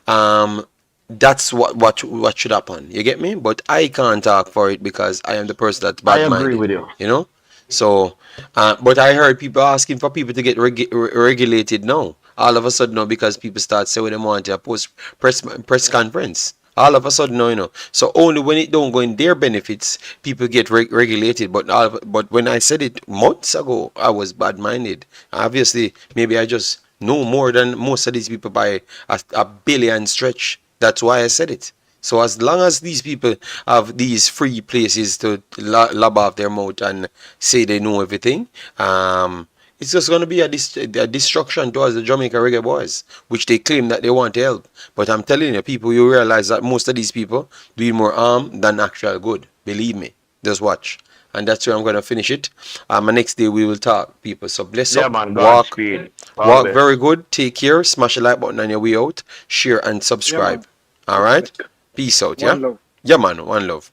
um, that's what should happen. You get me? But I can't talk for it because I am the person that's I agree bad-minded. with you. You know? So, but I heard people asking for people to get regulated now. All of a sudden now because people start saying they want a press conference. All of a sudden now, you know. So only when it don't go in their benefits, people get regulated. But when I said it months ago, I was bad-minded. Obviously, maybe I just know more than most of these people by a billion stretch. That's why I said it. So as long as these people have these free places to lob off their mouth and say they know everything, it's just going to be a destruction towards the Jamaica Reggae Boyz, which they claim that they want to help. But I'm telling you, people, you realize that most of these people do more harm than actual good. Believe me. Just watch. And that's where I'm going to finish it. Next day we will talk, people. So bless Yeah, up, man. walk, Godspeed. All the walk very best. good. Take care. Smash the like button on your way out. Share and Yeah, man. subscribe. All right. Peace out. Yeah. One love. Yeah, man. One love.